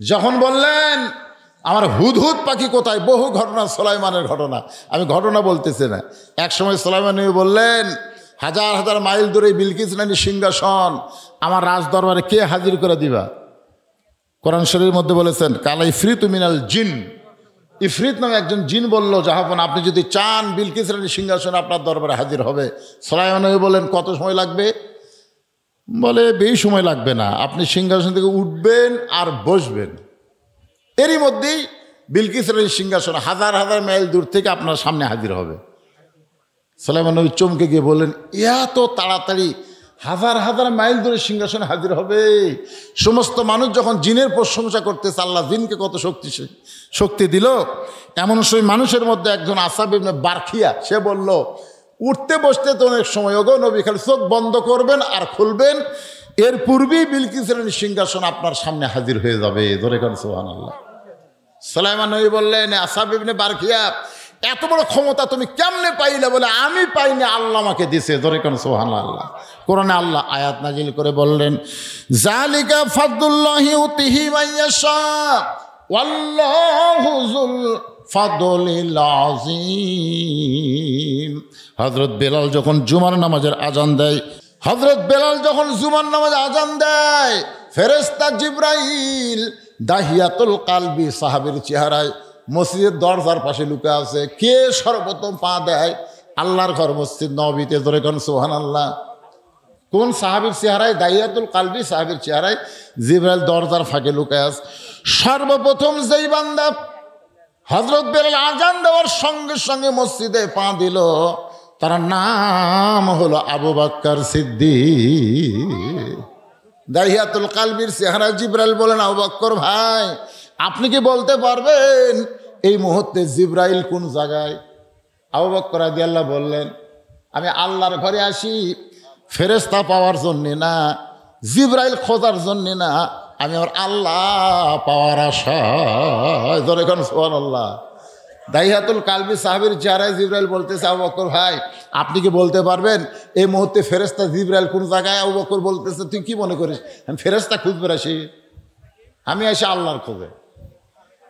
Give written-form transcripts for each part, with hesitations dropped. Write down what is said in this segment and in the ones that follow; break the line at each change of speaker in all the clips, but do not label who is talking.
যখন বললেন আমার হুদহুদ পাখি কোথায়, বহু ঘটনা, সুলাইমানের ঘটনা, আমি ঘটনা বলতেছি না। এক সময় সুলাইমান নবী বললেন, হাজার হাজার মাইল দূরে বিলকিস রানীর সিংহাসন আমার রাজ দরবারে কে হাজির করে দিবা? কোরআন শরীফের মধ্যে বলেছেন, কালা ইফরিতু মিনাল জিন, ইফরিত নামে একজন জিন বলল, জাহাপন আপনি যদি চান বিলকিস রানীর সিংহাসন আপনার দরবারে হাজির হবে। সুলাইমান নবী বলেন, কত সময় লাগবে? বলে, বেশি সময় লাগবে না, আপনি সিংহাসন থেকে উঠবেন আর বসবেন, এরই মধ্যেই বিলকিস রানীর সিংহাসন হাজার হাজার মাইল দূর থেকে আপনার সামনে হাজির হবে। সুলাইমান নবী চমকে গিয়ে বললেন, এত তাড়াতাড়ি হাজার হাজার মাইল দূরে সিংহাসনে হাজির হবে? সমস্ত মানুষ যখন জিনের প্রশংসা করতেছে, আল্লাহ জিনকে কত শক্তি দিল, এমন সেই মানুষের মধ্যে একজন আসহাব ইবনে বারখিয়া, সে বলল, উঠতে বসতে তো অনেক সময়, ওগো নবী, খালি চোখ বন্ধ করবেন আর খুলবেন, এর পূর্বেই বিলকিস রানীর সিংহাসন আপনার সামনে হাজির হয়ে যাবে। ধরে করেন সুবহানাল্লাহ। সুলাইমান নবী বললেন, আসহাব ইবনে বারখিয়া, এত বড় ক্ষমতা তুমি কেমনে পাইলে? বলে, আমি পাইনি, আল্লাহ আমাকে দিছে। ধরে কেন সুবহানাল্লাহ। কোরআনে আল্লাহ আয়াত নাজিল করে বললেন, যালিকা ফাদলুল্লাহি ইউতিহি মান ইয়াশা ওয়াল্লাহু যুল ফাদলিল আযীম। হযরত বেলাল যখন জুমার নামাজের আজান দেয়, ফেরেশতা জিবরাইল দাহিয়াতুল কালবি সাহাবীর চেহারায় মসজিদের দরজার পাশে লুকে আছে। কে সর্বপ্রথম পা দেয়? আল্লাহর ঘর মসজিদ নববীতে। ধরে কোন সুবহানাল্লাহ। কোন সাহাবীর চেহারায়? দাহিয়াতুল কালবি সাহাবীর চেহারায় জিবরাইল দরজার ফাঁকে লুকে আছে। সর্বপ্রথম যেই বান্দা হযরত বেলাল আজান দেওয়ার সঙ্গে সঙ্গে মসজিদে পা দিল, তার নাম হলো আবু বকর সিদ্দিক। দাহিয়াতুল কালবির চেহারায় জিবরাইল বলেন, আবু বকর ভাই, আপনি কি বলতে পারবেন এই মুহূর্তে জিবরাইল কোন জায়গায়? আবু বকর রাদিয়াল্লাহু বললেন, আমি আল্লাহর ঘরে আসি ফেরেশতা পাওয়ার জন্যে না, জিবরাইল খোঁজার জন্যে না, আমি আমার আল্লাহ পাওয়ার আশায়। ধরে কোন সুবহানাল্লাহ। দাহিয়াতুল কালবি সাহাবীর চেহারায় জিবরাইল বলতেছে, আবু বকর ভাই, আপনি কি বলতে পারবেন এই মুহূর্তে ফেরেশতা জিবরাইল কোন জায়গায়? আবু বকর বলতেছে, তুই কি মনে করিস আমি ফেরেশতা খুঁজবে আসি? আমি আসি আল্লাহর খোঁজে।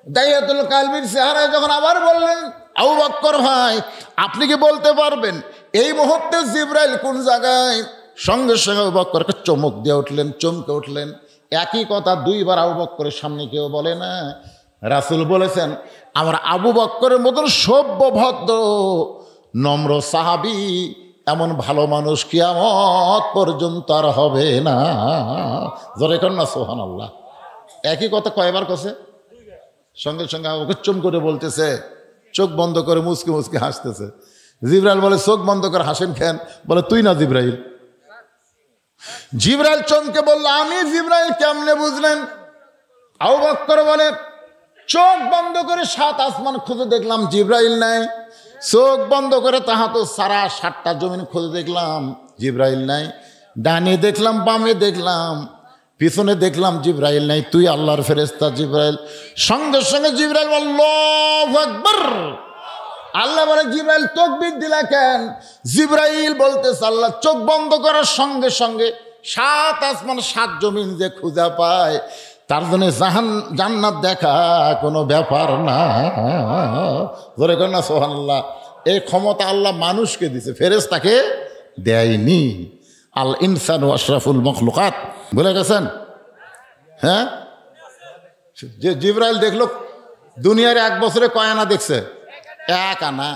দাহিয়াতুল কালবির চেহারায় যখন আবার বললেন, আবু বকর ভাই, আপনি কি বলতে পারবেন এই মুহূর্তে জিবরাইল কোন জায়গায়? সঙ্গে সঙ্গে আবু বকরকে চমক দিয়ে উঠলেন, চমকে উঠলেন। একই কথা দুইবার আবু বকরের সামনে কেউ বলে না। রাসূল বলেছেন, আমার আবু বকরের মতন সভ্য ভদ্র নম্র সাহাবী, এমন ভালো মানুষ কিয়ামত পর্যন্ত আর হবে না। জোরে কর না সুবহানাল্লাহ। একই কথা কয়বার কছে? সঙ্গে সঙ্গে আবু বকর চুম করে বলতেছে, চোখ বন্ধ করে মুচকি মুচকি হাসতেছে। জিবরাইল বলে, চোখ বন্ধ করে হাসেন কেন? বলে, তুই না জিবরাইল। জিবরাইল চমকে বলল, আমি জিবরাইল। কেমনে বুঝলেন? আবু বকর বলে, চোখ বন্ধ করে 7 আসমান খুঁজে দেখলাম জিবরাইল নাই। চোখ বন্ধ করে তাহা তো সারা 7টা জমিন খুঁজে দেখলাম, জিবরাইল নাই। ডানে দেখলাম, বামে দেখলাম, পিছনে দেখলাম, জিবরাইল নাই। তুই আল্লাহর ফেরেশতা জিবরাইল। সঙ্গে সঙ্গে জিবরাইল আল্লাহু আকবার। আল্লাহ বলে, জিবরাইল তাকবীর দিলা কেন? জিবরাইল বলতেছে, আল্লাহ চোখ বন্ধ করার সঙ্গে সঙ্গে 7 আসমান 7 জমিন যে খুঁজে পায়, তার জন্য জান্নাত দেখা কোনো ব্যাপার না। ধরে কর না সুবহানাল্লাহ। এই ক্ষমতা আল্লাহ মানুষকে দিছে, ফেরেশতাকে দেয়নি। আল ইনসানু আশরাফুল মখলুকাত, ভুলে গেছেন? হ্যাঁ, যে জিবরাইল দেখলো দুনিয়ার 1 বছরে কয় আনা দেখছে? 1 আনা।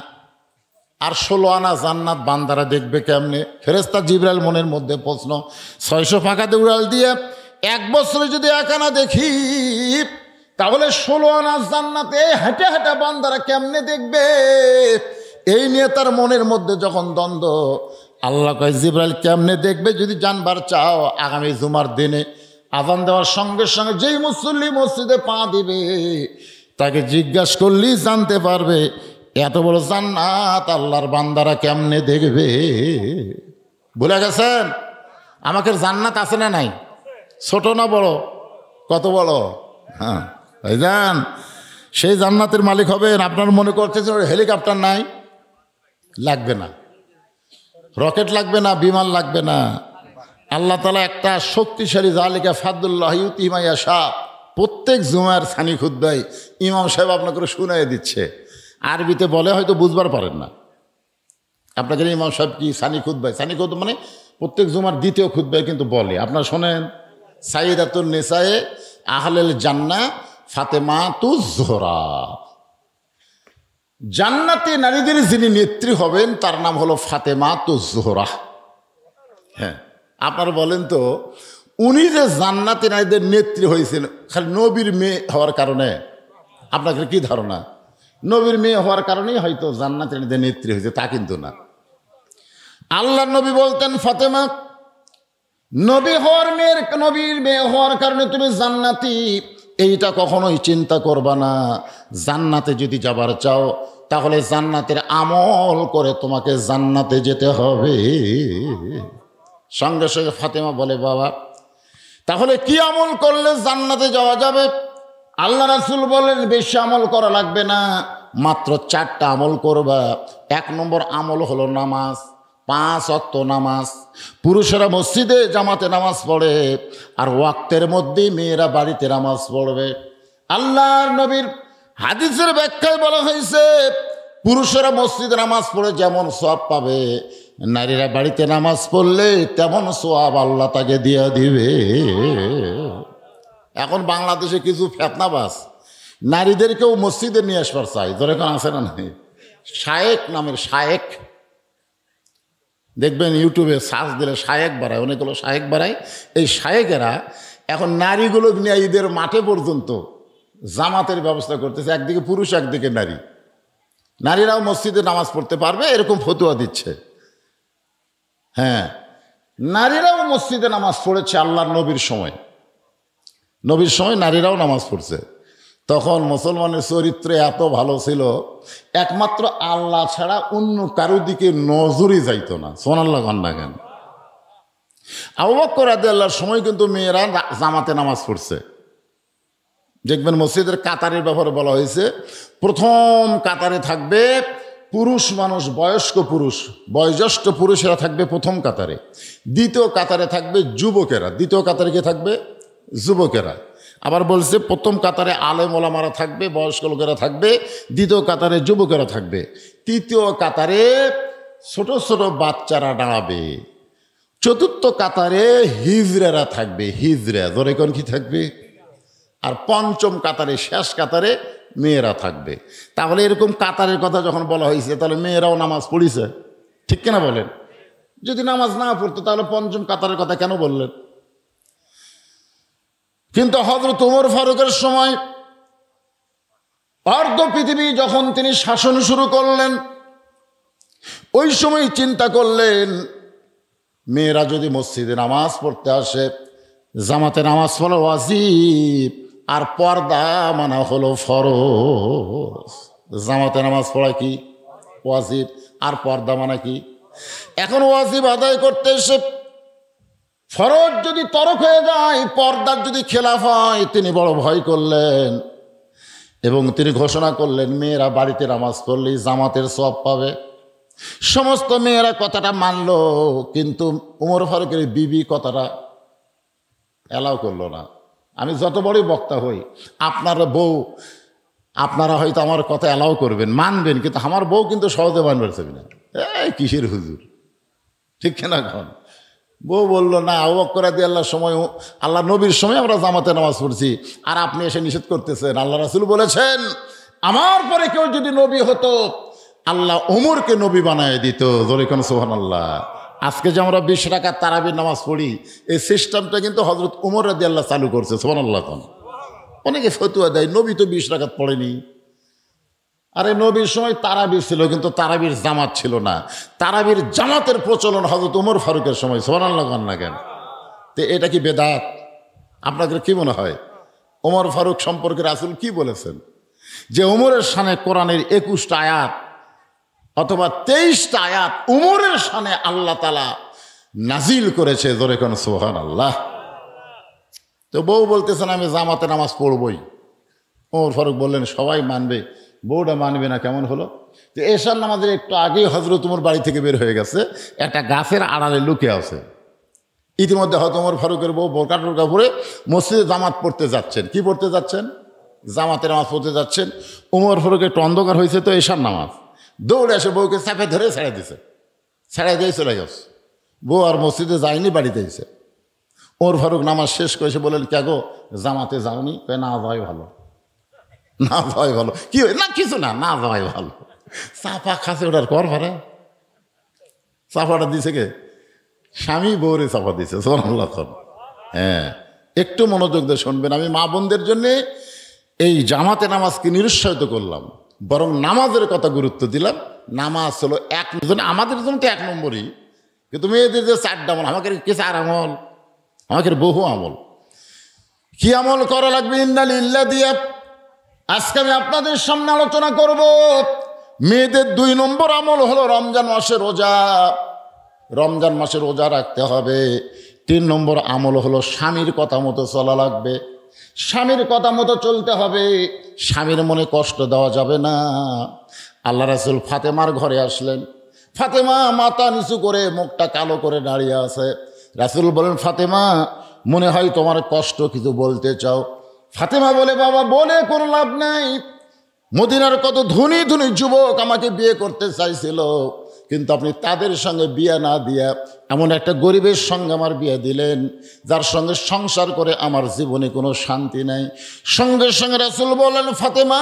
আর 16 আনা জান্নাত বান্দারা দেখবে কেমনে? ফেরেশতা জিবরাইল মনের মধ্যে প্রশ্ন। 600 ফাঁকাতে উড়াল দিয়ে 1 বছরে যদি 1 আনা দেখি, তাহলে 16 আনা জান্নাতে হেঁটে হেঁটে বান্দারা কেমনে দেখবে? এই নিয়ে তার মনের মধ্যে যখন দ্বন্দ্ব, আল্লাহ কয়, জিবরাইল কেমনে দেখবে যদি জানবার চাও, আগামী জুমার দিনে আযান দেওয়ার সঙ্গে সঙ্গে যেই মুসল্লি মসজিদে পা দিবে, তাকে জিজ্ঞাসা করলেই জানতে পারবে এত বড় জান্নাত আল্লাহর বান্দারা কেমনে দেখবে। ভুলে গেছেন? আমাকে জান্নাত আছে না নাই? ছোট না বড়? কত বড়? হ্যাঁ, ভাইজান, সেই জান্নাতের মালিক হবেন। আপনার মনে করতেছেন হেলিকপ্টার নাই, লাগবে না, রকেট লাগবে না, বিমান লাগবে না। আল্লাহ তাআলা একটা শক্তিশালী, যালিকা ফাদলুল্লাহি ইউতিহি মান ইয়াশা, প্রত্যেক জুমার সানি খুতবায় ইমাম সাহেব আপনাকে শুনাই দিচ্ছে, আরবিতে বলে হয়তো বুঝবার পারেন না। আপনাকে ইমাম সাহেব কি সানি খুতবায়, সানি খুতবা মানে প্রত্যেক জুমার দ্বিতীয় খুতবায় কিন্তু বলে, আপনারা শোনেন, সাইয়্যিদাতুন নিসায়ে আহলেল জান্নাহ ফাতেমাতুজ যোহরা, জান্নাতে নারীদের যিনি নেত্রী হবেন তার নাম হলো ফাতেমাতুজ যোহরা। হ্যাঁ, আপনারা বলেন তো, উনি যে জান্নাতে নারীদের নেত্রী হয়েছেন খালি নবীর মেয়ে হওয়ার কারণে? আপনাদের কি ধারণা নবীর মেয়ে হওয়ার কারণেই হয়তো জান্নাতে নারীদের নেত্রী হয়েছে? তা কিন্তু না। আল্লাহ নবী বলতেন, ফাতেমা, নবীর মেয়ে হওয়ার কারণে তুমি জান্নাতি, এইটা কখনোই চিন্তা করবা না। জান্নাতে যদি যাবার চাও তাহলে জান্নাতের আমল করে তোমাকে জান্নাতে যেতে হবে। সঙ্গে সঙ্গে ফাতেমা বলে, বাবা তাহলে কি আমল করলে জান্নাতে যাওয়া যাবে? আল্লাহ রাসূল বলেন, বেশি আমল করা লাগবে না, মাত্র 4টা আমল করবা। 1 নম্বর আমল হলো নামাজ, 5 ওয়াক্ত নামাজ। পুরুষেরা মসজিদে জামাতে নামাজ পড়ে, আর ওয়াক্তের মধ্যেই মেয়েরা বাড়িতে নামাজ পড়বে। আল্লাহর নবীর হাদিসের ব্যাখ্যায় বলা হয়েছে, পুরুষেরা মসজিদে নামাজ পড়ে যেমন সওয়াব পাবে, নারীরা বাড়িতে নামাজ পড়লে তেমন সওয়াব আল্লাহ তাকে দিয়ে দিবে। এখন বাংলাদেশে কিছু ফেতনাবাজ নারীদেরকেও মসজিদে নিয়ে আসবার চাই, ধরে কোন আছে না নাই? শায়েক নামের শায়েক, দেখবেন ইউটিউবে সার্চ দিলে শায়েক বাড়ায়, অনেকগুলো শায়েক বাড়ায়। এই শায়েকেরা এখন নারীগুলো নিয়ে ঈদের মাঠে পর্যন্ত জামাতের ব্যবস্থা করতেছে, একদিকে পুরুষ একদিকে নারী, নারীরাও মসজিদে নামাজ পড়তে পারবে এরকম ফতোয়া দিচ্ছে। হ্যাঁ, নারীরাও মসজিদে নামাজ পড়েছে আল্লাহর নবীর সময়, নবীর সময় নারীরাও নামাজ পড়ছে। তখন মুসলমানের চরিত্র এত ভালো ছিল, একমাত্র আল্লাহ ছাড়া অন্য কারো দিকে নজরই যাইতো না। সুবহানাল্লাহ না কেন? আবু বকর রাদিয়াল্লাহর সময় কিন্তু মেয়েরা জামাতে নামাজ পড়ছে। দেখবেন মসজিদের কাতারের ব্যাপারে বলা হয়েছে, প্রথম কাতারে থাকবে পুরুষ মানুষ, বয়স্ক পুরুষ, বয়োজ্যেষ্ঠ পুরুষেরা থাকবে প্রথম কাতারে, দ্বিতীয় কাতারে থাকবে যুবকেরা, দ্বিতীয় কাতারে কে থাকবে? যুবকেরা। আবার বলছে প্রথম কাতারে আলেম ওলামারা থাকবে, বয়স্ক লোকেরা থাকবে, দ্বিতীয় কাতারে যুবকেরা থাকবে, তৃতীয় কাতারে ছোট ছোট বাচ্চারা দাঁড়াবে, চতুর্থ কাতারে হিজড়ারা থাকবে, হিজড়া ধরে কোন কি থাকবে, আর পঞ্চম কাতারে শেষ কাতারে মেয়েরা থাকবে। তাহলে এরকম কাতারের কথা যখন বলা হয়েছে, তাহলে মেয়েরাও নামাজ পড়িছে, ঠিক কিনা বলেন? যদি নামাজ না পড়তো তাহলে পঞ্চম কাতারের কথা কেন বললেন? কিন্তু হযরত ওমর ফারুকের সময় অর্ধ পৃথিবী যখন তিনি শাসন শুরু করলেন, ওই সময় চিন্তা করলেন, মেয়েরা যদি মসজিদে নামাজ পড়তে আসে, জামাতে নামাজ পড়া ওয়াজিব, আর পর্দা মানা হলো ফরজ। জামাতে নামাজ পড়া কি ওয়াজিব, আর পর্দা মানা কি? এখন ওয়াজিব আদায় করতে এসে ফরজ যদি তরক হয়ে যায়, পর্দার যদি খেলাফ হয়, তিনি বড় ভয় করলেন এবং তিনি ঘোষণা করলেন, মেয়েরা বাড়িতে নামাজ পড়লেই জামাতের সওয়াব পাবে। সমস্ত মেয়েরা কথাটা মানল, কিন্তু ওমর ফারুকের বিবি কথাটা অ্যালাউ করলো না। আমি যত বড়ই বক্তা হই, আপনারা হয়তো আমার কথা অ্যালাউ করবেন, মানবেন, কিন্তু আমার বউ কিন্তু সহজে মানবে না। এই কিসের হুজুর, ঠিক না? এখন বউ বললো, না, আবু বকর রাদিয়াল্লাহর সময়, আল্লাহ নবীর সময় আমরা জামাতে নামাজ পড়ছি, আর আপনি এসে নিষেধ করতেছেন। আল্লাহ রাসূল বলেছেন, আমার পরে কেউ যদি নবী হতো, আল্লাহ ওমরকে নবী বানায় দিত। জোরে কোন সুবহানাল্লাহ। আজকে যে আমরা 20 রাকাত তারাবির নামাজ পড়ি, এই সিস্টেমটা কিন্তু হযরত ওমর রাদিয়াল্লাহু চালু করছে। সুবহানাল্লাহ। অনেকে ফতোয়া দেয়, নবী তো 20 রাকাত পড়েনি। আরে নবীর সময় তারাবি ছিল, কিন্তু তারাবির জামাত ছিল না। তারাবির জামাতের প্রচলন হযরত ওমর ফারুকের সময়। সুবহানাল্লাহ না কেন? তো এটা কি বেদাত? আপনাদের কি মনে হয়? ওমর ফারুক সম্পর্কে রাসূল কি বলেছেন? যে ওমরের শানে কোরআনের 21টা আয়াত অথবা 23টা আয়াত ওমরের শানে আল্লাহ তাআলা নাজিল করেছে। জোরে কোন সুবহানাল্লাহ। তো বউ বলতেছেন, আমি জামাতে নামাজ পড়বই। ওমর ফারুক বললেন, সবাই মানবে, বউটা মানবে না, কেমন হলো? তো এশার নামাজের একটু আগেই হযরত ওমর বাড়ি থেকে বের হয়ে গেছে, একটা গাছের আড়ালে লুকে আছে। ইতিমধ্যে হয়তো ওমর ফারুকের বউ বোরকা টোরকা পরে মসজিদে জামাত পড়তে যাচ্ছেন। কি পড়তে যাচ্ছেন? জামাতের নামাজ পড়তে যাচ্ছেন। ওমর ফারুক একটু অন্ধকার হয়েছে তো এশার নামাজ, দৌড়ে এসে বউকে চাপে ধরে ছেড়ে দিছে, ছেড়ে দিয়ে চলে গেছে। বউ আর মসজিদে যায়নি, বাড়িতে এসে ওমর ফারুক নামাজ শেষ করেছে, বলেন কে গো জামাতে যাওনি? না যাওয়াই ভালো, না যাওয়াই ভালো। কি হয়? না কিছু না, না যাওয়াই ভালো। চাপা খাসে ওটার কর ভাড়া, চাপাটা দিছে কে? স্বামী বউরে চাপা দিছে। সুবহানাল্লাহ। হ্যাঁ, একটু মনোযোগ দিয়ে শুনবেন। আমি মা বোনদের জন্যে এই জামাতে নামাজকে নিরুৎসাহিত করলাম, বরং নামাজের কথা গুরুত্ব দিলাম। নামাজ হলো এক, আমাদের জন্য তো 1 নম্বরই, কিন্তু মেয়েদের যে 4টা আমল, আমাকে কি 4 আমল? আমাকে বহু আমল। কি আমল করা লাগবে? ইন্না লিল্লাহ দিয়া আজকে আমি আপনাদের সামনে আলোচনা করব। মেয়েদের 2 নম্বর আমল হলো রমজান মাসে রোজা। রমজান মাসে রোজা রাখতে হবে। 3 নম্বর আমল হলো স্বামীর কথা মতো চলা লাগবে। স্বামীর কথা মতো চলতে হবে, স্বামীর মনে কষ্ট দেওয়া যাবে না। আল্লাহ রাসূল ফাতেমার ঘরে আসলেন। ফাতেমা মাথা নিচু করে, মুখটা কালো করে দাঁড়িয়ে আছে। রাসূল বলেন, ফাতেমা মনে হয় তোমার কষ্ট কিছু বলতে চাও। ফাতেমা বলে, বাবা বলে কোনো লাভ নাই। মদিনার কত ধনী ধনী যুবক আমাকে বিয়ে করতে চাইছিল, কিন্তু আপনি তাদের সঙ্গে বিয়ে না দিয়া এমন একটা গরিবের সঙ্গে আমার বিয়ে দিলেন, যার সঙ্গে সংসার করে আমার জীবনে কোনো শান্তি নাই। সঙ্গে সঙ্গে রাসূল বলেন, ফাতেমা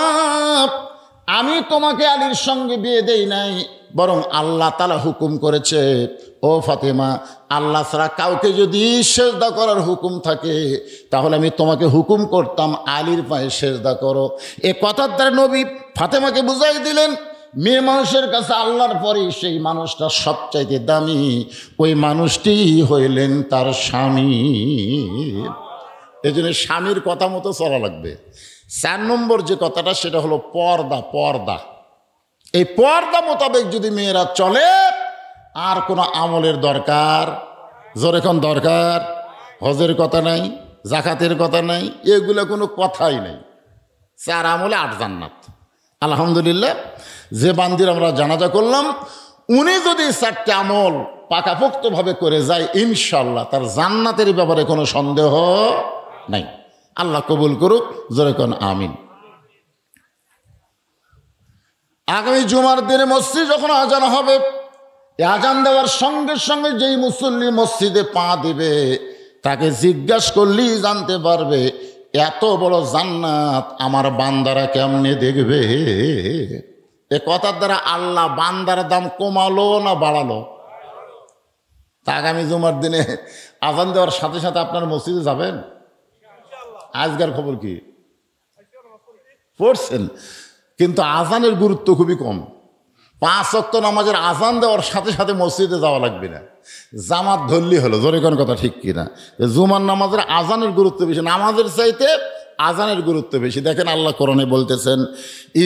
আমি তোমাকে আলীর সঙ্গে বিয়ে দেই নাই, বরং আল্লাহ তাআলা হুকুম করেছে, ও ফাতেমা আল্লাহ ছাড়া কাউকে যদি সেজদা করার হুকুম থাকে তাহলে আমি তোমাকে হুকুম করতাম আলীর পায়ে সেজদা করো। এ কথার দ্বারা নবী ফাতেমাকে বুঝাই দিলেন, মেয়ে মানুষের কাছে আল্লাহর পরে সেই মানুষটা সবচাইতে দামি, ওই মানুষটি হইলেন তার স্বামী। এই জন্য স্বামীর কথা মতো চলা লাগবে। 4 নম্বর যে কথাটা, সেটা হলো পর্দা। পর্দা, এই পর্দা মোতাবেক যদি মেয়েরা চলে, আর কোনো আমলের দরকার, জোরে কোন দরকার, হজের কথা নাই, জাকাতের কথা নাই, এগুলো কোনো কথাই নেই। 4 আমলে 8 জান্নাত। আলহামদুলিল্লাহ, যে বান্দির আমরা জানাজা করলাম, উনি যদি 4টা আমল পাকাপোক্তভাবে করে যায়, ইনশাল্লাহ তার জান্নাতের ব্যাপারে কোনো সন্দেহ নাই। আল্লাহ কবুল করুক, জোরে কোন আমিন। আগামী জুমার দিনে মসজিদ যখন আজান হবে, আজান দেওয়ার সঙ্গে সঙ্গে যেই মুসল্লি মসজিদে পা দিবে, তাকে জিজ্ঞাসা করলেই জানতে পারবে এত বড় জান্নাত আমার বান্দারা কেমনে দেখবে। এ কথার দ্বারা আল্লাহ বান্দার দাম কমালো না বাড়ালো? তা আগামী জুমার দিনে আজান দেওয়ার সাথে সাথে আপনার মসজিদে যাবেন? আজকের খবর কি পড়ছেন? কিন্তু আজানের গুরুত্ব খুবই কম। 5 ওয়াক্ত নামাজের আজান দেওয়ার সাথে সাথে মসজিদে যাওয়া লাগবে না, জামাত ধরলি হলো। জোরে কোন কথা ঠিক কিনা? জুমার নামাজের আজানের গুরুত্ব বেশি, নামাজের চাইতে আজানের গুরুত্ব বেশি। দেখেন আল্লাহ কোরআনে বলতেছেন,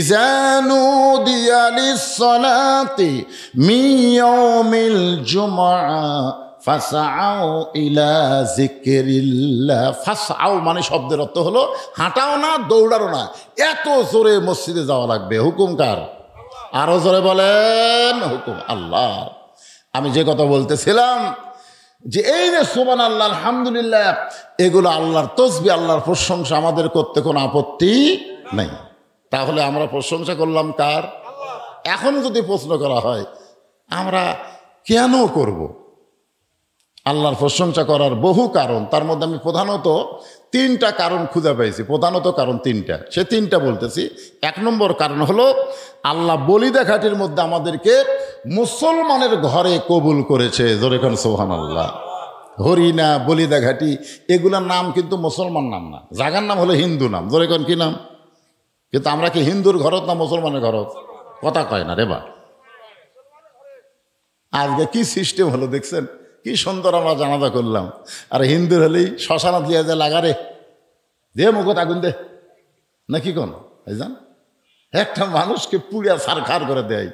ইজানু দিয়ালিস সালাতি মিয়াউমিল জুমআ ফাসআউ ইলা যিকরিল্লাহ। ফাসআউ মানে শব্দের অর্থ হলো হাঁটাও না, দৌড়াও না, এত জোরে মসজিদে যাওয়া লাগবে। হুকুম কার? আরো জোরে বলেন, হুকুম আল্লাহ। আমি যে কথা বলতেছিলাম, যে এই যে সুবহানাল্লাহ, আলহামদুলিল্লাহ, এগুলো আল্লাহর তসবিহ, আল্লাহর প্রশংসা, আমাদের করতে কোনো আপত্তি নাই। তাহলে আমরা প্রশংসা করলাম কার? এখন যদি প্রশ্ন করা হয় আমরা কেন করব? আল্লাহর প্রশংসা করার বহু কারণ, তার মধ্যে আমি প্রধানত 3টা কারণ খুঁজে পেয়েছি। প্রধানত কারণ 3টা, সে 3টা বলতেছি। 1 নম্বর কারণ হলো আল্লাহ বলিদা ঘাটির মধ্যে আমাদেরকে মুসলমানের ঘরে কবুল করেছে। জোরে কোন সুবহানাল্লাহ। হরিণা, বলিদা ঘাটি, এগুলোর নাম কিন্তু মুসলমান নাম না, জায়গার নাম হলো হিন্দু নাম। জোরে কোন কি নাম? কিন্তু আমরা কি হিন্দুর ঘরত না মুসলমানের ঘরত? কথা কয় না রে বা। আজকে কি সিস্টেম হলো দেখছেন? কি সুন্দর আমরা জানাজা করলাম, আর হিন্দুর হলেই শ্মশানা দিয়ে যে লাগারে দে মুখত আগুন দে না, কি কোন জান, একটা মানুষকে পুড়িয়া ছারখার করে দেয়,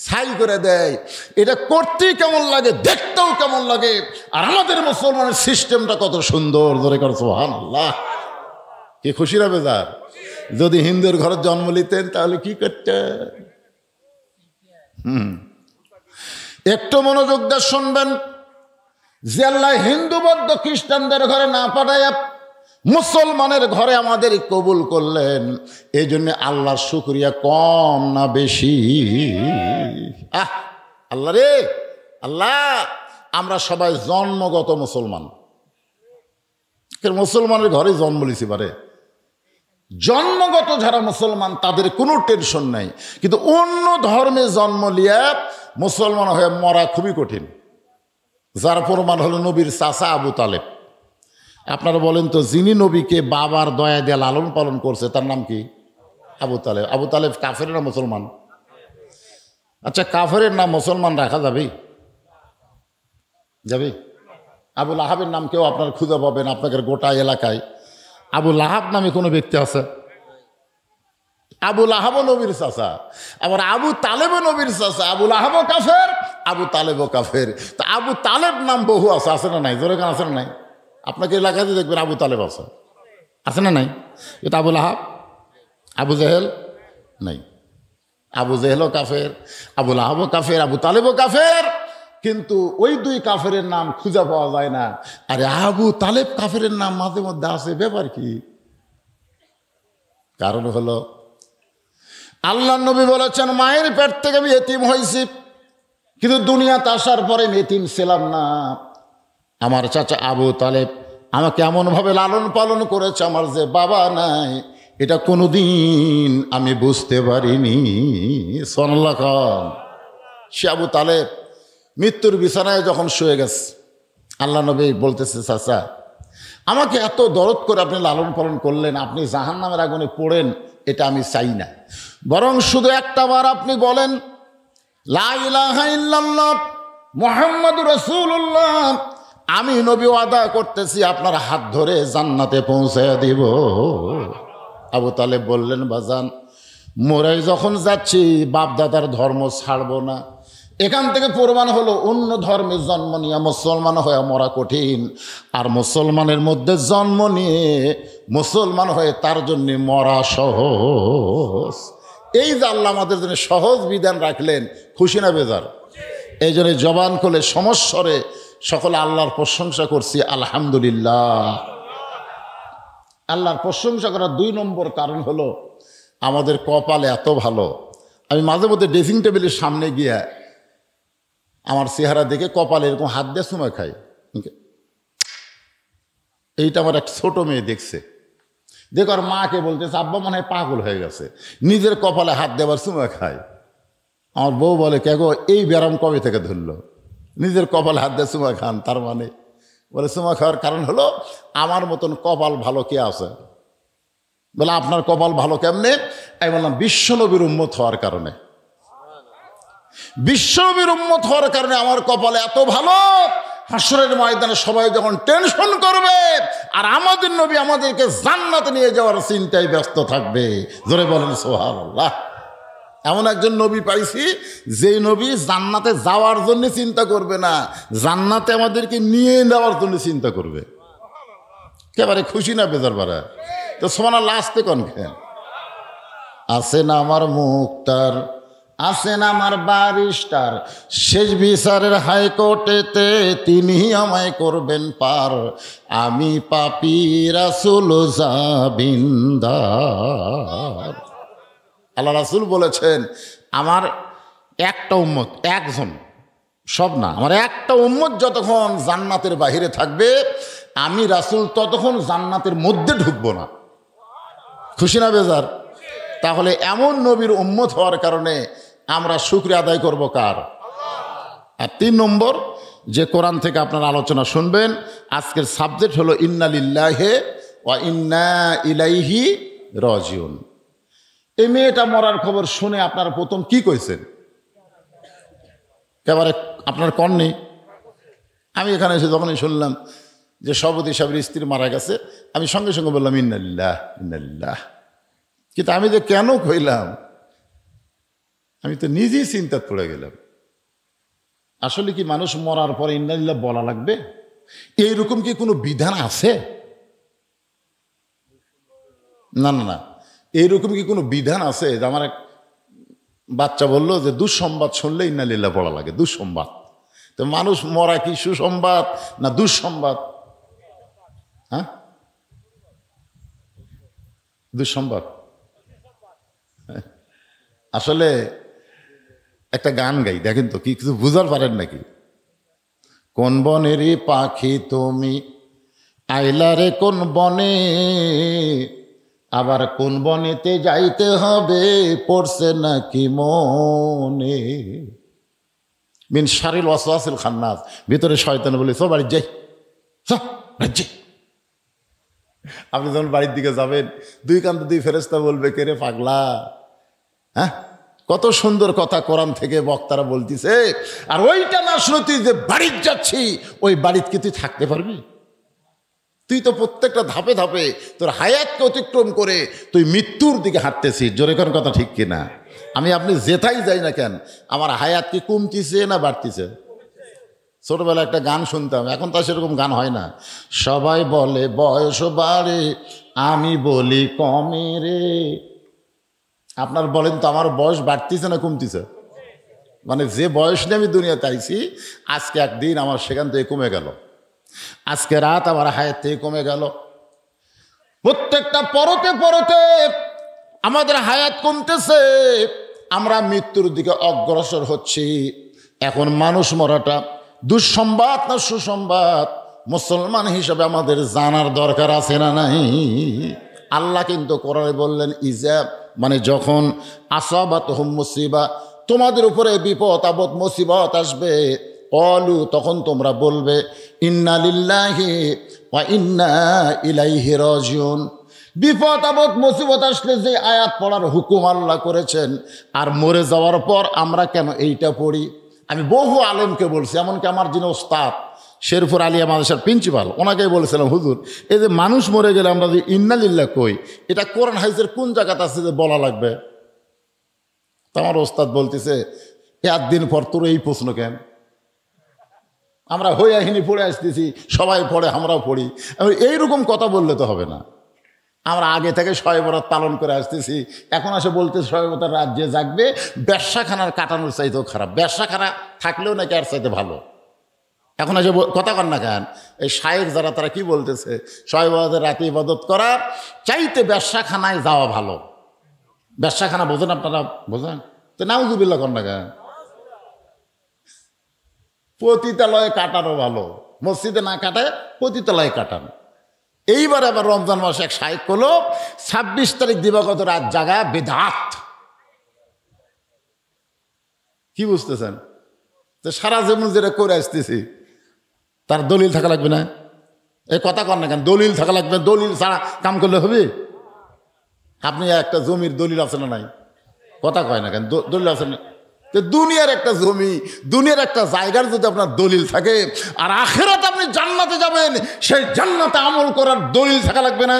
ছাই করে দেয়। এটা করতেই কেমন লাগে, দেখতেও কেমন লাগে। আর আমাদের মুসলমানের সিস্টেমটা কত সুন্দর। ধরে কর সুবহানাল্লাহ। কি খুশি হবে যার, যদি হিন্দুর ঘরে জন্ম নিতেন তাহলে কি করতেন? একটু মনোযোগ দিয়ে শুনবেন। যে আল্লাহ হিন্দু বৌদ্ধ খ্রিস্টানদের ঘরে না পাঠাইয়া মুসলমানের ঘরে আমাদের কবুল করলেন, এই জন্য আল্লাহর শুকরিয়া কম না বেশি? আল্লাহ রে আল্লাহ, আমরা সবাই জন্মগত মুসলমান। মুসলমানের ঘরে জন্ম লিছি পারে, জন্মগত যারা মুসলমান তাদের কোনো টেনশন নাই, কিন্তু অন্য ধর্মে জন্ম লিয়া মুসলমান হয়ে মরা খুবই কঠিন। যার প্রমাণ হলো নবীর চাচা আবু তালেব। আপনারা বলেন তো, যিনি নবীকে বাবার দয়া দিয়ে লালন পালন করছে তার নাম কি? আবু তালেব। আবু তালেব কাফের না মুসলমান? আচ্ছা, কাফেরের নাম মুসলমান রাখা যাবে? যাবে? আবু লাহাবের নাম কেউ আপনার খুঁজে পাবেন আপনাদের গোটা এলাকায়? আবু লাহাব নামে কোনো ব্যক্তি আছে? আবু লাহাবও নবীর চাচা, আবার আবু তালেবও নবীর চাচা। আবু লাহাবও কাফের, আবু তালেবও কাফের। তা আবু তালেব নাম বহু আছে, আছে না নাই? জোরে গান আছে না নাই? আপনাকে এলাকাতে দেখবেন আবু তালেব আছে, আছে না নাই? এটা আবু লাহাব, আবু জেহেল নাই। আবু জেহেলও কাফের, আবু লাহাবও কাফের, আবু তালেবও কাফের, কিন্তু ওই দুই কাফেরের নাম খুঁজে পাওয়া যায় না। আরে আবু তালেব কাফেরের নাম মাঝে মধ্যে আছে, ব্যাপার কি? কারণ হলো আল্লাহ নবী বলেছেন, মায়ের পেট থেকে আমি এতিম হয়েছি, কিন্তু দুনিয়াতে আসার পরে আমি এতিম ছিলাম না। আমার চাচা আবু তালেব আমাকে এমনভাবে লালন পালন করেছে, আমার যে বাবা নাই এটা কোনোদিন আমি বুঝতে পারিনি। সুবহানাল্লাহ খান। সে আবু তালেব মৃত্যুর বিছানায় যখন শুয়ে গেছে, আল্লাহ নবী বলতেছে, চাচা আমাকে এত দরদ করে আপনি লালন পালন করলেন, আপনি জাহান্নামের আগুনে পড়েন এটা আমি চাই না, বরং শুধু একটা বার আপনি বলেন লা ইলাহা ইল্লাল্লাহ মুহাম্মাদুর রাসূলুল্লাহ, আমি নবী ওয়াদা করতেছি আপনার হাত ধরে জান্নাতে পৌঁছায় দিব। আবু তালেব বললেন, বাজান মোরে যখন যাচ্ছি বাপদাদার ধর্ম ছাড়বো না। এখান থেকে প্রমাণ হলো অন্য ধর্মে জন্ম নিয়ে মুসলমান হয়ে মরা কঠিন, আর মুসলমানের মধ্যে জন্ম নিয়ে মুসলমান হয়ে তার জন্য মরা সহজ। এই যে আল্লাহ আমাদের জন্য সহজ বিধান রাখলেন, খুশি না বেজার? এই জন্য জবান খুলে সমস্বরে সকলে আল্লাহর প্রশংসা করছি, আলহামদুলিল্লাহ। আল্লাহর প্রশংসা করার 2 নম্বর কারণ হলো আমাদের কপাল এত ভালো। আমি মাঝে মধ্যে ড্রেসিং টেবিলের সামনে গিয়া আমার চেহারা দেখে কপালে এরকম হাত দিয়ে সময় খাই। এইটা আমার এক ছোট মেয়ে দেখছে, দেখো আর মাকে বলতেছে, আব্বা মনে হয় পাগল হয়ে গেছে, নিজের কপালে হাত দেওয়ার সময় খায়। আমার বউ বলে, কে গো এই ব্যারাম কবে থেকে ধরলো? নিজের কপালে হাত দিয়ে সময় খান, তার মানে বলে সময় খাওয়ার কারণ হলো আমার মতন কপাল ভালো কে আছে? বলে আপনার কপাল ভালো কেমনে? আমি বললাম বিশ্বনবীর উম্মত হওয়ার কারণে। বিশ্বনবীর উম্মত হওয়ার কারণে আমার কপাল এত ভালো, হাসরের ময়দানে সবাই যখন টেনশন করবে আর আমাদের নবী আমাদেরকে জান্নাতে নিয়ে যাওয়ার চিন্তায় ব্যস্ত থাকবে। জোরে বলেন সুবহানাল্লাহ। এমন একজন নবী পাইছি যে নবী জান্নাতে যাওয়ার জন্য চিন্তা করবে না, জান্নাতে আমাদেরকে নিয়ে নেওয়ার জন্য চিন্তা করবে। একেবারে খুশি না বেজার বাড়া? তো সুবহানাল্লাহ আসতে কোন খেন? আছে না আমার মুক্তার, আছে না আমার বারিস্টার, শেষ বিচারের হাইকোর্টেতে তিনি আমায় করবেন পার, আমি পাপী রাসূল জাবিন্দার। আল্লাহ রাসূল বলেছেন, আমার একটা উম্মত, একজন, সব না, আমার একটা উম্মত যতক্ষণ জান্নাতের বাহিরে থাকবে, আমি রাসূল ততক্ষণ জান্নাতের মধ্যে ঢুকবো না। খুশি না বেজার? তাহলে এমন নবীর উম্মত হওয়ার কারণে আমরা শুকরিয়া আদায় করব কার? আর 3 নম্বর যে কোরআন থেকে আপনারা আলোচনা শুনবেন, আজকের সাবজেক্ট হলো ইন্না লিল্লাহি ওয়া ইন্না ইলাইহি রাজিউন। এই মেয়েটা মরার খবর শুনে আপনারা প্রথম কি কইছেন? একেবারে আপনার কন নেই। আমি এখানে এসে যখনই শুনলাম যে সভাপতি সাহেবের স্ত্রী মারা গেছে, আমি সঙ্গে সঙ্গে বললাম ইন্না লিল্লাহ ইন্না লিল্লাহ। কিন্তু আমি যে কেন কইলাম, আমি তো নিজেই চিন্তা পড়ে গেলাম। আসলে কি মানুষ মরার পরে ইন্না লিল্লাহ বলা লাগবে? এইরকম কি কোনো বিধান আছে? না না না, এইরকম কি কোনো বিধান আছে? যে আমার এক বাচ্চা বললো যে দুঃসংবাদ শুনলে ইন্না লিল্লাহ বলা লাগে, দুঃসংবাদ। তো মানুষ মরা কি সুসংবাদ না দুঃসংবাদ? হ্যাঁ, দুঃসংবাদ। আসলে একটা গান গাই, দেখেন তো কি কিছু বুঝার পারেন নাকি? কোন বনেরই পাখি তুমি, আইলারে কোন বনে, আবার কোন বনেতে যাইতে হবে, পড়ছে নাকি মনে। মিন শারিল ওয়াসওয়াসিল খান্নাস, ভিতরে শয়তান বলে সব বাড়ি যাই, আপনি যখন বাড়ির দিকে যাবেন, দুই কান্ত দুই ফেরেশতা বলবে, কে রে পাগলা? হ্যাঁ, কত সুন্দর কথা কোরআন থেকে বক্তারা বলতিছে, আর ওইটা না শুনে তুই যে বাড়ির যাচ্ছি, ওই বাড়িতে কি তুই থাকতে পারবি? তুই তো প্রত্যেকটা ধাপে ধাপে তোর হায়াতকে অতিক্রম করে তুই মৃত্যুর দিকে হাঁটতেছিস। জোরে কোন কথা ঠিক কিনা? আমি আপনি যেথাই যাই না কেন, আমার হায়াত কি কমতিছে না বাড়তিছে? ছোটবেলায় একটা গান শুনতাম, এখন তো সেরকম গান হয় না। সবাই বলে বয়স বাড়ে, আমি বলি কমে রে। আপনার বলেন তো, আমার বয়স বাড়তিছে না কমতিছে? মানে যে বয়স নিয়ে আমি দুনিয়াতে আইছি, আজকে একদিন আমার সেখান থেকে কমে গেল, আজকে রাত আমার হায়াত থেকে কমে গেল। প্রত্যেকটা পরতে পরতে আমাদের হায়াত কমতেছে, আমরা মৃত্যুর দিকে অগ্রসর হচ্ছি। এখন মানুষ মরাটা দুঃসংবাদ না সুসংবাদ, মুসলমান হিসাবে আমাদের জানার দরকার আছে না নাই? আল্লাহ কিন্তু কোরআনে বললেন, ইজা মানে যখন আসাবাতহুম মুসিবা, তোমাদের উপরে বিপদ আপদ মুসিবত আসবে, অলু তখন তোমরা বলবে, ইন্না লিল্লাহি ওয়া ইন্না ইলাইহি রাজিউন। বিপদ আপদ মুসিবত আসলে যে আয়াত পড়ার হুকুম আল্লাহ করেছেন, আর মরে যাওয়ার পর আমরা কেন এইটা পড়ি? আমি বহু আলেমকে বলছি, এমনকি আমার যিনি ওস্তাদ শেরপুর আলিয়া মাদ্রাসার প্রিন্সিপাল, ওনাকেই বলেছিলাম, হুজুর এই যে মানুষ মরে গেলে আমরা যে ইন্না লিল্লাহ কই, এটা কোরআন হাদিসের কোন জায়গাতে আছে যে বলা লাগবে? তো আমার ওস্তাদ বলতেছে, একদিন পর তোর এই প্রশ্ন কেন? আমরা হইয়াহিনী পড়ে আসতেছি, সবাই পড়ে, আমরাও পড়ি। এইরকম কথা বললে তো হবে না। আমরা আগে থেকে শবে বরাত পালন করে আসতেছি, এখন আসে বলতে শবে বরাতের রাত যে জাগবে, ব্যবসাখানার কাটানোর চাইতেও খারাপ, ব্যবসাখানা থাকলেও নাকি আর চাইতে ভালো। এখন এসে কথা কন না কেন? এই শায়েখ যারা, তারা কি বলতেছে, শবে বরাতের রাতে ইবাদত করার চাইতে ব্যবসাখানায় যাওয়া ভালো। ব্যবসাখানা বোঝেন আপনারা? বোঝেন তো? নাউজুবিল্লাহ কন না কেন? পতিতালয়ে কাটানো ভালো, মসজিদে না কাটায় পতিতালয়ে কাটান। এইবার আবার রমজান মাসে এক শায়েখ হলো 26 তারিখ দিবাগত রাত জাগা বেদাত। কি বুঝতেছেন? তো সারা জীবন যেটা করে আসতেছি, তার দলিল থাকা লাগবে না? এই কথা কর না কেন? দলিল থাকা লাগবে, দলিল ছাড়া কাম করলে হবে? আপনি একটা জমির দলিল আছে না নাই? কথা কয় না কেন? দলিল আছে না? তো দুনিয়ার একটা জমি, দুনিয়ার একটা জায়গার যদি আপনার দলিল থাকে, আর আখিরাতে আপনি জান্নাতে যাবেন, সেই জান্নাতে আমল করার দলিল থাকা লাগবে না?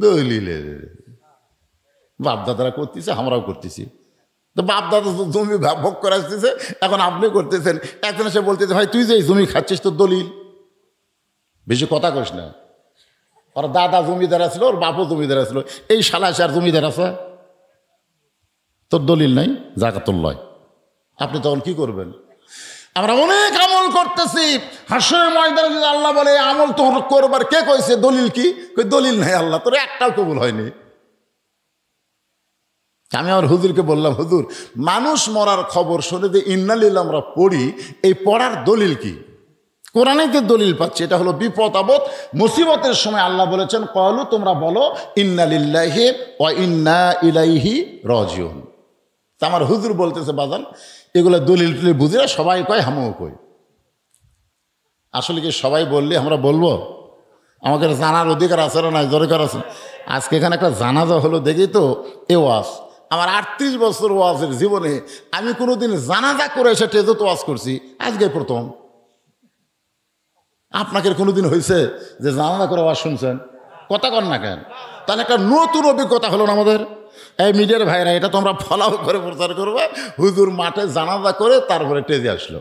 দলিলে বাপদাদারা করতেছে, আমরাও করতেছি। তো বাপদাদা জমি ভোগ করে আসতেছে, এখন আপনি করতেছেন। একজন এসে বলতেছে, ভাই তুই যে এই জমি খাচ্ছিস, তোর দলিল? বেশি কথা কইস না। ওর দাদা জমিদার আসলো, ওর বাপও জমিদার আসলো, এই শালা আর জমিদার আছে, তোর দলিল নাই, জাকাতুল লয়। আপনি তখন কি করবেন? আমরা অনেক আমল করতেছি, হাসরের ময়দানে যদি আল্লাহ বলে আমল তোর করবার কে কইছে, দলিল কি? কই দলিল নাই আল্লাহ, তোর একটাও কবুল হয়নি। আমি আমার হুজুরকে বললাম, হুজুর মানুষ মরার খবর শুনে যে ইন্না লিল্লাহ আমরা পড়ি, এই পড়ার দলিল কি? কোরআনে যে দলিল পাচ্ছি, এটা হলো বিপদ আপদ মুসিবতের সময় আল্লাহ বলেছেন, ক্বালু তোমরা বলো ইন্না লিল্লাহি ওয়া ইন্না ইলাইহি রাজিউন। তা আমার হুজুর বলতেছে, বাজান এগুলো দলিল টলিল বুঝি না, সবাই কয় আমিও কই। আসলে কি সবাই বললে আমরা বলবো? আমাকে জানার অধিকার আছে না নাই? দরকার আছে। আজকে এখানে একটা জানাজা হলো, দেখি তো এ ওয়াজ, আমার 38 বছর ওয়াজের জীবনে আমি কোনোদিন জানাজা করে এসে টেজে তো ওয়াজ করছি, আজকে প্রথম। আপনাকে কোনোদিন হয়েছে যে জানাজা করে ওয়াজ শুনছেন? কথা কন না কেন? তাহলে একটা নতুন অভিজ্ঞতা হলো না আমাদের। এই মিডিয়ার ভাইরা, এটা তোমরা ফলাও করে প্রচার করবে, হুজুর মাঠে জানাজা করে তারপরে টেজে আসলো।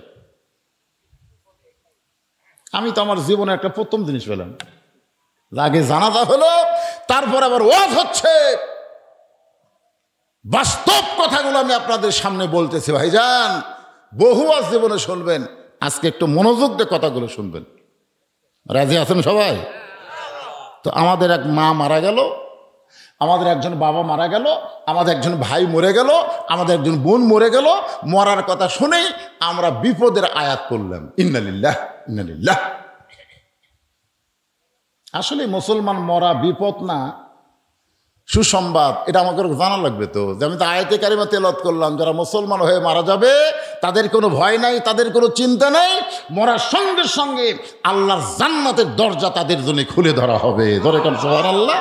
আমি তো আমার জীবনে একটা প্রথম জিনিস পেলাম, আগে জানাজা হলো, তারপর আবার ওয়াজ হচ্ছে। বাস্তব কথাগুলো আমি আপনাদের সামনে বলতেছি ভাইজান, বহু আজ জীবনে শুনবেন, আজকে একটু মনোযোগ দিয়ে কথাগুলো শুনবেন। রাজি আছেন সবাই? তো আমাদের এক মা মারা গেল, আমাদের একজন বাবা মারা গেল, আমাদের একজন ভাই মরে গেল, আমাদের একজন বোন মরে গেল। মরার কথা শুনেই আমরা বিপদের আয়াত করলাম, ইন্না লিল্লাহ ইন্না লিল্লাহ। আসলে মুসলমান মরা বিপদ না, সুসংবাদ। এটা আমাকে জানা লাগবে তো, যে আমি তো আয়াতে কারিমা তেলাওয়াত করলাম, যারা মুসলমান হয়ে মারা যাবে তাদের কোনো ভয় নাই, তাদের কোনো চিন্তা নেই। মরার সঙ্গে সঙ্গে আল্লাহর জান্নাতের দরজা তাদের জন্য খুলে ধরা হবে। ধরে কেন সুবহানাল্লাহ।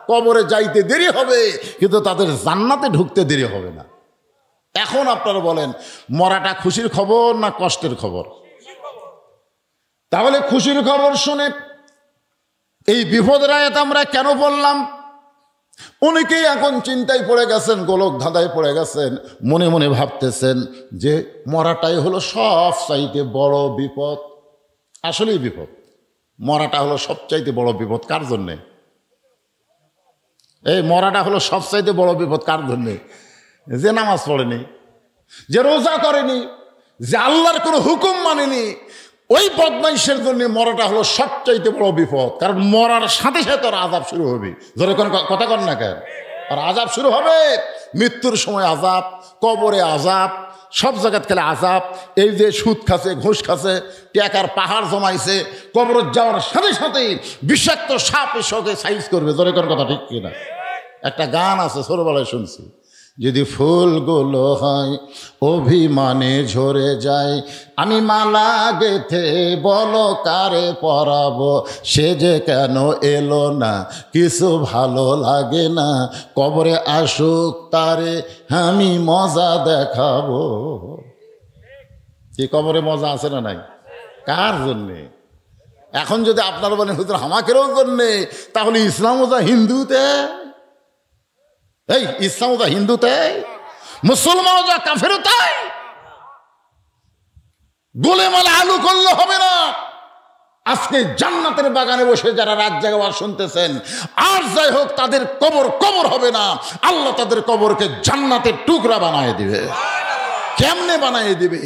কবরে যাইতে দেরি হবে, কিন্তু তাদের জান্নাতে ঢুকতে দেরি হবে না। এখন আপনারা বলেন, মরাটা খুশির খবর না কষ্টের খবর? তাহলে খুশির খবর শুনে এই বিপদের আয়াত আমরা কেন বললাম? অনেকেই এখন চিন্তায় পড়ে গেছেন, গোলক ধাঁধায় পড়ে গেছেন, মনে মনে ভাবতেছেন যে মরাটাই হলো সবচাইতে বড় বিপদ। আসলেই বিপদ, মরাটা হলো সবচাইতে বড় বিপদ। কার জন্যে? এই মরাটা হলো সবচাইতে বড় বিপদ কার জন্যে? যে নামাজ পড়েনি, যে রোজা করেনি, যে আল্লাহর কোনো হুকুম মানেনি, ওই বদমাইশের জন্য মরাটা হলো সবচাইতে বড় বিপদ। কারণ মরার সাথে সাথে ওর আযাব শুরু হবে। ধরে কোন কথা কন না কেন? আর আযাব শুরু হবে, মৃত্যুর সময় আযাব, কবরে আযাব, সব জায়গাত খেলে আযাব। এই যে সুদ খাচ্ছে, ঘুষ খাচ্ছে, টাকার পাহাড় জমাইছে, কবর যাওয়ার সাথে সাথেই বিষাক্ত সাপ এসে সাইজ করবে। ধরে কোন কথা ঠিক কিনা? একটা গান আছে, ছোটবেলায় শুনছি, যদি ফুলগুলো হয় অভিমানে ঝরে যায়, আমি মালা গেথে বলো কারে পরাবো, সে যে কেন এলো না, কিছু ভালো লাগে না, কবরে আসুক তারে আমি মজা দেখাবো। কি কবরে মজা আছে না নাই? কার জন্যে? এখন যদি আপনারা বলেন হুজুর আমাকেরও জন্যে, তাহলে ইসলামও যা হিন্দুতে, এই ইসলামও যা হিন্দুতে, মুসলমানও যা কাফেরও তাই। গোলেমালে আলু করলে হবে না। আজকে জান্নাতের বাগানে বসে যারা রাত জাগা শুনতেছেন, আর যাই হোক তাদের কবর কবর হবে না। আল্লাহ তাদের কবরকে জান্নাতের টুকরা বানায় দিবে। কেমনে বানায় দিবে?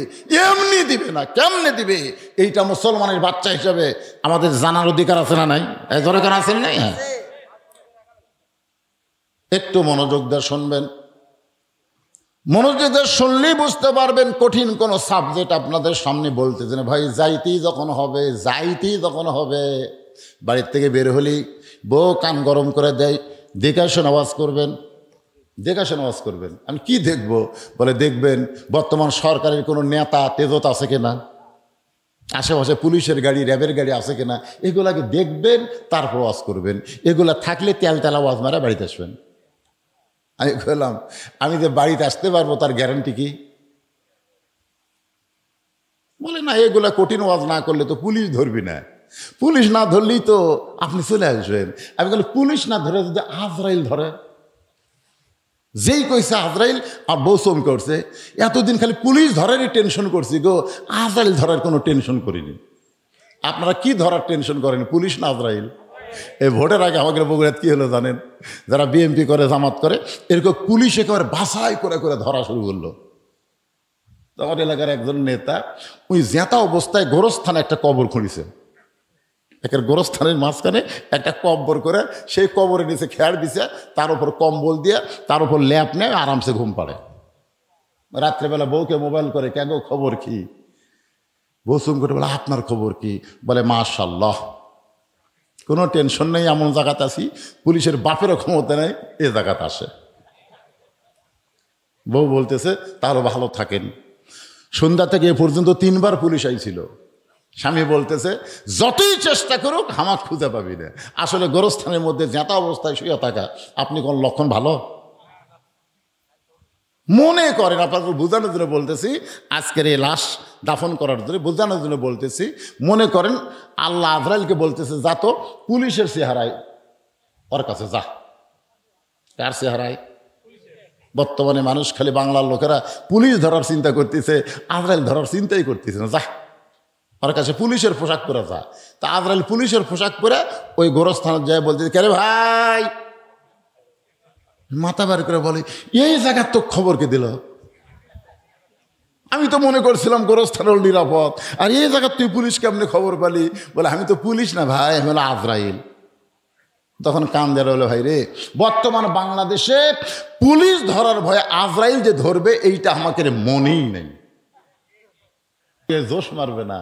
এমনি দিবে না, কেমনে দিবে? এইটা মুসলমানের বাচ্চা হিসাবে আমাদের জানার অধিকার আছে না নাই? দরকার আছে না নাই? হ্যাঁ, একটু মনোযোগ দিয়ে শুনবেন। মনোযোগ দিয়ে শুনলেই বুঝতে পারবেন কঠিন কোনো সাবজেক্ট আপনাদের সামনে বলতেছেন। ভাই যাইতেই যখন হবে, বাড়ির থেকে বের হলেই বউ কান গরম করে দেয়, দেখে শুনে আওয়াজ করবেন। আমি কি দেখবো? বলে দেখবেন বর্তমান সরকারের কোনো নেতা তেজত আছে কিনা, আশেপাশে পুলিশের গাড়ি, র্যাবের গাড়ি আছে কিনা, এগুলাকে দেখবেন, তারপর ওয়াজ করবেন। এগুলা থাকলে তেল আওয়াজ মারা বাড়িতে আসবেন। আমি বললাম, আমি যে বাড়িতে আসতে পারবো তার গ্যারান্টি কি? বলে না, এগুলা কঠিন ওয়াজ না করলে তো পুলিশ ধরবি না, পুলিশ না ধরলেই তো আপনি চলে আসবেন। আমি বলি পুলিশ না ধরে যদি আজরাইল ধরে, যেই কইছে আজরাইল, আর বউ চম করছে, এতদিন খালি পুলিশ ধরারই টেনশন করছি গো, আজরাইল ধরার কোনো টেনশন করিনি। আপনারা কি ধরার টেনশন করেন, পুলিশ না আজরাইল? এই ভোটের আগে আমাদের বগুড়াত কি হলো জানেন? যারা বিএনপি করে, জামাত করে, এরকম পুলিশ একেবারে বাছাই করে করে ধরা শুরু করলো। আমার এলাকার একজন নেতা ওই জেতা অবস্থায় গোরস্থানে একটা কবর খুঁড়িছে। একের গোরস্থানের মাঝখানে একটা কবর করে, সেই কবরের নিচে খেয়ার দিছে, তার উপর কম্বল দিয়ে, তার উপর ল্যাপ নেয়, আরামসে ঘুম পাড়ে। রাত্রেবেলা বউকে মোবাইল করে, কেন খবর কি? বউ চুম করে বলে আপনার খবর কি? বলে মাশাআল্লাহ, কোনো টেনশন নেই, এমন জায়গাতে আসি পুলিশের বাপেরও ক্ষমতা নেই, এ জায়গাতে আসে। বউ বলতেছে তাহলে ভালো থাকেন। সন্ধ্যা থেকে এ পর্যন্ত 3 বার পুলিশ আইছিল। স্বামী বলতেছে যতই চেষ্টা করুক হামাক খুঁজে পাবি না। আসলে গোরস্থানের মধ্যে জেতা অবস্থায় শুয়ে থাকা আপনি কোন লক্ষণ ভালো মনে করেন? আপনাকে বোঝানোর জন্য বলতেছি, আজকের এই লাশ দাফন করার জন্য বোঝানোর জন্য বলতেছি। মনে করেন আল্লাহ আজরাইলকে বলতেছে যা তো পুলিশের চেহারায় ওর কাছে যা। কার চেহারায়? বর্তমানে মানুষ খালি বাংলার লোকেরা পুলিশ ধরার চিন্তা করতেছে, আজরাইল ধরার চিন্তাই করতেছে না। যা ওর কাছে পুলিশের পোশাক পরে যা। তা আজরাইল পুলিশের পোশাক পরে ওই গোরস্থানে যায় বলতেছে, কে রে ভাই, মাথা বার করে বলে, এই জায়গার তো খবরকে দিল, আমি তো মনে করছিলাম গোরস্থান হল নিরাপদ, আর এই জায়গার তুই পুলিশ কেমনে খবর পালি? বলে আমি তো পুলিশ না ভাই, আমি হলো আজরাইল। তখন কান দেওয়া হলো, ভাই রে, বর্তমান বাংলাদেশে পুলিশ ধরার ভয়ে আজরাইল যে ধরবে এইটা আমাকে মনেই নেই। জোশ মারবে না,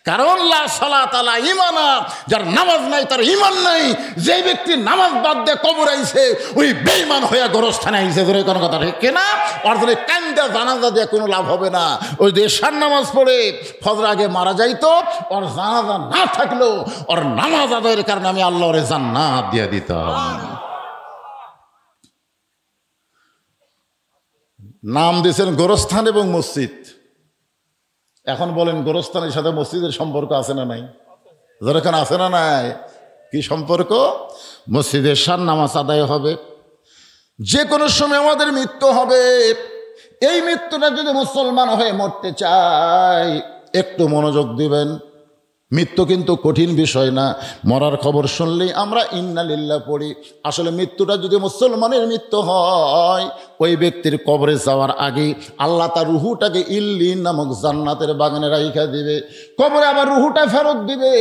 কারণ লা সালাত আলা ঈমানা, যার নামাজ নাই তার ঈমান নাই। যে ব্যক্তি নামাজ বাদ দিয়ে কবর আইছে ওই বেঈমান হয়ে গোরস্থানে আইছে। ধরে কোনো কথা ঠিক কিনা? আর ধরে কান্দা জানাজা দিয়ে কোনো লাভ হবে না। ওই যে এশার নামাজ পড়ে ফজর আগে মারা যাইতো, ওর জানাজা না থাকলেও ওর নামাজ আদায়ের কারণে আমি আল্লাহ ওরে জান্নাত দিয়ে দিতাম। নাম দিয়েছেন গোরস্থান এবং মসজিদ। এখন বলেন, গোরস্থানের সাথে মসজিদের সম্পর্ক আছে না নাই? যেরকম আছে না নাই? কি সম্পর্ক? মসজিদের শান নামাজ আদায় হবে। যে কোনো সময় আমাদের মৃত্যু হবে। এই মৃত্যুটা যদি মুসলমান হয়ে মরতে চায়, একটু মনোযোগ দিবেন। মৃত্যু কিন্তু কঠিন বিষয় না। মরার খবর শুনলেই আমরা ইন্না লিল্লাহ পড়ি। আসলে মৃত্যুটা যদি মুসলমানের মৃত্যু হয়, ওই ব্যক্তির কবরে যাওয়ার আগে আল্লাহ তার রুহুটাকে ইল্লিন নামক জান্নাতের বাগানে রাইখা দিবে। কবরে আবার রুহুটা ফেরত দিবে।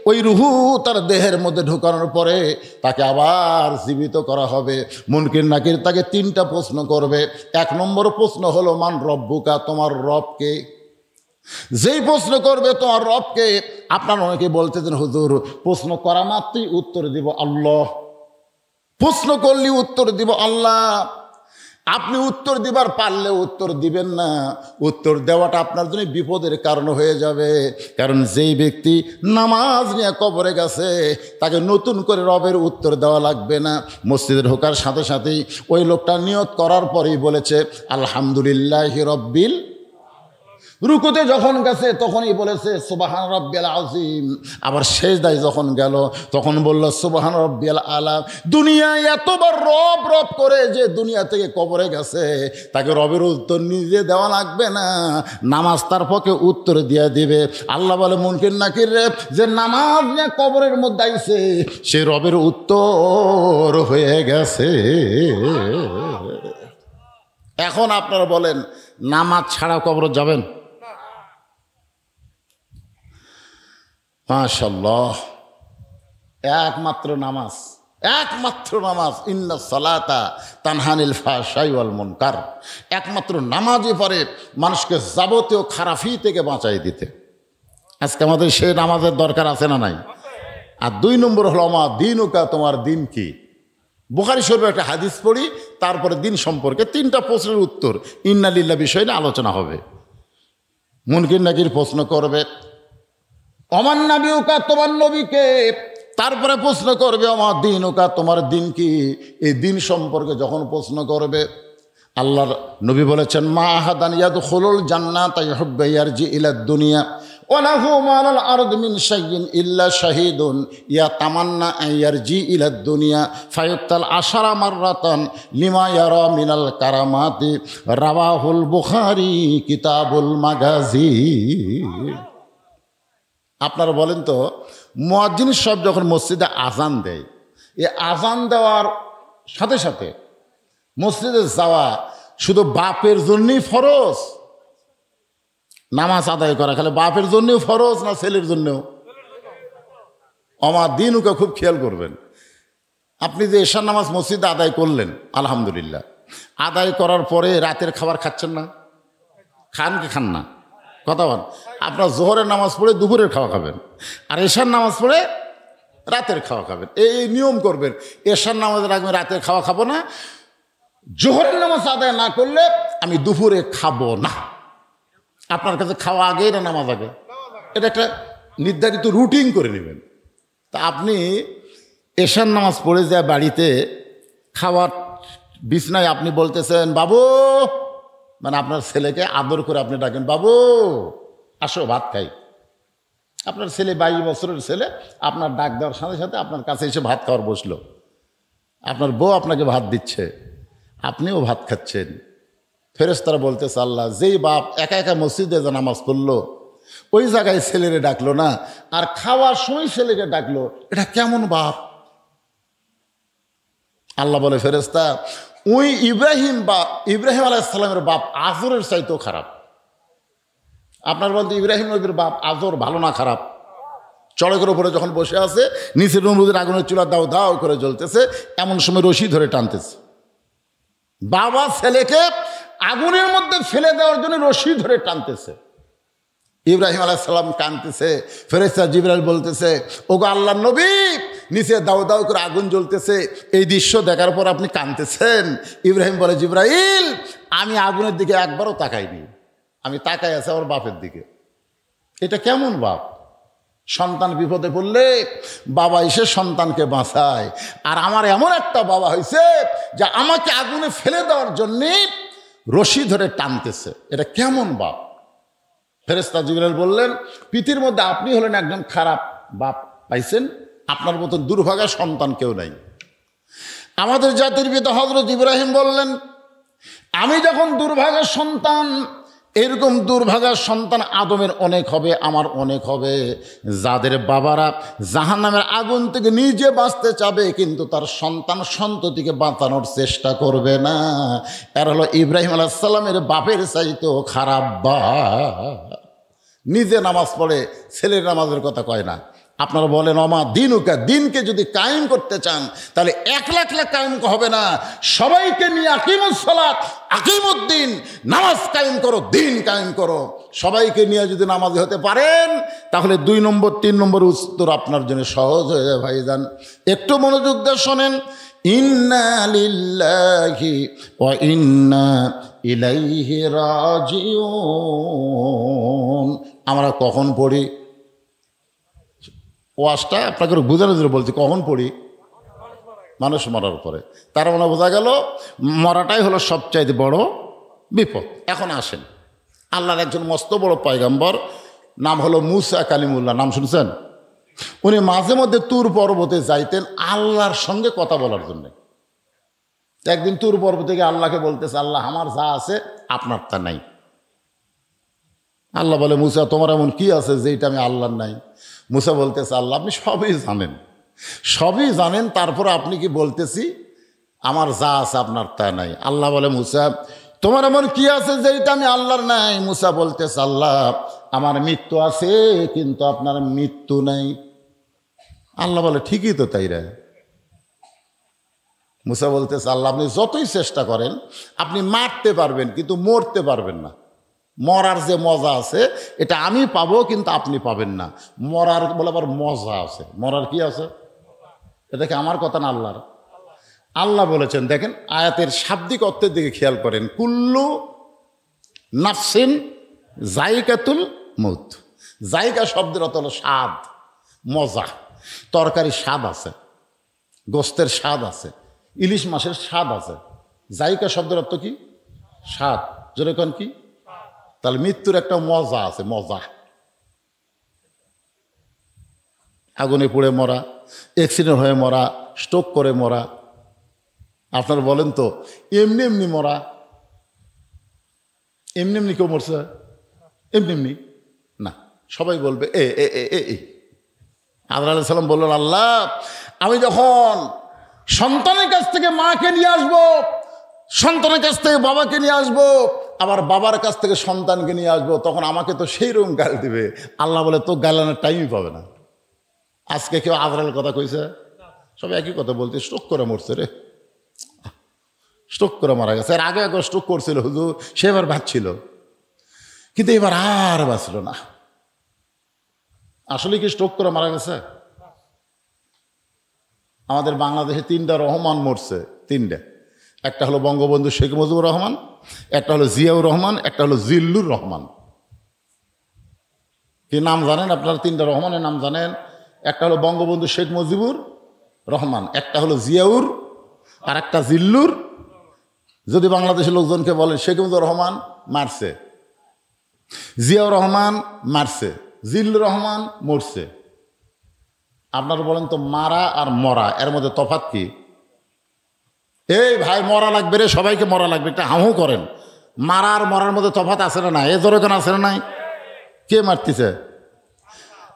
ওই রুহু তার দেহের মধ্যে ঢুকানোর পরে তাকে আবার জীবিত করা হবে। মুনকির নাকির তাকে 3টা প্রশ্ন করবে। 1 নম্বর প্রশ্ন হলো, মান রব্বুকা, তোমার রবকে। যেই প্রশ্ন করবে তোমার রবকে, আপনার অনেকে বলতেছেন হুজুর প্রশ্ন করা মাত্রই উত্তর দিব আল্লাহ, প্রশ্ন করলে উত্তর দিব আল্লাহ। আপনি উত্তর দিবার পারলে উত্তর দিবেন না, উত্তর দেওয়াটা আপনার জন্য বিপদের কারণ হয়ে যাবে। কারণ যেই ব্যক্তি নামাজ নিয়ে কবরে গেছে তাকে নতুন করে রবের উত্তর দেওয়া লাগবে না। মসজিদে ঢোকার সাথে সাথেই ওই লোকটা নিয়ত করার পরেই বলেছে আলহামদুলিল্লাহি রব্বিল। রুকুতে যখন গেছে তখনই বলেছে সুবহান রাব্বিয়াল আযীম। আবার সেজদায় যখন গেল তখন বলল সুবহান রাব্বিয়াল আলা। দুনিয়ায় এতবার রব রব করে যে দুনিয়া থেকে কবরে গেছে, তাকে রবের উত্তর নিজে দেওয়া লাগবে না, নামাজ তার পক্ষে উত্তর দিয়ে দিবে। আল্লাহ বলে, মুনকির নাকির রে, যে নামাজ নিয়ে কবরের মধ্যে আইছে সে রবের উত্তর হয়ে গেছে। এখন আপনারা বলেন, নামাজ ছাড়া কবর যাবেন? মাশাআল্লাহ, একমাত্র নামাজ, একমাত্র নামাজ। ইন্না সালাতা তানহানিল ফাহশাই ওয়াল মুনকার। একমাত্র নামাজই পারে মানুষকে যাবতীয় খারাপি থেকে বাঁচাই দিতে। আজকে আমাদের সেই নামাজের দরকার আছে না নাই? আর 2 নম্বর হলো আমার দিনুকা, তোমার দিন কি। বুখারী শরীফে একটা হাদিস পড়ি, তারপরে দিন সম্পর্কে 3টা প্রশ্নের উত্তর ইন্না লিল্লাহ বিষয় নিয়ে আলোচনা হবে। মুনকির নাকির প্রশ্ন করবে অমান নাবিউকা, তোমার নবীকে। তারপরে প্রশ্ন করবে আমার দিনুকা, তোমার দিন কি। এই দিন সম্পর্কে যখন প্রশ্ন করবে, আল্লাহর নবী বলেছেন মা আহাদান ইয়াদখুলুল জান্নাতা ইউহিব্বু ইয়ারজি ইলাদ দুনিয়া ওয়া লাহু মালাল আরদি মিন শাইইন ইল্লা শাহীদুন ইয়াতামান্না আন ইয়ারজি ইলাদ দুনিয়া ফায়ুক্তাল আশারা মাররাতান লিমা ইয়ারা মিনাল কারামাতি। রাওয়াহুল বুখারী কিতাবুল মাগাজি। আপনারা বলেন তো, মুয়াজ্জিন সব যখন মসজিদে আজান দেয়, এই আজান দেওয়ার সাথে সাথে মসজিদে যাওয়া শুধু বাপের জন্যই ফরজ? নামাজ আদায় করা খালি বাপের জন্যও ফরজ না ছেলের জন্যও? আমার দিনুকে খুব খেয়াল করবেন। আপনি যে এশার নামাজ মসজিদে আদায় করলেন, আলহামদুলিল্লাহ, আদায় করার পরে রাতের খাবার খাচ্ছেন না? খান কি খান না? কথা বল। আপনার জোহরের নামাজ পড়ে দুপুরের খাওয়া খাবেন, আর এশার নামাজ পড়ে রাতের খাওয়া খাবেন। এই নিয়ম করবেন। এশার নামাজের আগে রাতের খাওয়া খাবো না, জোহরের নামাজ আদায় না করলে আমি দুপুরে খাবো না। আপনার কাছে খাওয়া আগে না নামাজ আগে? এটা একটা নির্ধারিত রুটিন করে নেবেন। তা আপনি এশার নামাজ পড়ে যায় বাড়িতে খাওয়ার বিছনায় আপনি বলতেছেন বাবু, মানে আপনার ছেলেকে আদর করে আপনি ডাকেন, বাবু আসো ভাত খাই। আপনার ছেলে 22 বছরের ছেলে, আপনার ডাক দেওয়ার সাথে সাথে আপনার কাছে এসে ভাত খাওয়ার বসলো। আপনার বউ আপনাকে ভাত দিচ্ছে, আপনিও ভাত খাচ্ছেন। ফেরেশতারা বলতেছে আল্লাহ, যেই বাপ একা একা মসজিদে যে নামাজ পড়লো, ওই জায়গায় ছেলেরে ডাকলো না, আর খাওয়ার সময় ছেলেকে ডাকলো, এটা কেমন বাপ? আল্লাহ বলে, ফেরেশতা ওই ইব্রাহিম আলাইহিস সালামের বাপ আজরের চাইতেও খারাপ। আপনার বলতে ইব্রাহিম নবীর বাপ আজর ভালো না খারাপ? চড়কের উপরে যখন বসে আছে, নিচে নমরুদের আগুনের চুলা দাও দাও করে জ্বলতেছে, এমন সময় রশি ধরে টানতেছে। বাবা ছেলেকে আগুনের মধ্যে ফেলে দেওয়ার জন্য রশি ধরে টানতেছে। ইব্রাহিম আলাইহিস সালাম কাঁদতেছে, ফেরেশতা জিবরাইল বলতেছে, ওগো আল্লাহর নবী, নিচে দাও দাও করে আগুন জ্বলতেছে, এই দৃশ্য দেখার পর আপনি কাঁদতেছেন? ইব্রাহিম বলে, জিবরাইল, আমি আগুনের দিকে একবারও তাকাইনি, আমি তাকাই আছি আমার বাপের দিকে। এটা কেমন বাপ? সন্তান বিপদে পড়লে বাবা এসে সন্তানকে বাঁচায়, আর আমার এমন একটা বাবা হয়েছে যে আমাকে আগুনে ফেলে দেওয়ার জন্যে রশি ধরে টানতেছে। এটা কেমন বাপ? ফেরেশতা জিবরাইল বললেন, পৃথিবীর মধ্যে আপনি হলেন একজন খারাপ বাপ পাইছেন, আপনার মতন দুর্ভাগা সন্তান কেউ নাই। আমাদের জাতির পিতা হযরত ইব্রাহিম বললেন, আমি যখন দুর্ভাগা সন্তান, এরকম দুর্ভাগা সন্তান আদমের অনেক হবে, আমার অনেক হবে, যাদের বাবারা জাহান্নামের আগুন থেকে নিজে বাঁচতে চাবে কিন্তু তার সন্তান সন্ততিকে বাঁচানোর চেষ্টা করবে না। এর হলো ইব্রাহিম আলাইহিস সালামের বাপের চাইতেও খারাপ বাপ। নিজে নামাজ পড়ে ছেলের নামাজের কথা কয় না। আপনারা বলেন অমা দিনুকা, দিনকে যদি কায়েম করতে চান তাহলে এক লাখ কায়েম হবে না, সবাইকে নিয়ে আকিমুস সালাত, আকিমুদ্দিন, নামাজ কায়েম করো, দিন কায়েম করো। সবাইকে নিয়ে যদি নামাজি হতে পারেন তাহলে 2 নম্বর 3 নম্বর উত্তর আপনার জন্য সহজ হয়ে যায় ভাইজান। একটু মনোযোগ দিয়ে শোনেন। ইন্না লিল্লাহি ওয়া ইন্না ইলাইহি রাজিউন। আমরা কখন পড়ি ওয়াজটা? আপনাকে বোঝানোর জন্য বলছি, কখন পড়ি? মানুষ মরার পরে। তার মানে বোঝা গেল মরাটাই হলো সবচাইতে বড় বিপদ। এখন আসেন, আল্লাহর একজন মস্ত বড় পয়গম্বর, নাম হলো মুসা কালিমুল্লাহ, নাম শুনছেন? উনি মাঝে মধ্যে তুর পর্বতে যাইতেন আল্লাহর সঙ্গে কথা বলার জন্য। একদিন তুর পর্বতে গিয়ে আল্লাহকে বলতেছে, আল্লাহ, আমার যা আছে আপনার তা নাই। আল্লাহ বলে, মুসা, তোমার এমন কি আছে যেটা আমি আল্লাহর নাই? মুসা বলতেছে, আল্লাহ, আপনি সবই জানেন, তারপরে আপনি কি বলতেছি আমার যা আছে আপনার তা নাই? আল্লাহ বলে, মুসা, তোমার এমন কি আছে যেটা আমি আল্লাহর নাই? মুসা বলতেছে, আল্লাহ, আমার মৃত্যু আছে কিন্তু আপনার মৃত্যু নাই। আল্লাহ বলে, ঠিকই তো তাই রে। মুসা বলতেছে, আল্লাহ, আপনি যতই চেষ্টা করেন আপনি মারতে পারবেন কিন্তু মরতে পারবেন না। মরার যে মজা আছে এটা আমি পাবো কিন্তু আপনি পাবেন না। মরার বলে আবার মজা আছে। মরার কি আছে? এটা কি আমার কথা না আল্লাহর? আল্লাহ বলেছেন, দেখেন আয়াতের শাব্দিক অর্থের দিকে খেয়াল করেন। কুল্লু নাফসিন জায়কাতুল মউত। জায়গা শব্দের অর্থ হলো স্বাদ, মজা। তরকারির স্বাদ আছে, গোস্তের স্বাদ আছে, ইলিশ মাছের স্বাদ আছে। জায়গা শব্দের অর্থ কি? স্বাদ। যেরকম কি? তাহলে মৃত্যুর একটা মজা আছে, মজা। আগুনে পুড়ে মরা, অ্যাক্সিডেন্ট হয়ে মরা, স্ট্রোক করে মরা। আপনারা বলেন তো, এমনি এমনি মরা? এমনি এমনি কেউ মরছে? এমনি না। সবাই বলবে এ এ এ এ। আদম আলাইহিস সালাম বললেন, আল্লাহ, আমি যখন সন্তানের কাছ থেকে মাকে নিয়ে আসবো, সন্তানের কাছ থেকে বাবাকে নিয়ে আসবো, আবার বাবার কাছ থেকে সন্তানকে নিয়ে আসবো, তখন আমাকে তো সেই রকম গাল দিবে। আল্লাহ বলে, তো গালানোর টাইমই পাবে না। আজকে কেউ আজরাইলের কথা কইছে? সবাই একই কথা বলতে, স্ট্রোক করে মরছে রে, স্ট্রোক করে মারা গেছে। আর আগে একবার স্ট্রোক করছিল হুজুর, সে এবার বাঁচছিল, কিন্তু এবার আর বাঁচল না। আসলে কি স্ট্রোক করে মারা গেছে? আমাদের বাংলাদেশে 3টা রহমান মরছে, 3টা। একটা হলো বঙ্গবন্ধু শেখ মুজিবুর রহমান, একটা হলো জিয়াউর রহমান, একটা হলো জিল্লুর রহমান। কি নাম জানেন আপনারা? 3টা রহমানের নাম জানেন? একটা হলো বঙ্গবন্ধু শেখ মুজিবুর রহমান, একটা হলো জিয়াউর, আর একটা জিল্লুর। যদি বাংলাদেশের লোকজনকে বলেন শেখ মুজিবুর রহমান মারছে, জিয়াউর রহমান মারছে, জিল্লুর রহমান মরছে, আপনারা বলেন তো মারা আর মরা এর মধ্যে তফাৎ কি? এই ভাই, মরা লাগবে রে, সবাইকে মরা লাগবে, একটা হাউ করেন। মারা আর মরার মধ্যে তফাৎ আছে না নাই? এ জোরে আছে না নাই? কে মারতেছে?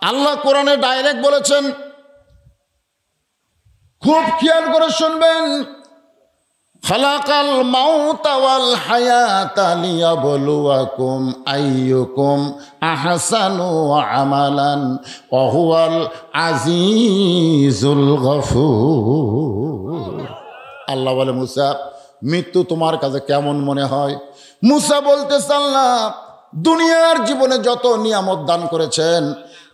আল্লাহ কোরআনে ডাইরেক্ট বলেছেন, খুব খেয়াল করে শুনবেন। খালাকাল মাউতা ওয়াল হায়াতা লিয়াবলুয়াকুম আইয়ুকুম আহসানু আমালান ওয়া হুয়াল আজিজুল গফুর। আল্লাহ বলে, মুসা, মৃত্যু তোমার কাছে কেমন মনে হয়? মুসা বলতেছে, আল্লাহ দুনিয়ার জীবনে যত নিয়ামত দান করেছেন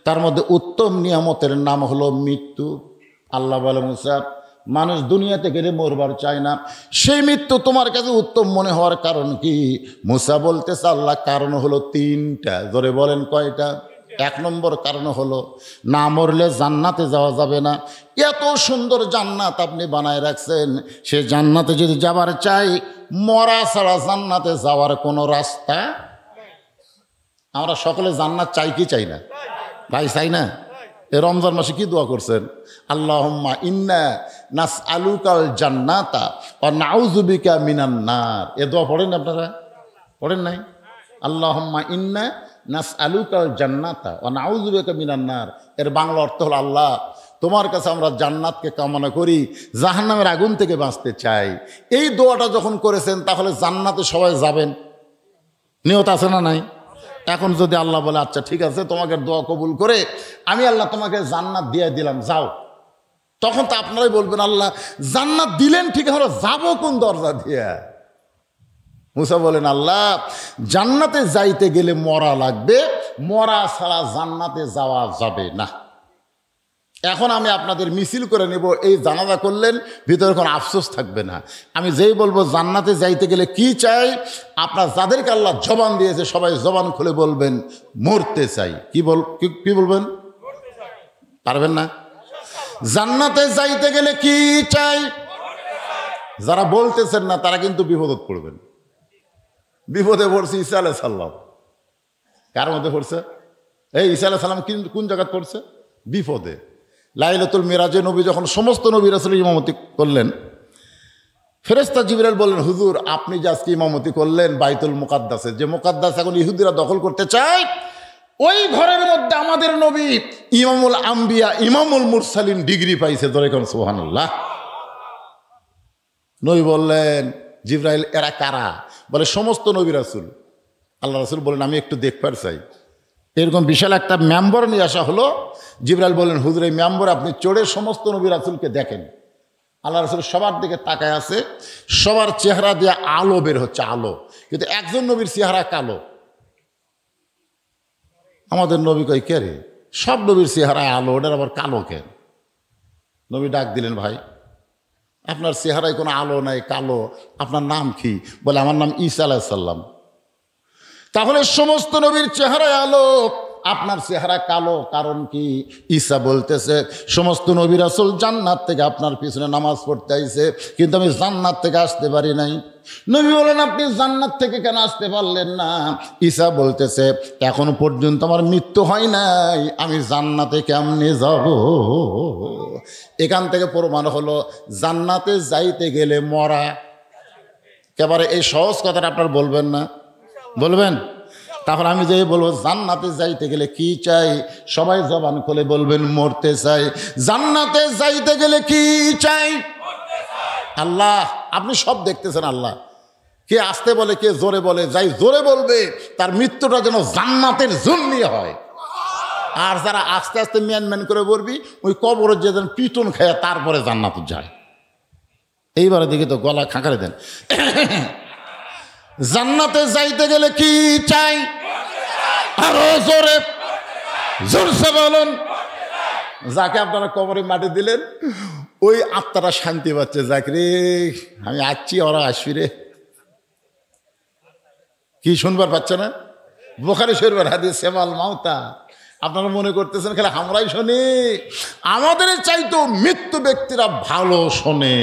তার মধ্যে উত্তম নিয়ামতের নাম হলো মৃত্যু। আল্লাহ বলে, মুসা, মানুষ দুনিয়াতে গেলে মরবার চায় না, সেই মৃত্যু তোমার কাছে উত্তম মনে হওয়ার কারণ কি? মুসা বলতেছে, আল্লাহ কারণ হলো তিনটা। ধরে বলেন কয়টা? 1 নম্বর কারণ হলো না মরলে জান্নাতে যাওয়া যাবে না। এত সুন্দর জান্নাত আপনি বানায় রাখছেন, সে জান্নাতে যদি যাবার চাই, মরা ছাড়া জান্নাতে যাওয়ার কোনো রাস্তা। আমরা সকলে জান্নাত চাই কি চাই না ভাই? চাই না? এই রমজান মাসে কি দোয়া করছেন? আল্লাহুম্মা ইন্না নাসআলুকাল জান্নাতা ওয়া নাউযু বিকা মিনান নার। এ দোয়া পড়েন আপনারা? পড়েন নাই? আল্লাহুম্মা ইন্না নাসআলুকাল জান্নাতা ওয়া নাউযু বিকা মিনান নার। এর বাংলা অর্থ হলো, আল্লাহ তোমার কাছে আমরা জান্নাতকে কামনা করি, জাহান্নামের আগুন থেকে বাঁচতে চাই। এই দোয়াটা যখন করেছেন তাহলে জান্নাতে সবাই যাবেন, নিয়ত আছে না নাই? এখন যদি আল্লাহ বলে, আচ্ছা ঠিক আছে, তোমাকে দোয়া কবুল করে আমি আল্লাহ তোমাকে জান্নাত দিয়ে দিলাম, যাও, তখন তো আপনারাই বলবেন, আল্লাহ জান্নাত দিলেন ঠিক, আমরা যাবো কোন দরজা দিয়ে? মুসা বলেন, আল্লাহ জান্নাতে যাইতে গেলে মরা লাগবে, মরা ছাড়া জান্নাতে যাওয়া যাবে না। এখন আমি আপনাদের মিছিল করে নেব, এই জানাজা করলেন, ভিতরে কোনো আফসোস থাকবে না। আমি যেই বলবো জান্নাতে যাইতে গেলে কি চাই, আপনার যাদেরকে আল্লাহ জবান দিয়েছে সবাই জবান খুলে বলবেন মরতে চাই। কি বলবেন? পারবেন না? জান্নাতে যাইতে গেলে কি চাই? যারা বলতেছেন না তারা কিন্তু বিপদে পড়বেন। বিপদে পড়ছে ঈসা আলাইহিস সালাম। কার মধ্যে পড়ছে? এই ঈসা আলাইহিস সালাম কোন জায়গায় পড়ছে? বিপদে। লাইলাতুল মিরাজে নবী যখন সমস্ত নবী রাসূল ইমামতি করলেন, ফেরেশতা জিবরাইল বললেন, হুজুর আপনি যে আজকে ইমামতি করলেন বাইতুল মুকাদ্দাসে, যে মুকাদ্দাস এখন ইহুদিরা দখল করতে চায়, ওই ঘরের মধ্যে আমাদের নবী ইমামুল আম্বিয়া ইমামুল মুরসালিন ডিগ্রি পাইছে। ধরে কোন সুবহানাল্লাহ। নবী বললেন, জিবরাইল এরা কারা? বলে সমস্ত নবী রাসূল। আল্লাহ রাসূল বলেন, আমি একটু দেখবার চাই। এরকম বিশাল একটা মেম্বর নিয়ে আসা হলো। জিবরাইল বলেন, হুজুর এই মেম্বর আপনি চড়ে সমস্ত নবী রাসূলকে দেখেন। আল্লাহ রাসূল সবার দিকে তাকায় আছে, সবার চেহারা দিয়ে আলো বের হচ্ছে, আলো, কিন্তু একজন নবীর চেহারা কালো। আমাদের নবী কই, কে রে? সব নবীর চেহারায় আলো, ওটার আবার কালো কেন? নবী ডাক দিলেন, ভাই আপনার চেহারায় কোনো আলো নাই, কালো, আপনার নাম কি? বলে আমার নাম ঈসা আলাইহিস সালাম। তাহলে সমস্ত নবীর চেহারায় আলো, আপনার চেহারা কালো, কারণ কি? ঈসা বলতেছে সমস্ত নবী রাসূল জান্নাত থেকে আপনার পিছনে নামাজ পড়তে আইছে, কিন্তু আমি জান্নাত থেকে আসতে পারি নাই। নবী বলেন, আপনি জান্নাত থেকে কেন আসতে পারলেন না? ঈসা বলতেছে, এখনো পর্যন্ত আমার মৃত্যু হয় নাই, আমি জান্নাতে কেমনে যাব? এখান থেকে প্রমাণ হলো জান্নাতে যাইতে গেলে মরা। একেবারে এই সহজ কথাটা আপনার বলবেন না? বলবেন? তাহলে আমি যে বলবো জান্নাতে যাইতে গেলে কি চাই, সবাই জবান খুলে বলবেন মরতে চাই। জান্নাতে যাইতে গেলে কি চাই? আল্লাহ আপনি সব দেখতেছেন। আল্লাহ কে আসতে বলে, কে জোরে বলে, যাই জোরে বলবে তার মৃত্যুটা যেন জান্নাতের জন্যই হয়। আর যারা আস্তে আস্তে ম্যান করে বলবি, ওই কবরে যে যেন পিটন খায় তারপরে জান্নাতে যায়। এইবারে দেখি তো গলা খাঁকারে দেন। জান্নাতে যাইতে গেলে কি চাই? আরো জোরে, জোরসে বলুন। যাকে আপনারা কবরে মাটি দিলেন ওই আত্মাটা শান্তি পাচ্ছে, যাক রে আমি আসছি, ওরা আসবি রে। কি শুনবার পাচ্ছে না? বুখারী শরীফের হাদিস সেমাল মাউতা। আপনারা মনে করতেছেন খালি আমরাই শুনি? আমাদের চাইতো মৃত্যু ব্যক্তিরা ভালো শোনে।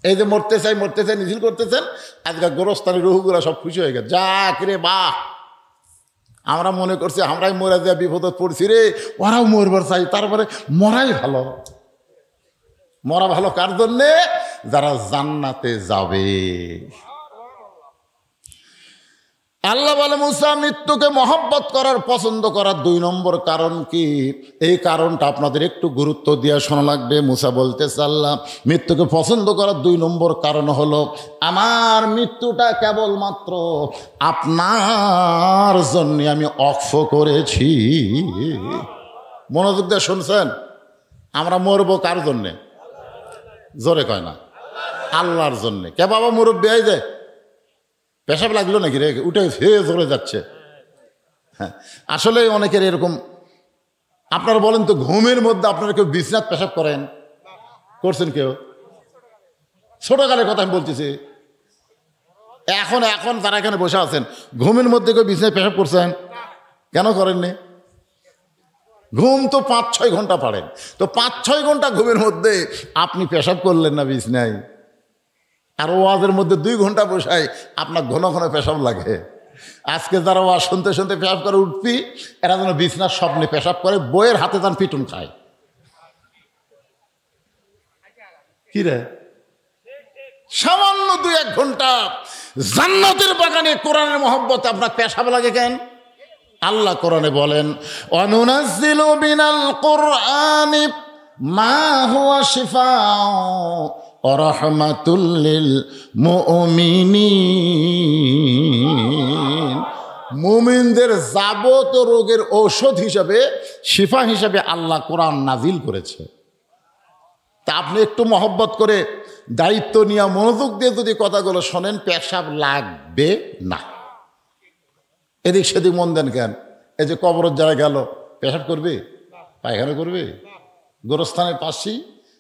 এই যে মরতে চাই মিছিল করতেছেন, আজকাল গোরস্থানের রুহুগুলা সব খুশি হয়ে গেছে, যাক রে বাহ। আমরা মনে করছি আমরাই মরে দেওয়া বিপদে পড়ছি রে, ওরাও মরবার চাই, তারপরে মরাই ভালো। মরা ভালো কার জন্যে? যারা জান্নাতে যাবে। আল্লাহ বলে মুসা মৃত্যুকে মহব্বত করার পছন্দ করার 2 নম্বর কারণ কি? এই কারণটা আপনাদের একটু গুরুত্ব দিয়ে শোনা লাগবে। মুসা বলতেছে আল্লাহ মৃত্যুকে পছন্দ করার 2 নম্বর কারণ হলো আমার মৃত্যুটা কেবলমাত্র আপনার জন্য আমি অক্ষ করেছি। মনোযোগ দিয়ে শুনছেন? আমরা মরবো কার জন্যে? জোরে কয় না, আল্লাহর জন্যে। কে বাবা মুরব্বী এই যে পেশাব লাগলো নাকি রে, উঠে ফেয়ে জোরে যাচ্ছে। হ্যাঁ, আসলে অনেকের এরকম। আপনারা বলেন তো, ঘুমের মধ্যে আপনারা কেউ বিছনাত পেশাব করেন? করছেন কেউ? ছোটকালের কথা আমি বলতেছি। এখন এখন যারা এখানে বসে আছেন, ঘুমের মধ্যে কেউ বিছনায় পেশাব করছেন? কেন করেননি? ঘুম তো 5-6 ঘন্টা পারেন, তো 5-6 ঘন্টা ঘুমের মধ্যে আপনি পেশাব করলেন না বিছনায়, আর ওয়াজের মধ্যে 2 ঘন্টা বসায় আপনার ঘন ঘন পেশাব লাগে। আজকে যারা ওয়াজ শুনতে শুনতে পেশাব করে উঠবি, এরা যেন বিছনার স্বপ্নে পেশাব করে, বইয়ের হাতে যান পিটুন খায়। কি রে, সামান্য 2-1 ঘন্টা জান্নাতের বাগানে কোরআনের মহব্বতে আপনার পেশাব লাগে কেন? আল্লাহ কোরআনে বলেন অনুনাজ্জিলু মিনাল কুরআনি মা হুয়া শিফাউ ওয়া রাহমাতুল লিল মুমিনিন। মুমিনদের যাবতীয় রোগের ঔষধ হিসাবে, শিফা হিসাবে আল্লাহ কোরআন নাজিল করেছে। তা আপনি একটু মহব্বত করে দায়িত্ব নিয়ে মনোযোগ দিয়ে যদি কথাগুলো শোনেন, পেশাব লাগবে না। এদিক সেদিক মন দেন কেন? এই যে কবরের যারা গেল, পেশাব করবে, পায়খানা করবে? গোরস্থানের পাশেই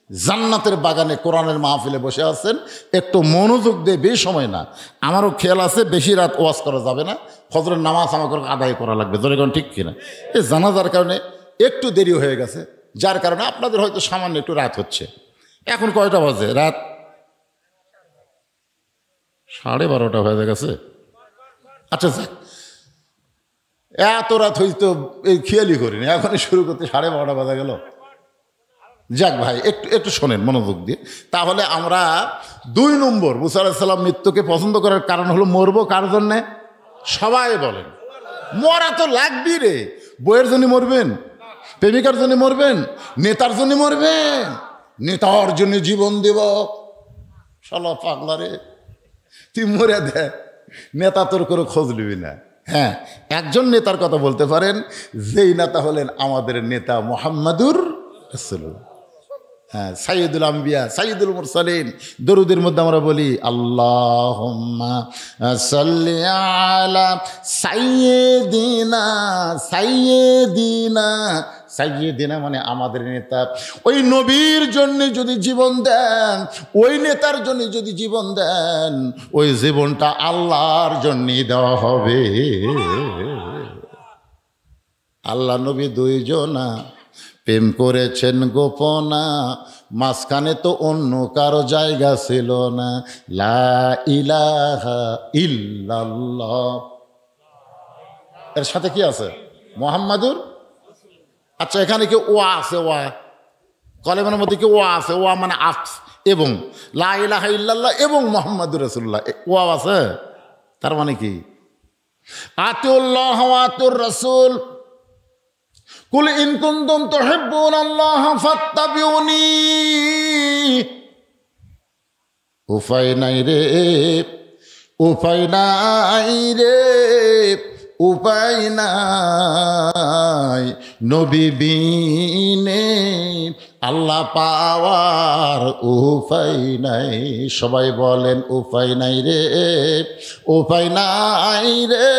জান্নাতের বাগানে কোরআনের মাহফিলে বসে আছেন, একটু মনোযোগ দিয়ে, বেশি সময় না। আমারও খেয়াল আছে বেশি রাত ওয়াজ করা যাবে না, ফজরের নামাজ আমাকে আদায় করা লাগবে। জনগণ ঠিক কিনা? এই জানাজার কারণে একটু দেরি হয়ে গেছে, যার কারণে আপনাদের হয়তো সামান্য একটু রাত হচ্ছে। এখন কয়টা বাজে? রাত 12:30 হয়ে গেছে। আচ্ছা যাক, এত রাত হয়তো এই খেয়ালই করিনি, এখনই শুরু করতে 12:30 বাজা গেল। যাক ভাই, একটু শোনেন মনোযোগ দিয়ে। তাহলে আমরা 2 নম্বর, মুসা আলাইহিস সালাম মৃত্যুকে পছন্দ করার কারণ হলো মরবো কার জন্যে? সবাই বলেন মরা তো লাগবি রে। বইয়ের জন্য মরবেন? প্রেমিকার জন্য মরবেন? নেতার জন্য মরবেন? নেতার জন্য জীবন দেব? শালা পাগলা রে, তুই মরে দে, নেতা তোর করে খোঁজ নিবি না। হ্যাঁ, একজন নেতার কথা বলতে পারেন, যেই নেতা হলেন আমাদের নেতা মুহাম্মাদুর রাসূলুল্লাহ। হ্যাঁ, সাইয়্যিদুল আম্বিয়া, সাইয়্যিদুল মুরসালিন। দরুদের মধ্যে আমরা বলি আল্লাহুম্মা সাল্লি আলা সাইয়্যিদিনা, সাইয়্যিদিনা, সাইয়্যিদিনা মানে আমাদের নেতা। ওই নবীর জন্য যদি জীবন দেন, ওই নেতার জন্য যদি জীবন দেন, ওই জীবনটা আল্লাহর জন্যই দেওয়া হবে। আল্লাহ নবী 2 জনা প্রেম করেছেন গোপনা, মাঝখানে তো অন্য কারো জায়গা ছিল না। লা ইলাহা ইল্লাল্লাহ, এর সাথে কি আছে? মুহাম্মাদুর। আচ্ছা, এখানে কি ওয়া আছে? ওয়া কলেমার মধ্যে কি ওয়া আছে? ওয়া মানে আফস, এবং লা ইলাহা ইল্লাল্লাহ এবং মুহাম্মাদুর রাসূলুল্লাহ, ওয়া আছে। তার মানে কি? আতিউল্লাহ ওয়া আতিউর রাসূল, কুল ইন কুনতুম তুহিব্বুনাল্লাহ ফাত্তাবিউনি। উপায় নাই রে, উপায় নাই রে, উপায় নাই, নবী বিনে আল্লাহ পাওয়ার উপায় নাই। সবাই বলেন উপায় নাই রে, উপায় নাই রে,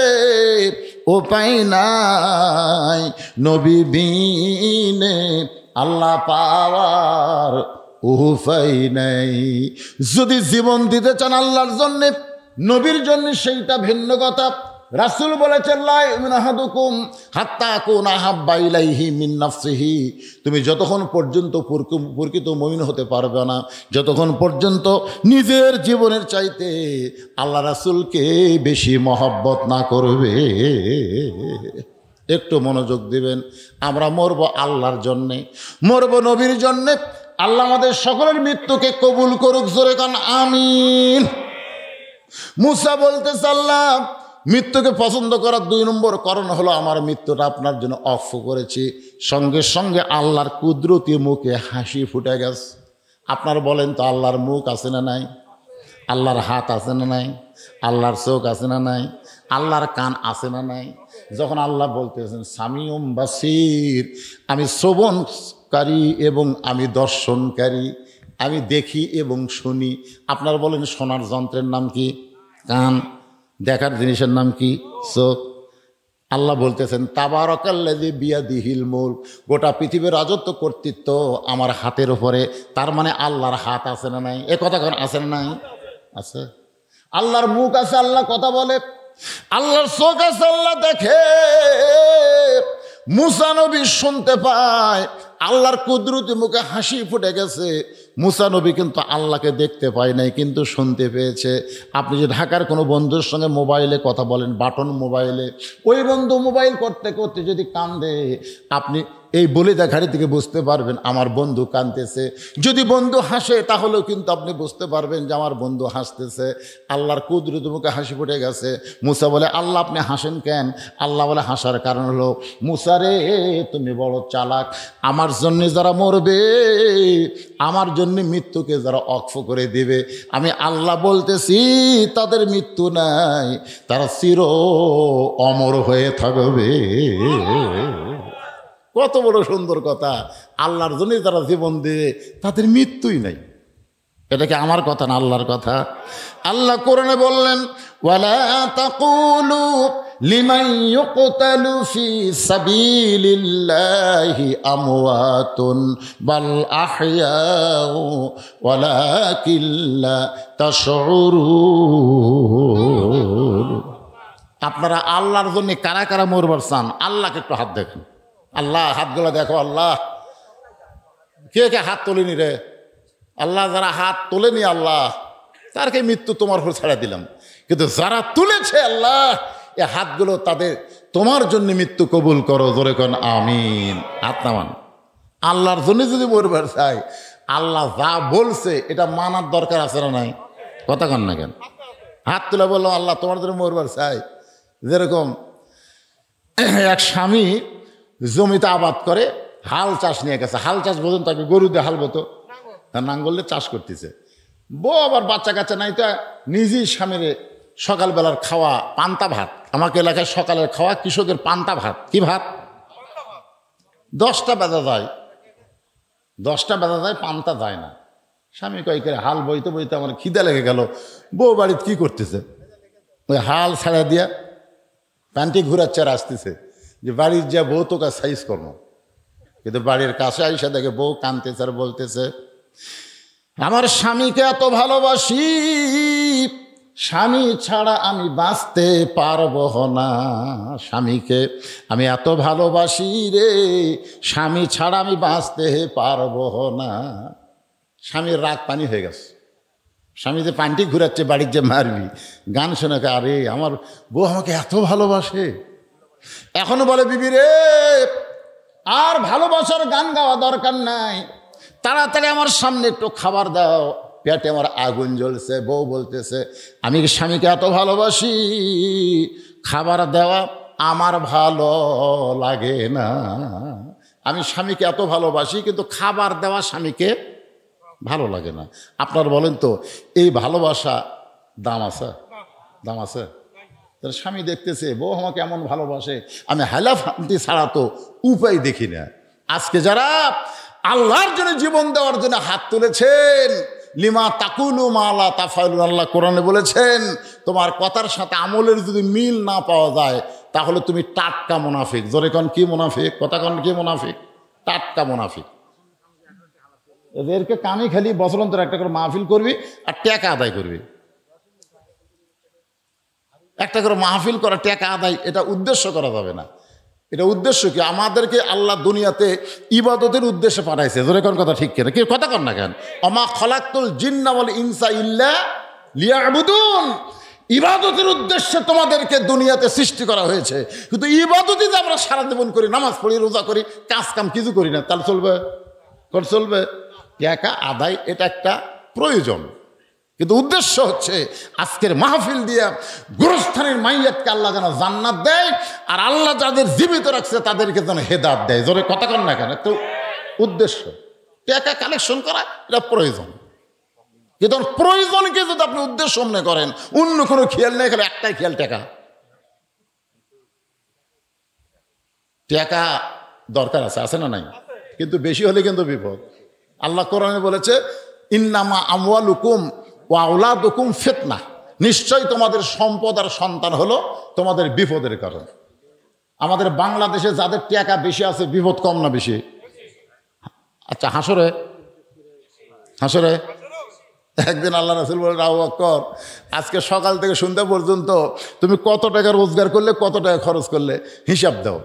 উপায় নাই, নবী বিনে আল্লাহ পাওয়ার উপায় নাই। যদি জীবন দিতে চান আল্লাহর জন্যে, নবীর জন্য, সেইটা ভিন্ন কথা। রাসূল বলেছেন লা ইউমিনু আহাদুকুম হাত্তা আকুনা আহাব্বা ইলাইহি মিন নাফসিহি। তুমি যতক্ষণ পর্যন্ত প্রকৃত মুমিন হতে পারবে না, যতক্ষণ পর্যন্ত নিজের জীবনের চাইতে আল্লাহ রাসূলকে বেশি মহব্বত না করবে। একটু মনোযোগ দিবেন। আমরা মরবো আল্লাহর জন্যে, মরবো নবীর জন্যে। আল্লাহ আমাদের সকলের মৃত্যুকে কবুল করুক। জোরে কান আমিন। মুসা বলতে আল্লাহ মৃত্যুকে পছন্দ করার 2 নম্বর কারণ হলো আমার মৃত্যুটা আপনার জন্য অফ করেছি, সঙ্গে সঙ্গে আল্লাহর কুদরতি মুখে হাসি ফুটে গেছে। আপনার বলেন তো আল্লাহর মুখ আছে না নাই? আল্লাহর হাত আছে না নাই? আল্লাহর চোখ আছে না নাই? আল্লাহর কান আছে না নাই? যখন আল্লাহ বলতেছেন সামিউম বাসির, আমি শ্রবণকারী এবং আমি দর্শনকারী, আমি দেখি এবং শুনি। আপনার বলেন শোনার যন্ত্রের নাম কি? কান। দেখার জিনিসের নাম কি? চোখ। আল্লাহ বলতেছেন তাবারাকাল্লাযী বিয়াদিহিল মুলক, গোটা পৃথিবীর রাজত্ব কর্তৃত্ব আমার হাতের উপরে। তার মানে আল্লাহর হাত আছে না নাই? এ কথা কোন আছে না নাই? আছে। আল্লাহর মুখ আছে, আল্লাহ কথা বলে। আল্লাহর চোখ আছে, আল্লাহ দেখে। মুসা নবী শুনতে পায়, আল্লাহর কুদরতি মুখে হাসি ফুটে গেছে। মুসা নবী কিন্তু আল্লাহকে দেখতে পায় নাই, কিন্তু শুনতে পেয়েছে। আপনি যে ঢাকার কোনো বন্ধুর সঙ্গে মোবাইলে কথা বলেন, বাটন মোবাইলে, ওই বন্ধু মোবাইল করতে করতে যদি কান্দে, আপনি এই বলে দেখারি থেকে বুঝতে পারবেন আমার বন্ধু কাঁদতেছে। যদি বন্ধু হাসে তাহলেও কিন্তু আপনি বুঝতে পারবেন যে আমার বন্ধু হাসতেছে। আল্লাহর কুদরতি মুখে হাসি ফুটে গেছে। মুসা বলে আল্লাহ আপনি হাসেন কেন? আল্লাহ বলে হাসার কারণ হলো, মুসা রে তুমি বড় চালাক, আমার জন্য যারা মরবে, আমার জন্য মৃত্যুকে যারা অক্ষ করে দিবে, আমি আল্লাহ বলতেছি তাদের মৃত্যু নাই, তারা চির অমর হয়ে থাকবে। কত বড় সুন্দর কথা! আল্লাহর জন্য যারা জীবন দেবে তাদের মৃত্যুই নাই। এটা কি আমার কথা না আল্লাহর কথা? আল্লাহ কোরআনে বললেন ওয়ালা তাকুলু লিমান ইউকতালু ফি সাবিলিল্লাহি আমওয়াতুন বাল আহইয়াউ ওয়ালাকিন লা তাশউরুন। আপনারা আল্লাহর জন্য কারা কারা মরবার চান? আল্লাহকে একটু হাত দেখেন। আল্লাহ হাতগুলো দেখো। আল্লাহ কে কে হাত তোলেনি রে? আল্লাহ যারা হাত তোলেনি আল্লাহ তারকে মৃত্যু তোমার উপর ছেড়ে দিলাম, কিন্তু যারা তুলেছে আল্লাহ এ হাতগুলো তাদের তোমার জন্য মৃত্যু কবুল করো। জোরে কোন আমিন। হাত নামান। আল্লাহর জন্য যদি মরবার চাই, আল্লাহ যা বলছে এটা মানার দরকার আছে না নাই? কথা কন না কেন? হাত তুলে বললাম আল্লাহ তোমার জন্য মরবার চাই। যেরকম এক স্বামী জমিতে আবাদ করে, হাল চাষ নিয়ে গেছে। হাল চাষ বোঝেন তাকে, গরু দিয়ে হাল বতো, নাঙ্গল দিয়ে চাষ করতেছে। বউ আবার বাচ্চা কাচ্চা নাই, তা নিজেই স্বামীর সকালবেলার খাওয়া পান্তা ভাত। আমাকে এলাকায় সকালের খাওয়া কৃষকের পান্তা ভাত। কি ভাত? 10টা বেজা যায়, 10টা বেজা যায়, পান্তা যায় না। স্বামী কয় করে হাল বইতে বইতে আমার খিদে লেগে গেল। বউ বাড়িতে কি করতেছে? ওই হাল ছাড়া দিয়া প্যান্টি ঘুরাচ্ছে আর আসতেছে যে বাড়ির যা বউ তোকে সাইজ করবো। কিন্তু বাড়ির কাছে আইসা দেখে বউ কাঁদতেছে আর বলতেছে আমার স্বামীকে এত ভালোবাসি, স্বামী ছাড়া আমি বাঁচতে পারবো না। স্বামীকে আমি এত ভালোবাসি রে, স্বামী ছাড়া আমি বাঁচতে পারবো না। স্বামীর রাগ পানি হয়ে গেছে। স্বামী যে পানটি ঘুরাচ্ছে বাড়ির যে মারবি, গান শোনে, আরে আমার বউ আমাকে এত ভালোবাসে। এখনো বলে বিবি রে আর ভালোবাসার গান গাওয়া দরকার নাই, তাড়াতাড়ি আমার সামনে একটু খাবার দাও, পেটে আমার আগুন জ্বলছে। বউ বলতেছে আমি স্বামীকে এত ভালোবাসি, খাবার দেওয়া আমার ভালো লাগে না। আমি স্বামীকে এত ভালোবাসি কিন্তু খাবার দেওয়া স্বামীকে ভালো লাগে না। আপনার বলেন তো এই ভালোবাসা দাম আছে? দাম আছে? তাহলে স্বামী দেখতেছে বউ আমাকে এমন ভালোবাসে, আমি হালাফান্তি ছাড়া তো উপায় দেখি না। আজকে যারা আল্লাহর জন্য জীবন দেওয়ার জন্য হাত তুলেছেন, লিমা তাকুলু মালা তাফালুন, আল্লাহ কোরআনে বলেছেন তোমার কথার সাথে আমলের যদি মিল না পাওয়া যায় তাহলে তুমি টাটকা মুনাফিক। জোরে কন কি মুনাফিক? কথা কন কি মুনাফিক? টাটকা মুনাফিক। এদেরকে কানে খালি বছরান্তর একটা করে মাহফিল করবি আর টাকা আদায় করবি। একটা করে মাহফিল করা, টাকা আদায়, এটা উদ্দেশ্য করা যাবে না। এটা উদ্দেশ্য কি? আমাদেরকে আল্লাহ দুনিয়াতে ইবাদতের উদ্দেশ্যে পাঠাইছে। জোরে কোন কথা ঠিক কিনা? কি কথা কন না কেন? আমা খলাকতুল জিন্না ওয়াল ইনসা ইল্লা লিয়াবুদুন। ইবাদতের উদ্দেশ্যে তোমাদেরকে দুনিয়াতে সৃষ্টি করা হয়েছে, কিন্তু ইবাদতই যে আমরা সারা জীবন করি, নামাজ পড়ি, রোজা করি, কাজ কাম কিছু করি না, তাহলে চলবে? চলবে? টাকা আদায় এটা একটা প্রয়োজন, কিন্তু উদ্দেশ্য হচ্ছে আজকের মাহফিল দিয়ে গোরস্থানের মাইয়াতকে আল্লাহ যেন জান্নাত দেয়, আর আল্লাহ যাদের জীবিত রাখছে তাদেরকে যেন হেদায়েত দেয়। জোরে কথা কন না কেন? তো উদ্দেশ্য টাকা কালেকশন করা এটা প্রয়োজন, কিন্তু প্রয়োজনকে যদি আপনি উদ্দেশ্য মনে করেন, অন্য কোনো খেয়াল নেই, খেলে একটাই খেয়াল টাকা। টাকা দরকার আছে না নাই? কিন্তু বেশি হলে কিন্তু বিপদ। আল্লাহ কোরআনে বলেছে ইন্নামা আমওয়ালুকুম ওয়া আওলাদুকুম ফিতনা, নিশ্চয়ই তোমাদের সম্পদ আর সন্তান হলো তোমাদের বিপদের কারণ। আমাদের বাংলাদেশে যাদের টাকা বেশি আছে বিপদ কম না বেশি? আচ্ছা হাসরে একদিন আল্লাহ রাসূল বলেন, আবু বকর আজকে সকাল থেকে সন্ধ্যা পর্যন্ত তুমি কত টাকা রোজগার করলে, কত টাকা খরচ করলে, হিসাব দাও।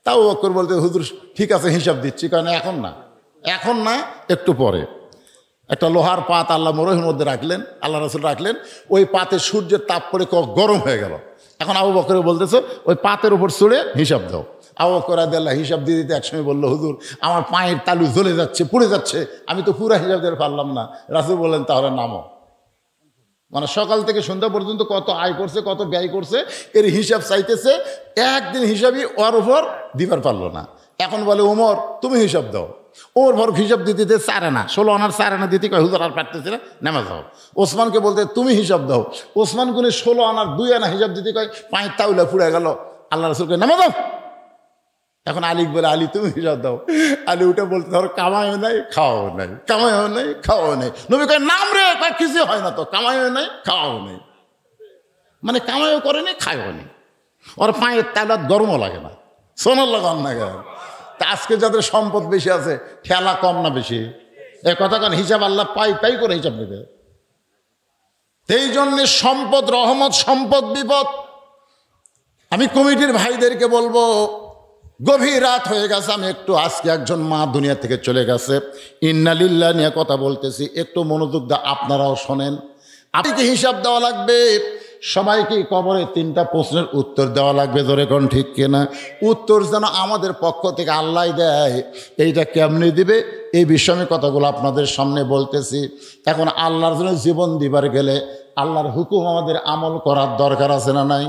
তাও আবু বকর বলতে, হুজুর ঠিক আছে হিসাব দিচ্ছি, কারণ এখন না একটু পরে। একটা লোহার পাত আল্লাহ মরুভূমির মধ্যে রাখলেন, আল্লাহ রাসূল রাখলেন, ওই পাতে সূর্যের তাপ পড়ে গরম হয়ে গেল। এখন আবু বকর বলতেছে ওই পাতের উপর চড়ে হিসাব দাও। আবু বকর রাদিয়াল্লাহু হিসাব দিয়ে দিতে একসময় বললো, হুজুর আমার পায়ের তালু জ্বলে যাচ্ছে, পুড়ে যাচ্ছে, আমি তো পুরা হিসাব দিতে পারলাম না। রাসূল বললেন তাহলে নামো। মানে সকাল থেকে সন্ধ্যা পর্যন্ত কত আয় করছে, কত ব্যয় করছে, এর হিসাব চাইতেছে, একদিন হিসাবই ওর উপর দিবার পারলো না। এখন বলে ওমর তুমি হিসাব দাও। ওর ভর হিসাব দিতে 4 আনা 16 আনার 4 আনা দিতে কয়, হুজুর আর পারতেছে না, নেমে যাও। ওসমানকে বলতে তুমি হিসাব দাও। ওসমান গুনে 16 আনার 2 আনা হিসাব দিতে কয়, পায়ের তাউলা পুড়ে গেল। আল্লাহ রাসূলকে নেমে যাও। এখন আলী বলে, আলী তুমি হিসাব দাও। আলী উঠে বলতে, ধরো কামাইও নাই খাওয়াও নাই, কামাইও নাই খাওয়াও নাই। নবী কয় নাম রে, কয় কিছু হয় না তো, কামাইও নাই খাওয়াও নাই, মানে কামাইও করে নি খায়ও নি। ওর পায়ের তালাত গরমও লাগে না, সোনার লাগান না কেন? তা আজকে যাদের সম্পদ বেশি আছে ঠেলা কম না বেশি? এ কথা কারণ হিসাব আল্লাহ পাই করে হিসাব নেবে। এই জন্যে সম্পদ রহমত, সম্পদ বিপদ। আমি কমিটির ভাইদেরকে বলবো, গভীর রাত হয়ে গেছে, আমি একটু আজকে একজন মা দুনিয়া থেকে চলে গেছে, ইন্না লিল্লাহ নিয়ে কথা বলতেছি, একটু মনোযোগ দা আপনারাও শোনেন। আপনাকে হিসাব দেওয়া লাগবে, সবাইকে কবরে 3টা প্রশ্নের উত্তর দেওয়া লাগবে। ধরে কোন ঠিক কিনা? উত্তর যেন আমাদের পক্ষ থেকে আল্লাহ দেয়। এইটা কেমনি দিবে এই বিষয়ে কথাগুলো আপনাদের সামনে বলতেছি। এখন আল্লাহর জন্য জীবন দিবার গেলে আল্লাহর হুকুম আমাদের আমল করার দরকার আছে না নাই?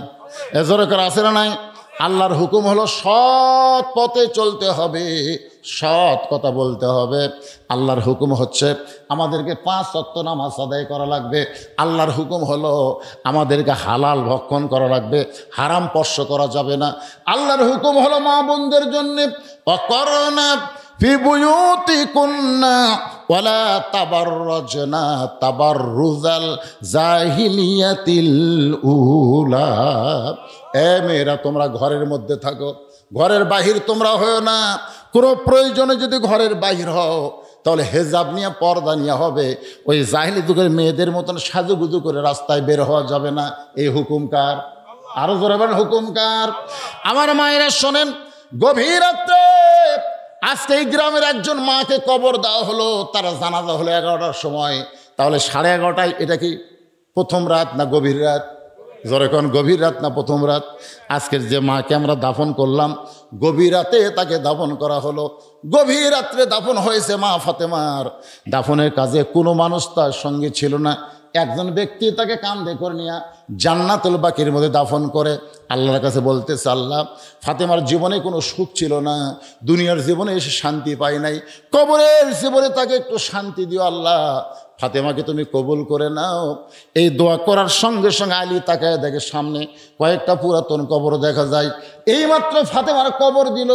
দরকার আছে না নাই? আল্লাহর হুকুম হলো সৎ পথে চলতে হবে, সৎ কথা বলতে হবে। আল্লাহর হুকুম হচ্ছে আমাদেরকে 5 ওয়াক্ত নামাজ আদায় করা লাগবে। আল্লাহর হুকুম হলো আমাদেরকে হালাল ভক্ষণ করা লাগবে, হারাম স্পর্শ করা যাবে না। আল্লাহর হুকুম হলো মা বোনদের জন্য অকরনা ফি বুয়ুতিকুন্না ওয়ালা তাবাররাজনা তাবাররুজাল জাহিলিয়াতিল উলা। এ মেয়েরা তোমরা ঘরের মধ্যে থাকো, ঘরের বাহির তোমরা হও না। কোনো প্রয়োজনে যদি ঘরের বাহির হও তাহলে হেজাব নিয়ে, পর্দা নিয়ে হবে। ওই জাহিলি যুগের মেয়েদের মতন সাজুগুজু করে রাস্তায় বের হওয়া যাবে না। এই হুকুমকার, আরো জোরে বলেন হুকুমকার। আমার মায়েরা শোনেন, গভীর রাত্রে আজকে এই গ্রামের একজন মাকে কবর দেওয়া হলো, তারা জানাজা হলো 11টার সময়। তাহলে 11:30টায় এটা কি প্রথম রাত না গভীর রাত? জোরে কোন গভীর রাত না প্রথম রাত? আজকের যে মাকে আমরা দাফন করলাম, গভীর রাতে তাকে দাফন করা হলো। গভীর রাত্রে দাফন হয়েছে মা ফাতেমার। দাফনের কাজে কোনো মানুষ তার সঙ্গে ছিল না। একজন ব্যক্তি তাকে কাঁধে করে নিয়ে জান্নাতুল বাকির মধ্যে দাফন করে। আল্লাহর কাছে বলতেছে, আল্লাহ ফাতেমার জীবনে কোনো সুখ ছিল না, দুনিয়ার জীবনে এসে শান্তি পায় নাই, কবরের জীবনে তাকে একটু শান্তি দিও আল্লাহ, ফাতেমাকে তুমি কবুল করে নাও। এই দোয়া করার সঙ্গে সঙ্গে আলী তাকায় দেখে সামনে কয়েকটা পুরাতন কবর দেখা যায়। এইমাত্র ফাতেমার কবর দিল,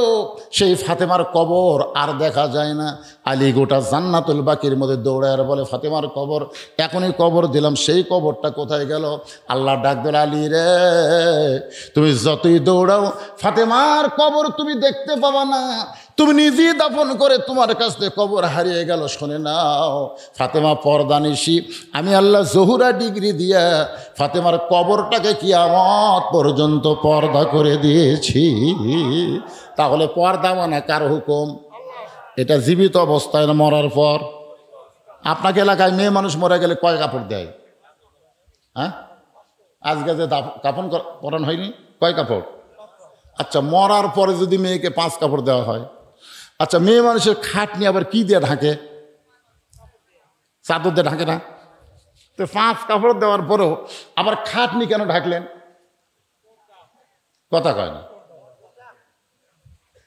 সেই ফাতেমার কবর আর দেখা যায় না। আলী গোটা জান্নাতুল বাকির মধ্যে দৌড়ায় আর বলে, ফাতেমার কবর এখনই কবর দিলাম, সেই কবরটা কোথায় গেল? আল্লাহ ডাক দিল, আলী রে তুমি যতই দৌড়াও ফাতেমার কবর তুমি দেখতে পাবা না, তুমি নিজেই দাফন করে তোমার কাছ থেকে কবর হারিয়ে গেল। শুনে নাও, ফাতেমা পর্দানিশি, আমি আল্লাহ জহুরা ডিগ্রি দিয়া ফাতেমার কবরটাকে কিয়ামত পর্যন্ত পর্দা করে দিয়েছি। তাহলে পর্দা মানে কার হুকুম? এটা জীবিত অবস্থায় না মরার পর? আপনাকে এলাকায় মেয়ে মানুষ মরে গেলে কয় কাপড় দেয়? হ্যাঁ, আজকে যে কাফন পরান হয়নি, কয় কাপড়? আচ্ছা, মরার পরে যদি মেয়েকে 5 কাপড় দেওয়া হয়, আচ্ছা মেয়ে মানুষের খাট নিয়ে আবার কি দিয়ে ঢাকে? চাদর দিয়ে ঢাকে না? তো 5 কাপড় দেওয়ার পরেও আবার খাটনি কেন ঢাকলেন? কথা কয় না,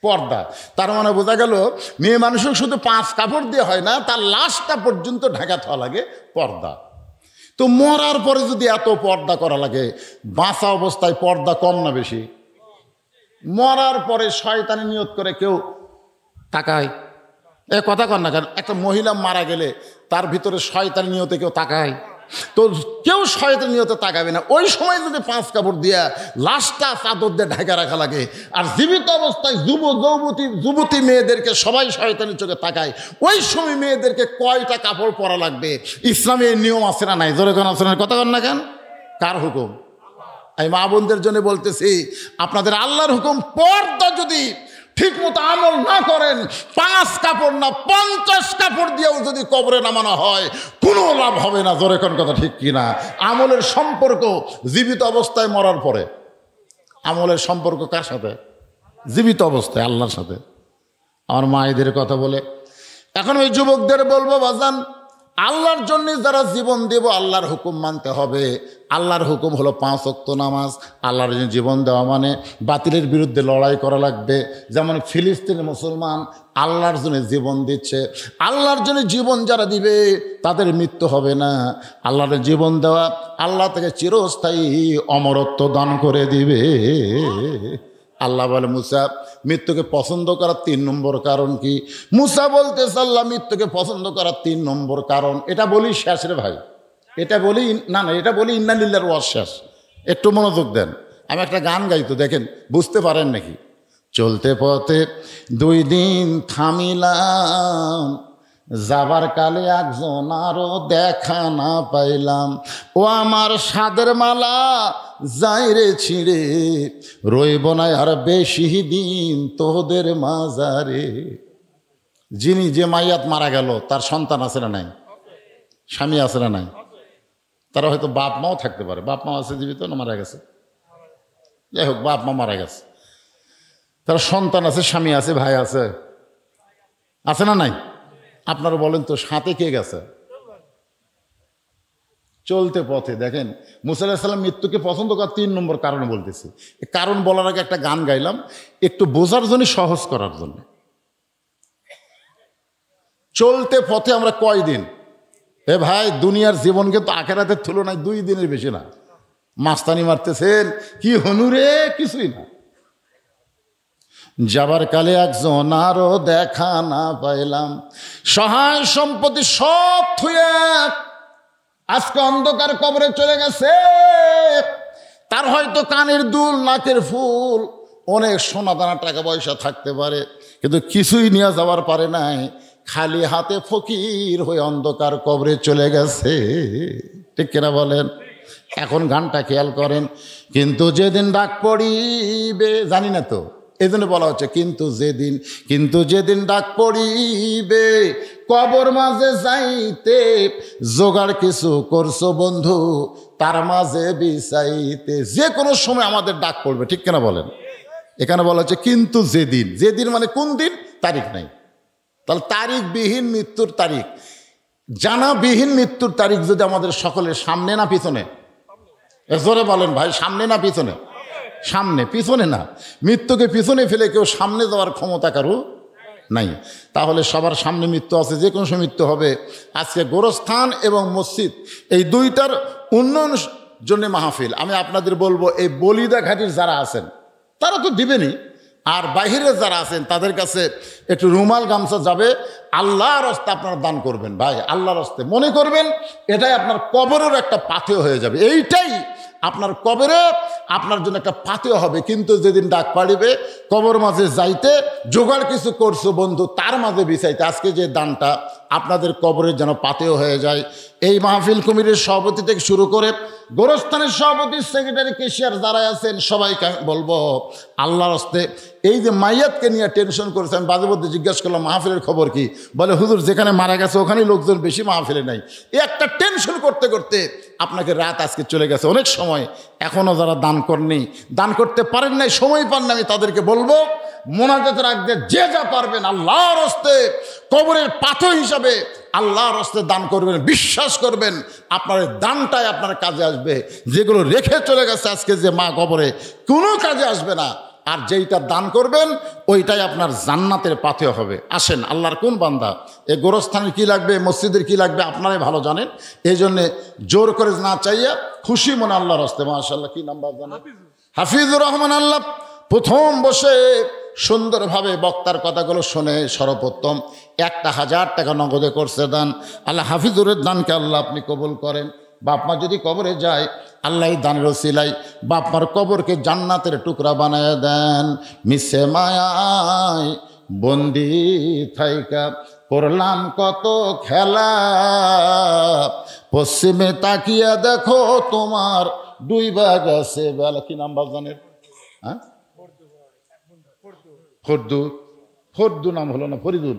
পর্দা। তার মানে বোঝা গেল মেয়ে মানুষের শুধু 5 কাপড় দিয়ে হয় না, তার লাশটা পর্যন্ত ঢাকা থাকা লাগে পর্দা। তো মরার পরে যদি এত পর্দা করা লাগে, বাঁচা অবস্থায় পর্দা কম না বেশি? মরার পরে শয়তানি নিয়ত করে কেউ তাকায়? এ কথা কর না কেন? একটা মহিলা মারা গেলে তার ভিতরে শয়তানি নিয়তে কেউ তাকায়? তো কেউ শয়তানি নিয়তে তাকাবে না। ওই সময় যদি 5 কাপড় দিয়া লাশটা চাদর দিয়ে ঢাকা রাখা লাগে, আর জীবিত অবস্থায় যুবতী মেয়েদেরকে সবাই শয়তানি চোখে তাকায়, ওই সময় মেয়েদেরকে কয়টা কাপড় পরা লাগবে? ইসলামে এই নিয়ম আছে না নাই? জোরে কোন আছে না? কথা কর না কেন? কার হুকুম? আমি মা বোনদের জন্য বলতেছি, আপনাদের আল্লাহর হুকুম। পর্দা যদি ঠিক মতো আমল না করেন, 5 কাপড় না 50 কাপড় দিয়েও যদি কবরে নামানো হয়, কোনো লাভ হবে না। জোরে কোন কথা ঠিক কিনা? আমলের সম্পর্ক জীবিত অবস্থায়, মরার পরে আমলের সম্পর্ক কার সাথে? জীবিত অবস্থায় আল্লাহর সাথে। আমার মায়েদের কথা বলে এখন ওই যুবকদের বলবো, বাজান, আল্লাহর জন্য যারা জীবন দেব, আল্লাহর হুকুম মানতে হবে। আল্লাহর হুকুম হলো 5 ওয়াক্ত নামাজ। আল্লাহর জন্য জীবন দেওয়া মানে বাতিলের বিরুদ্ধে লড়াই করা লাগবে। যেমন ফিলিস্তিনের মুসলমান আল্লাহর জন্য জীবন দিচ্ছে। আল্লাহর জন্য জীবন যারা দিবে তাদের মৃত্যু হবে না। আল্লাহর জীবন দেওয়া আল্লাহ থেকে চিরস্থায়ী অমরত্ব দান করে দিবে। আল্লাহ বলে, মুসা, মৃত্যুকে পছন্দ করার 3 নম্বর কারণ কি? মুসা বলতেছে, আল্লাহ মৃত্যুকে পছন্দ করার 3 নম্বর কারণ। এটা বলি শেষ রে ভাই, এটা বলি না, এটা বলি ইন্না লিল্লাহির ওয়াজ শেষ। একটু মনোযোগ দেন। আমি একটা গান গাইতো, দেখেন বুঝতে পারেন নাকি? চলতে পথে 2 দিন থামিলাম, যাবার কালে একজন আরো দেখা না পাইলাম। ও আমার সাদের মালা যাই রে ছিঁড়ে, রইব না আর বেশি দিন তোদের মাজারে। যিনি যে মাইয়াত মারা গেল, তার সন্তান আছে না নাই? স্বামী আছে না নাই? তারা হয়তো বাপ মাও থাকতে পারে। বাপ মা আছে জীবিত না মারা গেছে? যাই হোক, বাপ মা মারা গেছে, তার সন্তান আছে, স্বামী আছে, ভাই আছে, আছে না নাই? আপনারা বলেন তো, সাথে কে গেছে? চলতে পথে। দেখেন, মুসা আলাইহিস সালাম মৃত্যুকে পছন্দ করার 3 নম্বর কারণ বলতেছি। কারণ বলার আগে একটা গান গাইলাম, একটু বোঝার জন্য, সহজ করার জন্য। চলতে পথে আমরা কয়দিন? এ ভাই, দুনিয়ার জীবন কিন্তু আখেরাতের তুলনায় 2 দিনের বেশি না। মাস্তানি মারতেছেন কি হনুরে? কিছুই না। যাবার কালে একজন আরো দেখা না পাইলাম, সহায় সম্পত্তি সব থুয়ে আজকে অন্ধকার কবরে চলে গেছে। তার হয়তো কানের দুল, নাকের ফুল, অনেক সোনা দানা টাকা পয়সা থাকতে পারে, কিন্তু কিছুই নিয়ে যাওয়ার পারে নাই। খালি হাতে ফকির হয়ে অন্ধকার কবরে চলে গেছে। ঠিক কিনা বলেন? এখন গানটা খেয়াল করেন, কিন্তু যেদিন ডাক পড়িবে, জানি না তো, এই জন্য বলা হচ্ছে কিন্তু যেদিন ডাক পড়িবে, কবর মাঝে যাইতে জোগাড় কিছু করছো বন্ধু, তার মাঝে বিছাইতে। যে কোনো সময় আমাদের ডাক পড়বে। ঠিক কিনা বলেন? এখানে বলা হচ্ছে কিন্তু যেদিন মানে কোন দিন? তারিখ নাই। তাহলে তারিখবিহীন মৃত্যুর তারিখ, জানাবিহীন মৃত্যুর তারিখ যদি আমাদের সকলের সামনে না পিছনে? জোরে বলেন ভাই, সামনে না পিছনে? সামনে, পিছনে না। মৃত্যুকে পিছনে ফেলে কেউ সামনে যাওয়ার ক্ষমতা কারো নাই। তাহলে সবার সামনে মৃত্যু আছে, যে কোনো সময় মৃত্যু হবে। আজকে গোরস্থান এবং মসজিদ এই 2টার উন্নয়ন জন্য মাহফিল। আমি আপনাদের বলবো, এই বলিদা ঘাটির যারা আছেন তারা তো দিবেনই, আর বাহিরে যারা আছেন তাদের কাছে একটু রুমাল গামছা যাবে। আল্লাহর রাস্তে আপনারা দান করবেন ভাই, আল্লাহর রাস্তে। মনে করবেন এটাই আপনার কবরের একটা পাথেয় হয়ে যাবে। এইটাই আপনার কবরে আপনার জন্য একটা পাথেয় হবে। কিন্তু যেদিন ডাক পাড়িবে, কবর মাঝে যাইতে জোগাড় কিছু করছো বন্ধু, তার মাঝে বিছাইতে। আজকে যে দানটা আপনাদের কবরের যেন পাথেয় হয়ে যায়। এই মাহফিল কমিটির সভাপতি থেকে শুরু করে গোরস্থানের সভাপতি, সেক্রেটারি, কেশিয়ার যারা আছেন, সবাইকে বলবো, আল্লাহর রাস্তে এই যে মাইয়াতকে নিয়ে টেনশন করেছে। আমি বাজে মধ্যে জিজ্ঞাসা করলাম, মাহফিলের খবর কি? বলে, হুজুর যেখানে মারা গেছে ওখানেই লোকজন বেশি, মাহফিলে নাই। এই একটা টেনশন করতে করতে আপনাকে রাত আজকে চলে গেছে। অনেক সময় এখনও যারা দান করেননি, দান করতে পারেন নাই, সময় পান না, আমি তাদেরকে বলবো, মোনাজাত রাখতে যে যা পারবেন আল্লাহর হস্তে কবরের পাথর হিসাবে আল্লাহর হস্তে দান করবেন। বিশ্বাস করবেন আপনার দানটাই আপনার কাজে আসবে। যেগুলো রেখে চলে গেছে আজকে যে মা কবরে, কোনো কাজে আসবে না। আর যেইটা দান করবেন ওইটাই আপনার জান্নাতের পাথেয় হবে। আসেন, আল্লাহর কোন বান্দা এই গোরস্থানের কী লাগবে, মসজিদের কী লাগবে আপনারাই ভালো জানেন। এই জন্যে জোর করে না চাইয়া খুশি মনে আল্লাহর হস্তে, মাশাআল্লাহ কি নাম বাপ জানেন, হাফিজুর রহমান আল্লাহ প্রথম বসে সুন্দরভাবে বক্তার কথাগুলো শুনে সর্বপ্রথম 1,000 টাকা নগদে করছে দান। আল্লাহ হাফিজুরের দানকে আল্লাহ আপনি কবুল করেন। বাপমা যদি কবরে যায় আল্লাহ দানের ওসিলাই বাপমার কবরকে জান্নাতের টুকরা বানায় দেন। মিশে মায়ায় বন্দি থাইকা করলাম কত খেলা, পশ্চিমে তাকিয়া দেখো তোমার ডুইবা গেছে বেলা। কি নাম বাজানের? হ্যাঁ, ফরদু নাম হলো না, ফরিদুল।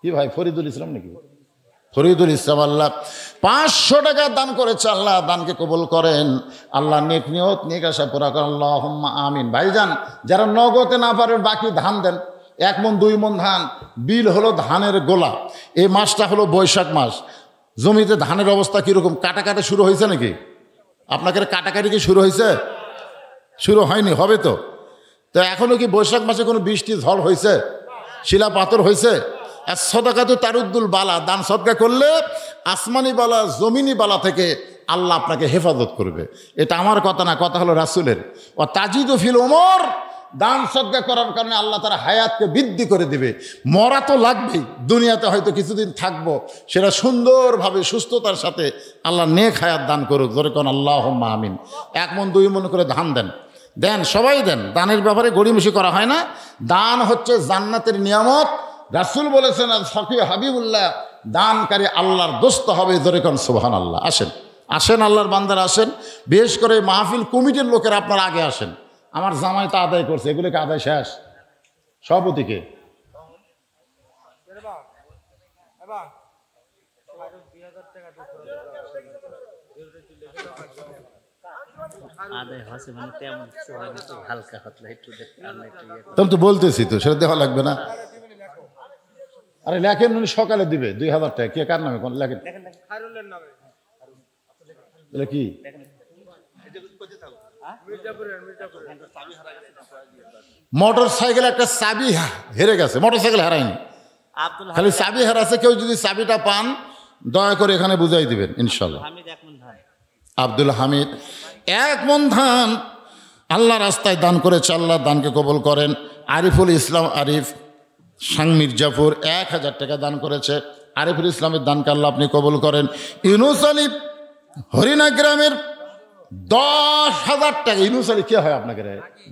কি ভাই, ফরিদুল ইসলাম নাকি? ফরিদুল ইসলাম। আল্লাহ 500 টাকা দান করেছে, আল্লাহ দানকে কবুল করেন। আল্লাহ নেক নিয়ত নেক আশা পুরা করেন। আল্লাহুম্মা আমিন। ভাইজান যারা নগদে না পারেন বাকি ধান দেন, 1 মণ 2 মণ ধান। বিল হলো ধানের গোলা। এই মাসটা হলো বৈশাখ মাস। জমিতে ধানের অবস্থা কীরকম? কাটাকাটি শুরু হয়েছে নাকি? আপনাকে কাটাকাটি কি শুরু হয়েছে? শুরু হয়নি, হবে তো। তো এখনও কি বৈশাখ মাসে কোনো বৃষ্টি ঝড় হয়েছে? শিলা পাথর হয়েছে? আর সদকা তো তারুদ্দুল বালা, দান সদকা করলে আসমানি বালা জমিনি বালা থেকে আল্লাহ আপনাকে হেফাজত করবে। এটা আমার কথা না, কথা হলো রাসূলের। ও তাজিদু ফিল উমর, দান সদকা করার কারণে আল্লাহ তার হায়াতকে বৃদ্ধি করে দিবে। মরা তো লাগবেই, দুনিয়াতে হয়তো কিছুদিন থাকবো, সেটা সুন্দরভাবে সুস্থতার সাথে আল্লাহ নেক হায়াত দান করুক। ধরে কোন আল্লাহুম্মা আমিন। 1 মণ 2 মণ করে ধান দেন, দেন, সবাই দেন। দানের ব্যাপারে গড়িমসি করা হয় না। দান হচ্ছে জান্নাতের নিয়ামত। রাসূল বলেছেন আর ফকি হাবিবুল্লাহ, দানকারী আল্লাহর দোস্ত হবে। ধরে কোন সুবহানাল্লাহ। আসেন, আসেন আল্লাহর বান্দারা আসেন। বিশেষ করে মাহফিল কমিটির লোকের আপনারা আগে আসেন। আমার জামাই তো আদায় করছে, এগুলোকে আদায় শেষ। সভাপতিকে তাহলে তো বলতেছি তো, সেটা দেওয়া লাগবে না। আরে লেখেন, উনি সকালে দিবে 2000 টাকা। কে কার নামে কোন লেখেন? কি মোটর সাইকেল একটা চাবি হেরে গেছে, মোটর সাইকেল হারায়নি, খালি চাবি হারাছে। কেউ যদি চাবিটা পান দয়া করে এখানে বুঝাই দিবেন ইনশাল্লাহ। আব্দুল হামিদ 1 মণ ধান আল্লাহ রাস্তায় দান করেছে, আল্লাহ দানকে কবুল করেন। আরিফুল ইসলাম আরিফ সাং মির্জাপুর 1000 টাকা দান করেছে। আরিফুল ইসলামের দানকে আল্লাহ আপনি কবুল করেন। ইউনুস আলী হরিণা গ্রামের 10,000 টাকা। ইউনুস আলী কে হয় আপনাকে?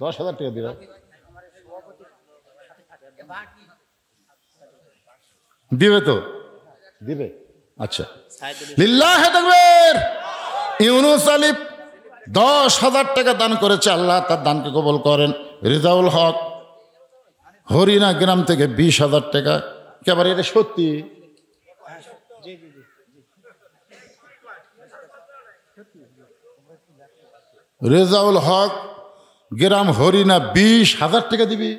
10,000 টাকা দিল, দিবে তো? দিবে, আচ্ছা। লিল্লাহি তাকবীর। ইউনুস আলী 10,000 টাকা দান করেছে, আল্লাহ তার দানকে কবুল করেন। রিজাউল হক হরিণা গ্রাম থেকে 20,000 টাকা। একেবারে এটা সত্যি? রেজাউল হক গ্রাম হরিণা 20,000 টাকা দিবি?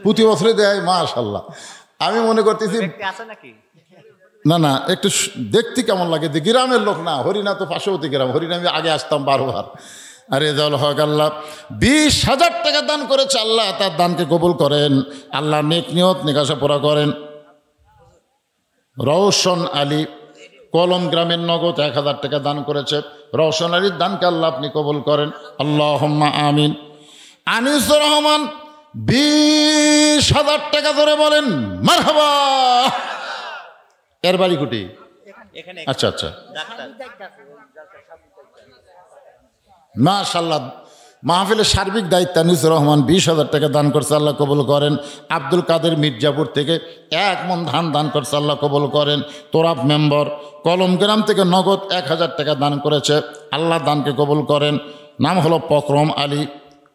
প্রতি বছরে দেয়, মাশাআল্লাহ। আমি মনে করতেছি না না, একটু দেখতে কেমন লাগে যে গ্রামের লোক না। হরিণা তো পার্শ্ববর্তী গ্রাম, হরিণা আমি আগে আসতাম 12 বার। আর রেজাউল হক আল্লাহ 20,000 টাকা দান করেছে, আল্লাহ তার দানকে কবুল করেন। আল্লাহ নেক নিয়ত নিকাশা পুরা করেন। রওশন আলী কলম গ্রামের নগদ 1000 টাকা দান করেছে। রওশন আলীর দানকে আল্লাহ আপনি কবুল করেন। আল্লাহুম্মা আমিন। আনিসুর রহমান 20,000 টাকা ধরে বলেন মারহাবা। এর বাড়ি কুটি? আচ্ছা আচ্ছা, মাশাআল্লাহ। মাহফিলের সার্বিক দায়িত্ব আনিসুর রহমান 20,000 টাকা দান করছে, আল্লাহ কবুল করেন। আব্দুল কাদের মির্জাপুর থেকে 1 মণ ধান দান করছে, আল্লাহ কবুল করেন। তোরাব মেম্বর কলম গ্রাম থেকে নগদ 1000 টাকা দান করেছে, আল্লাহ দানকে কবুল করেন। নাম হলো পকরম আলী,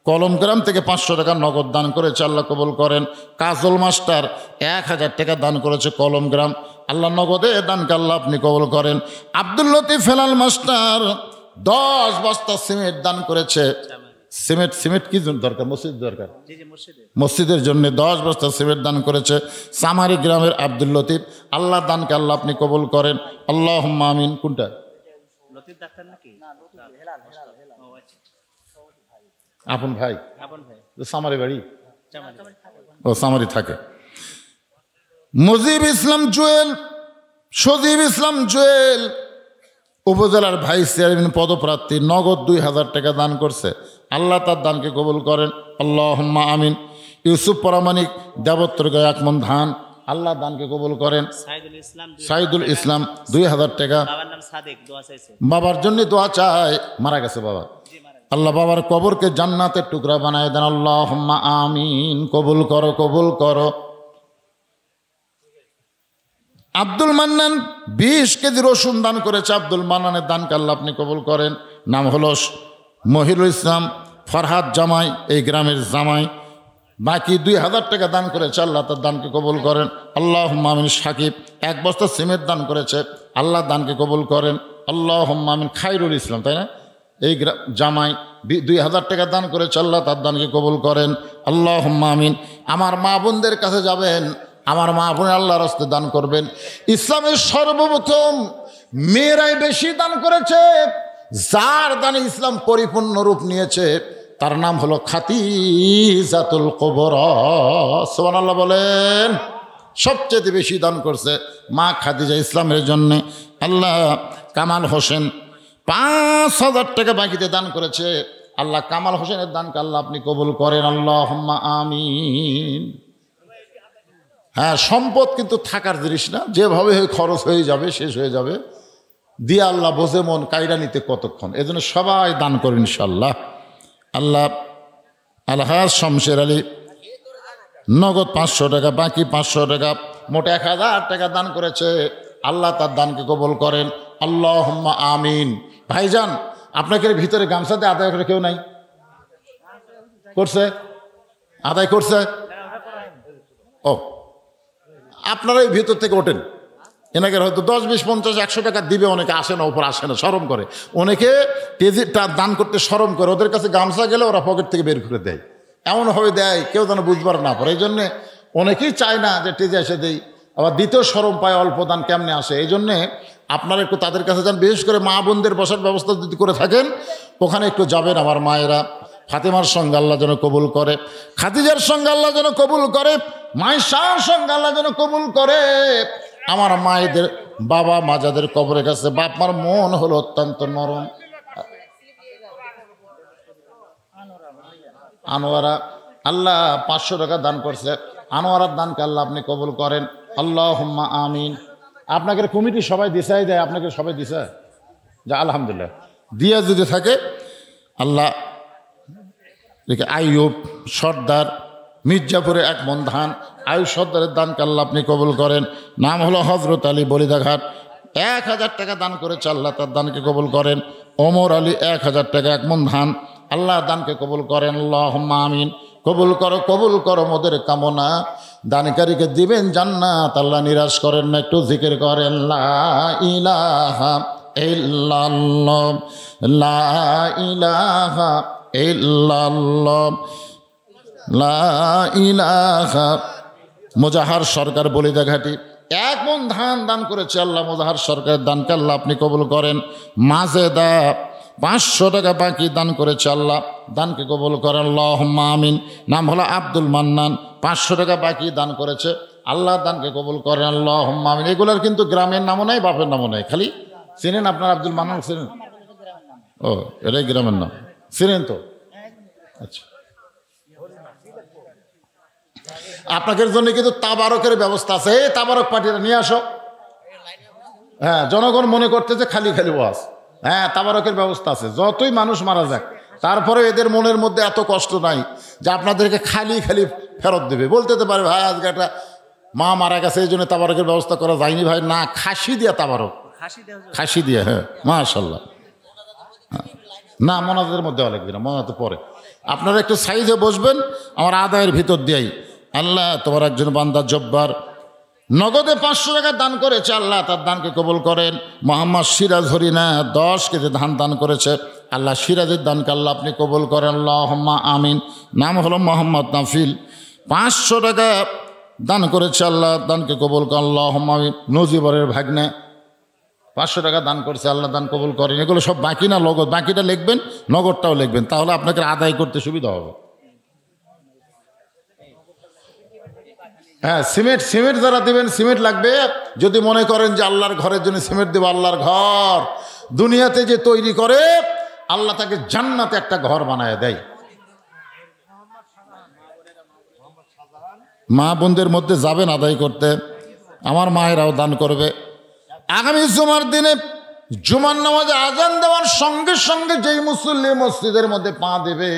কলম গ্রাম থেকে 500 টাকা নগদ দান করেছে, আল্লাহ কবুল করেন। কাজল মাস্টার 1000 টাকা দান করেছে কলম গ্রাম, আল্লাহ নগদে দানকে আল্লাহ আপনি কবুল করেন। আব্দুল লতিফ হেলাল মাস্টার 10 বস্তা সিমেন্ট দান করেছে, সিমেন্ট কি জন্য দরকার? মসজিদ দরকার, মসজিদের জন্য 10 বস্তা সিমেন্ট দান করেছে সামারি গ্রামের আব্দুল লতিফ। আল্লাহ দানকে আল্লাহ আপনি কবুল করেন, আল্লাহুম্মা আমিন। কোনটা? আপন ভাই, সামারি বাড়ি, ও সামারি থাকে। মুজিব ইসলাম জুয়েল, সজীব ইসলাম জুয়েল উপজেলার ভাইস চেয়ারম্যান পদপ্রার্থী, নগদ 2000 টাকা দান করছে। আল্লাহ তার দানকে কবুল করেন, আল্লাহুম্মা আমিন। ইউসুফ পরামানিক দেবত্রগায় 1 মণ ধান, আল্লাহ দানকে কবুল করেন। সাইদুল ইসলাম 2000 টাকা, বাবার জন্য দোয়া চায়, মারা গেছে বাবা। আল্লাহ বাবার কবরকে জান্নাতের টুকরা বানায় দেন, আল্লাহুম্মা আমিন। কবুল করো, কবুল করো। আব্দুল মান্নান 20 কেজি রসুন দান করেছে। আব্দুল মান্নানের দানকে আল্লাহ আপনি কবুল করেন। নাম হলো মহিরুল ইসলাম ফরহাদ জামাই, এই গ্রামের জামাই। বাকি 2000 টাকা দান করেছে, আল্লাহ তার দানকে কবুল করেন, আল্লাহুম্মা আমিন। সাকিব 1 বস্তা সিমেন্ট দান করেছে, আল্লাহ দানকে কবুল করেন, আল্লাহুম্মা আমিন। খায়রুল ইসলাম, তাই না, এই জামাই 2000 টাকা দান করেছে, আল্লাহ তার দানকে কবুল করেন, আল্লাহুম্মা আমিন। আমার মা বোনদের কাছে যাবেন, আমার মা বোন আল্লাহর রাস্তায় দান করবেন। ইসলামের সর্বপ্রথম মেয়েরাই বেশি দান করেছে। যার দানে ইসলাম পরিপূর্ণ রূপ নিয়েছে তার নাম হলো খাদিজাতুল কুবরা। সুবহানাল্লাহ বলেন। সবচেয়ে বেশি দান করছে মা খাদিজা ইসলামের জন্যে। আল্লাহ কামাল হোসেন 5000 টাকা বাকিতে দান করেছে, আল্লাহ কামাল হোসেনের দানকে আল্লাহ আপনি কবুল করেন, আল্লাহুম্মা আমিন। হ্যাঁ, সম্পদ কিন্তু থাকার জিনিস না, যেভাবে খরচ হয়ে যাবে, শেষ হয়ে যাবে। দিয়ে আল্লাহ বোঝে মন কায়রা নিতে কতক্ষণ, এজন্য সবাই দান করুন ইনশাল্লাহ। আল্লাহ আলহাজ শমশের আলী নগদ 500 টাকা, বাকি 500 টাকা, মোট 1000 টাকা দান করেছে, আল্লাহ তার দানকে কবুল করেন, আল্লাহুম্মা আমিন। ভাইজান, আপনাকে ভিতরে গামছাতে আদায় করে কেউ নাই? করছে? আদায় করছে? ও, আপনারা এই ভিতর থেকে ওঠেন। এনাকে হয়তো 10, 20, 50, 100 টাকা দিবে, অনেকে আসে না, উপর আসে না, শরম করে। অনেকে কেজিটা দান করতে শরম করে, ওদের কাছে গামছা গেলে ওরা পকেট থেকে বের করে দেয়, এমনভাবে দেয় কেউ যেন বুঝবার না পারে। এই জন্যে অনেকেই চায় না যে টেজে এসে দেই, আবার দ্বিতীয় শরম পায় অল্প দান কেমনে আসে। এই জন্যে আপনারা একটু তাদের কাছে যান, বিশেষ করে মা বোনদের বসার ব্যবস্থা যদি করে থাকেন ওখানে একটু যাবেন। আমার মায়েরা ফাতেমার সঙ্গে আল্লাহ যেন কবুল করে, খাদিজার সঙ্গে আল্লাহ যেন কবুল করে, মায়েশার সঙ্গে আল্লাহ যেন কবুল করে। আমার মায়েদের বাবা মা যাদের কবরের কাছে, বাপ মার মন হলো অত্যন্ত নরম। আনোয়ারা আল্লাহ 500 টাকা দান করছে, আনোয়ারার দানকে আল্লাহ আপনি কবুল করেন, আল্লাহুম্মা আমিন। আপনাকে কমিটি সবাই দিশাই দেয়, আপনাকে সবাই দিশা যা, আলহামদুলিল্লাহ। দিয়া যদি থাকে আল্লাহ দেখে। আইয়ুব সর্দার মির্জাপুরে 1 মণ ধান, আয়ুব সর্দারের দানকে আল্লাহ আপনি কবুল করেন। নাম হলো হজরত আলী বলিদাঘাট, 1000 টাকা দান করেছে, আল্লাহ তার দানকে কবুল করেন। ওমর আলী 1000 টাকা 1 মণ ধান, আল্লাহ দানকে কবুল করেন, আল্লাহুম্মা আমিন। কবুল করো, কবুল করো মোদের কামনা, দানকারীকে দিবেন জান্নাত, আল্লাহ নিরাশ করেন না। একটু জিকির করেন, লা ইলাহা ইল্লাল্লাহ, লা ইলাহা ইল্লাল্লাহ, লা ইলাহা। মোজাহার সরকার বলিদাঘাটি 1 মণ ধান দান করেছে, আল্লাহ মোজাহার সরকারের দানকে আল্লাহ আপনি কবুল করেন। মাজেদা 500 টাকা বাকি দান করেছে, আল্লাহ দানকে কবুল করেন, আল্লাহুম্মা আমিন। নাম হলো আব্দুল মান্নান, 500 টাকা বাকি দান করেছে, আল্লাহ দানকে কবুল করেন, আল্লাহুম্মা আমিন। এগুলোর কিন্তু গ্রামের নামও নাই, বাপের নামও নাই, খালি চিনেন আপনার আব্দুল মান্নান, চিনেন? ও, এটাই গ্রামের নাম, চিনেন তো? আচ্ছা, আপনাদের জন্য কিন্তু তাবারকের ব্যবস্থা আছে, এই তাবারক পার্টিটা নিয়ে আসো। হ্যাঁ, জনগণ মনে করতেছে খালি খালি ওয়াজ। হ্যাঁ, তাবারকের ব্যবস্থা আছে, যতই মানুষ মারা যাক তারপরে এদের মনের মধ্যে এত কষ্ট নাই যে আপনাদেরকে খালি খালি ফেরত দেবে। বলতে তো পারে, ভাই আজকে একটা মা মারা গেছে এই জন্য তাবারকের ব্যবস্থা করা যায়নি। ভাই না, খাসি দিয়া তাবারক, খাসি দিয়া। হ্যাঁ, মাশাআল্লাহ। না, মনাদের মধ্যে অনেক দিন, মনাতে পরে আপনারা একটু সাইজে বসবেন আমার আদায়ের ভিতর দিয়েই। আল্লাহ তোমার একজন বান্দা জব্বার নগদে 500 টাকা দান করেছে, আল্লাহ তার দানকে কবুল করেন। মোহাম্মদ সিরাজ হরিনা 10 কেজি ধান দান করেছে, আল্লাহ সিরাজের দানকে আল্লাহ আপনি কবুল করেন, আল্লাহুম্মা আমিন। নাম হলো মোহাম্মদ নাফিল, 500 টাকা দান করেছে, আল্লাহ দানকে কবুল করেন, আল্লাহুম্মা আমিন। নজিবরের ভাগ্নে 500 টাকা দান করছে, আল্লাহ দান কবুল করেন। এগুলো সব বাকি না নগদ, বাকিটা লিখবেন, নগদটাও লিখবেন, তাহলে আপনাকে আদায় করতে সুবিধা হবে। হ্যাঁ, সিমেন্ট যারা দেবেন, সিমেন্ট লাগবে। যদি মনে করেন যে আল্লাহর ঘরের জন্য সিমেন্ট দেবো, আল্লাহর ঘর দুনিয়াতে যে তৈরি করে আল্লাহ তাকে জান্নাতে একটা ঘর বানায় দেয়। মা বোনদের মধ্যে যাবেন আদায় করতে, আমার মায়েরাও দান করবে। আগামী জুমার দিনে জুমার নামাজে আজান দেওয়ার সঙ্গে সঙ্গে যেই মুসল্লি মসজিদের মধ্যে পা দেবে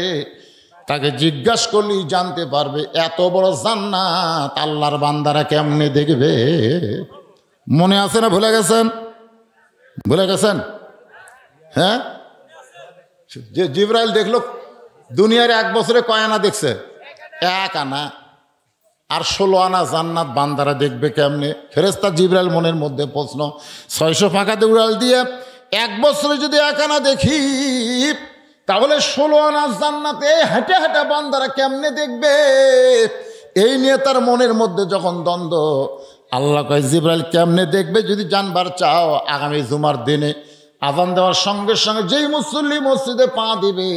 তাকে জিজ্ঞাসা করলেই জানতে পারবে এত বড় জান্নাত আল্লাহর বান্দারা কেমনে দেখবে। মনে আছে না ভুলে গেছেন? ভুলে গেছেন? হ্যাঁ, যে জিবরাইল দেখলো দুনিয়ার 1 বছরে কয় আনা দেখছে? 1 আনা। আর 16 আনা জান্নাত বান্দারা দেখবে কেমনে? ফেরেশতা জিবরাইল মনের মধ্যে প্রশ্ন, 600 ফাঁকাতে উড়াল দিয়ে 1 বছরে যদি 1 আনা দেখি, তাহলে 16 আনা জান্নাতে হেঁটে হেঁটে বান্দারা কেমনে দেখবে? এই নিয়ে তার মনের মধ্যে যখন দ্বন্দ্ব, আল্লাহ কয় জিবরাইল কেমনে দেখবে যদি জানবার চাও, আগামী জুমার দিনে আজান দেওয়ার সঙ্গে সঙ্গে যেই মুসল্লি মসজিদে পা দিবে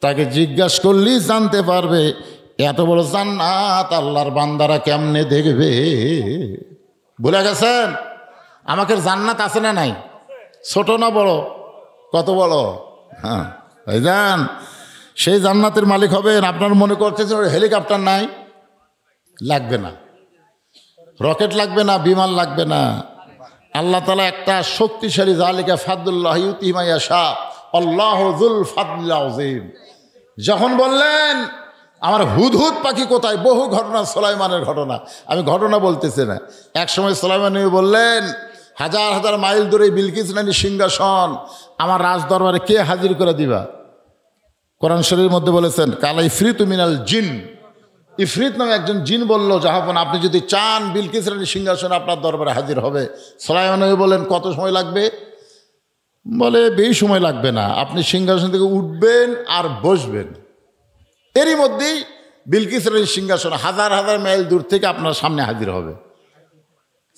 তাকে জিজ্ঞাসা করলেই জানতে পারবে এত বড় জান্নাত আল্লাহর বান্দারা কেমনে দেখবে। ভুলে গেছেন? আমাকে জান্নাত আছে না নাই? ছোট না বড়? কত বড়? হ্যাঁ, ভাইজান সেই জান্নাতের মালিক হবেন। আপনার মনে করতেছেন হেলিকপ্টার নাই, লাগবে না, রকেট লাগবে না, বিমান লাগবে না। আল্লাহ তাআলা একটা শক্তিশালী, যালিকা ফাদলুল্লাহ ইউতিহি মান ইয়াশা আল্লাহু যুল ফাদলিল আযীম। যখন বললেন আমার হুদহুদ পাখি কোথায়, বহু ঘটনা, সুলাইমানের ঘটনা, আমি ঘটনা বলতেছি না। এক সময় সুলাইমান নবী বললেন, হাজার হাজার মাইল দূরে বিলকিস রানীর সিংহাসন আমার রাজ দরবারে কে হাজির করে দিবা? কোরআন শরীফের মধ্যে বলেছেন কালা ইফরিতু মিনাল জিন, ইফরিত নামে একজন জিন বলল, জাহাপন আপনি যদি চান বিলকিস রানীর সিংহাসন আপনার দরবারে হাজির হবে। সুলাইমান নবী বলেন কত সময় লাগবে? বলে বেশি সময় লাগবে না, আপনি সিংহাসন থেকে উঠবেন আর বসবেন, এরই মধ্যেই বিলকিস রানীর সিংহাসন হাজার হাজার মাইল দূর থেকে আপনার সামনে হাজির হবে।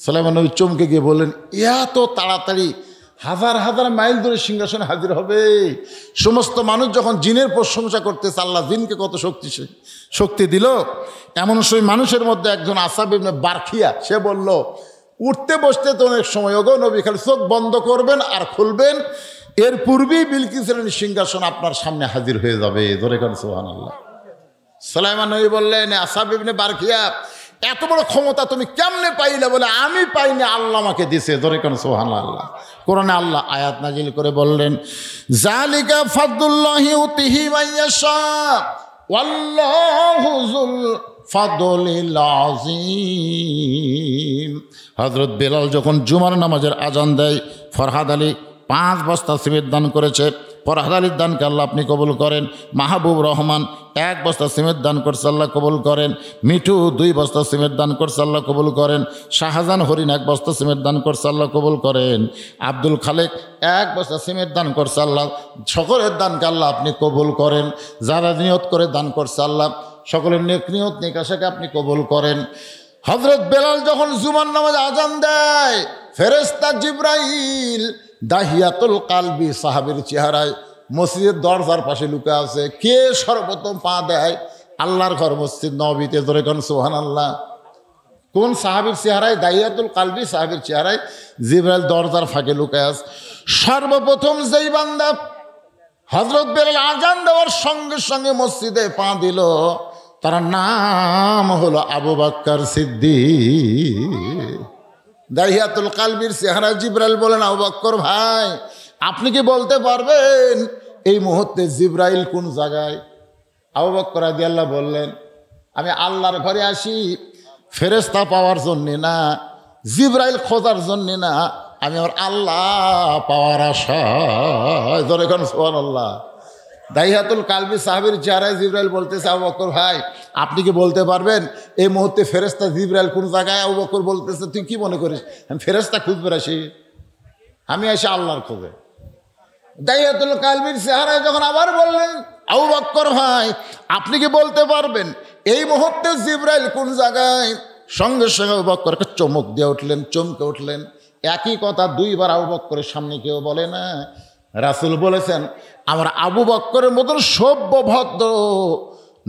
সুলাইমান নবী চমকে গিয়ে বললেন, এত তাড়াতাড়ি হাজার হাজার মাইল দূরে সিংহাসনে হাজির হবে? সমস্ত মানুষ যখন জিনের প্রশংসা করতেছে, আল্লাহ জিনকে কত শক্তি দিল। এমন সময় মানুষের মধ্যে একজন আসহাব ইবনে বারখিয়া, সে বলল, উঠতে বসতে তো অনেক সময়, ওগো নবী, খালি চোখ বন্ধ করবেন আর খুলবেন, এর পূর্বেই বিলকিস রানীর সিংহাসন আপনার সামনে হাজির হয়ে যাবে। ধরে করেন সুবহানাল্লাহ। সুলাইমান নবী বললেন, আসহাব ইবনে বারখিয়া, এত বড় ক্ষমতা তুমি কেমনে পাইলে? বলে আমি পাইনি, আল্লাহ আমাকে দিছে। ধরে কেন সুবহানাল্লাহ। কোরআনে আল্লাহ আয়াত নাজিল করে বললেন, যালিকা ফাদলুল্লাহি ইউতিহি মান ইয়াশা ওয়াল্লাহু যুল ফাদলিল আযীম। হযরত বেলাল যখন জুমার নামাজের আজান দেয়, ফরহাদ আলী 5 বস্তা সিমেন্ট দান করেছে, ফরহাদ আলীর দানকে আল্লাহ আপনি কবুল করেন। মাহবুব রহমান 1 বস্তা সিমেন্ট দান করছে, আল্লাহ কবুল করেন। মিঠু 2 বস্তা সিমেন্ট দান করছে, আল্লাহ কবুল করেন। শাহজাহান হরিণ 1 বস্তা সিমেন্ট দান করছে, আল্লাহ কবুল করেন। আব্দুল খালেক 1 বস্তা সিমেন্ট দান করছে, আল্লাহ সকলের দানকে আল্লাহ আপনি কবুল করেন। যারা নিয়ত করে দান করছে, আল্লাহ সকলের নেক নিয়ত নেক আশাকে আপনি কবুল করেন। হযরত বেলাল যখন জুমার নামাজ আজান দেয়, ফেরেশতা জিবরাইল দাহিয়াতুল কালবি সাহাবীর চেহারায় মসজিদের দরজার পাশে লুকে আছে। কে সর্বপ্রথম পা দেয়? আল্লাহর ঘর মসজিদ নববীতে। ধরে কোন সুবহানাল্লাহ। কোন সাহাবীর চেহারায়? দাহিয়াতুল কালবি সাহাবীর চেহারায় জিবরাইল দরজার ফাঁকে লুকে আছে। সর্বপ্রথম যেই বান্দা হযরত বেলাল আজান দেওয়ার সঙ্গে সঙ্গে মসজিদে পা দিল, তার নাম হলো আবু বকর সিদ্দিক। দাহিয়াতুল কালবির চেহারা। জিবরাইল বলেন, আবু বকর ভাই, আপনি কি বলতে পারবেন এই মুহূর্তে জিবরাইল কোন জায়গায়? আবু বকর রাদিয়াল্লাহু বললেন, আমি আল্লাহর ঘরে আসি ফেরেশতা পাওয়ার জন্যে না, জিবরাইল খোঁজার জন্যে না, আমি আমার আল্লাহ পাওয়ার আশায়। ধরে এখন সুবহানাল্লাহ। দাহিয়াতুল কালবি সাহাবীর চেহারায় জিবরাইল বলতেছে, আবু বকর ভাই, আপনি কি বলতে পারবেন এই মুহূর্তে ফেরেশতা জিবরাইল কোন জায়গায়? আবু বকর বলতেছে, তুই কি মনে করিস আমি ফেরেশতা খুঁজবে আসি? আমি আসি আল্লাহর খোঁজে। দাইয়াতুল কালবির চেহারায় যখন আবার বললেন, আবু বকর ভাই আপনি কি বলতে পারবেন এই মুহূর্তে জিবরাইল কোন জায়গায়? সঙ্গে সঙ্গে আবু বকরকে চমক দিয়ে উঠলেন, চমকে উঠলেন। একই কথা দুইবার আবু বকরের সামনে কেউ বলে না। রাসূল বলেছেন, আমার আবু বকরের মতন সভ্য ভদ্র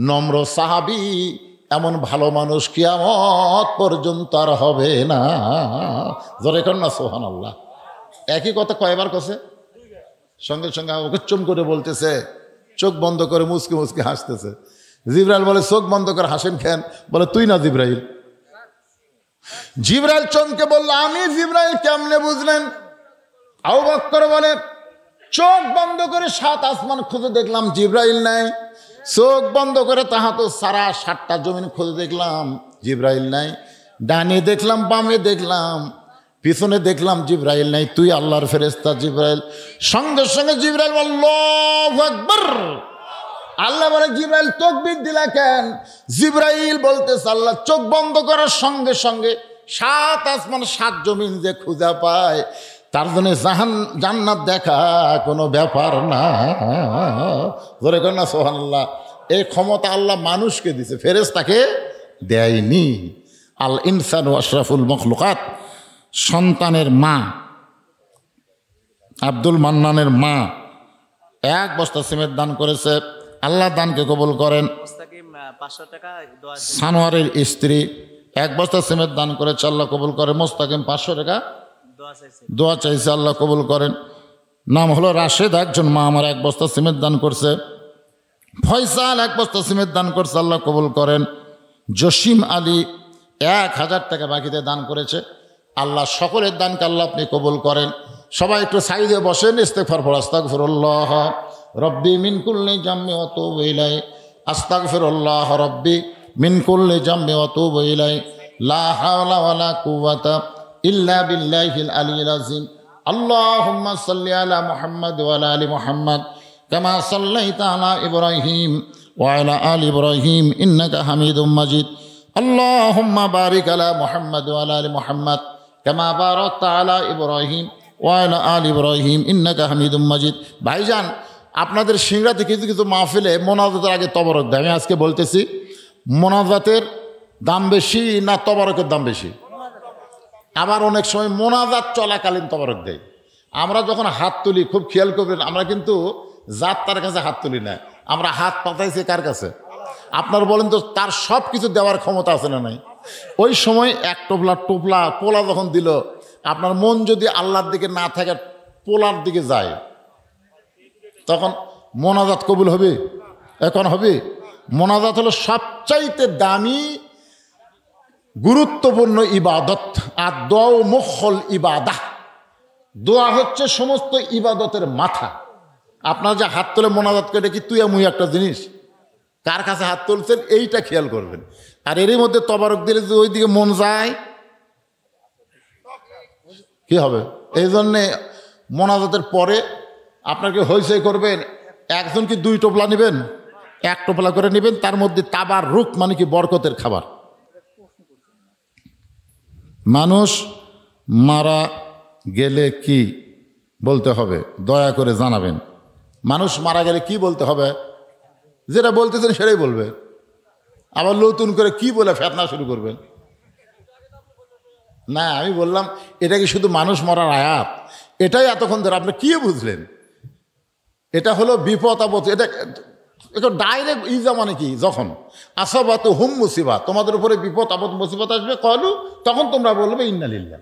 নম্র সাহাবী এমন ভালো মানুষ কিয়ামত পর্যন্ত আর হবে না। জোরে কর না সুবহানাল্লাহ। একই কথা কয়বার কছে? সঙ্গে সঙ্গে ওকে চুম করে বলতেছে, চোখ বন্ধ করে মুসকে মুসকে হাসতেছে। জিবরাইল বলে, চোখ বন্ধ করে হাসেন কেন? বলে, তুই না জিবরাইল। জিবরাইল চমকে বলল, আমি জিবরাইল। কেমনে বুঝলেন? আবু বকর বলে, চোখ বন্ধ করে 7 আসমান খুঁজে দেখলাম জিবরাইল নাই। চোখ বন্ধ করে তাহা তো সারা 7টা জমিন খুঁজে দেখলাম জিবরাইল নাই। ডানে দেখলাম, বামে দেখলাম, পিছনে দেখলাম, জিবরাইল নাই। তুই আল্লাহর ফেরেশতা জিবরাইল। সঙ্গে সঙ্গে জিবরাইল আল্লাহু আকবার। আল্লাহ বলে, জিবরাইল তাকবীর দিলা কেন? জিবরাইল বলতেছে, আল্লাহ চোখ বন্ধ করার সঙ্গে সঙ্গে 7 আসমান 7 জমিন যে খুঁজা পায় তার জন্য জান্নাত দেখা কোনো ব্যাপার না। ধরে কর না সুবহানাল্লাহ। এই ক্ষমতা আল্লাহ মানুষকে দিছে, ফেরেশতাকে দেয়নি। আল ইনসানু আশরাফুল মখলুকাত। সন্তানের মা, আব্দুল মান্নানের মা 1 বস্তা সিমেন্ট দান করেছে। আল্লাহ দানকে কবুল করেন। সানোয়ারের স্ত্রী 1 বস্তা সিমেন্ট দান করেছে, আল্লাহ কবুল করেন। মোস্তাকিম 500 টাকা দোয়া চাইছে, আল্লাহ কবুল করেন। নাম হলো রাশেদ, একজন মা আমার 1 বস্তা সিমেন্ট দান করছে। ফয়সাল 1 বস্তা সিমেন্ট দান করছে, আল্লাহ কবুল করেন। জসিম আলী 1000 টাকা বাকিতে দান করেছে। আল্লাহ সকলের দানকে আল্লাহ আপনি কবুল করেন। সবাই একটু সাইডে বসেন, ইস্তেগফার পড়ো। আস্তাগফিরুল্লাহ রব্বি মিন কুল্লি জামমি ওয়া তুবু ইলাই। আস্তাগফিরুল্লাহ রব্বি মিন কুল্লি জামমি ওয়া তুবু ইলাই। লা হাওলা ওয়ালা কুওয়াতা ইল্লা বিল্লাহিল আলিয়্যিল আযীম। আল্লাহুম্মা সাল্লি আলা মুহাম্মাদ ওয়া আলা আলি মুহাম্মাদ কামা সাল্লাইতা আলা ইব্রাহিম ওয়া আলা আলি ইব্রাহিম ইন্নাকা হামিদুম মাজিদ। আল্লাহুম্মা বারিক আলা মুহাম্মাদ ওয়া আলা আলি মুহাম্মাদ কামা বারাকতা আলা ইব্রাহিম ওয়া আলা আলি ইব্রাহিম ইন্নাকা হামিদুম মাজিদ। ভাইজান, আপনাদের সিংড়াতে কিছু কিছু মাহফিলে মোনাজাতের আগে তবরক দেয়। আমি আজকে বলতেছি, মোনাজাতের দাম বেশি না তবরকের দাম বেশি? আবার অনেক সময় মোনাজাত চলাকালীন তবরক দেয়। আমরা যখন হাত তুলি, খুব খেয়াল করবেন, আমরা কিন্তু জাত তার কাছে হাত তুলি না, আমরা হাত পাতাইছি কার কাছে? আপনার বলেন তো, তার সব কিছু দেওয়ার ক্ষমতা আছে না নাই? ওই সময় 1 টোপলা পোলা যখন দিল, আপনার মন যদি আল্লাহর দিকে না থাকে, পোলার দিকে যায়, তখন মোনাজাত কবুল হবে? এখন হবে? মোনাজাত হলো সবচাইতে দামি গুরুত্বপূর্ণ ইবাদত। আর দোয়া মুখল ইবাদাহ। দোয়া হচ্ছে সমস্ত ইবাদতের মাথা। আপনার যে হাত তুলে মোনাজাত করে, কি তুই মুই একটা জিনিস? কার কাছে হাত তুলছেন এইটা খেয়াল করবেন। আর এরই মধ্যে তবারক দিলে যদি ওই দিকে মন যায়, কি হবে? এই জন্যে মোনাজাতের পরে আপনাকে হইচই করবেন, একজন কি 2 টোপলা নেবেন? 1 টোপলা করে নেবেন, তার মধ্যে তাবার রুক মানে কি বরকতের খাবার। মানুষ মারা গেলে কি বলতে হবে দয়া করে জানাবেন। মানুষ মারা গেলে কি বলতে হবে? যেটা বলতেছেন সেটাই বলবে। আবার নতুন করে কি বলে ফেতনা শুরু করবেন? না, আমি বললাম এটা কি শুধু মানুষ মরার আয়াত? এটাই এতক্ষণ ধরে আপনি কি বুঝলেন? এটা হলো বিপদ আপদ। এটা ডাইরেক্ট ইজা মানে কি? যখন আসাবাতু হুম মুসিবা, তোমাদের উপরে বিপদ আপদ মুসিবত আসবে, কলু, তখন তোমরা বলবে ইন্না লিল্লাহ।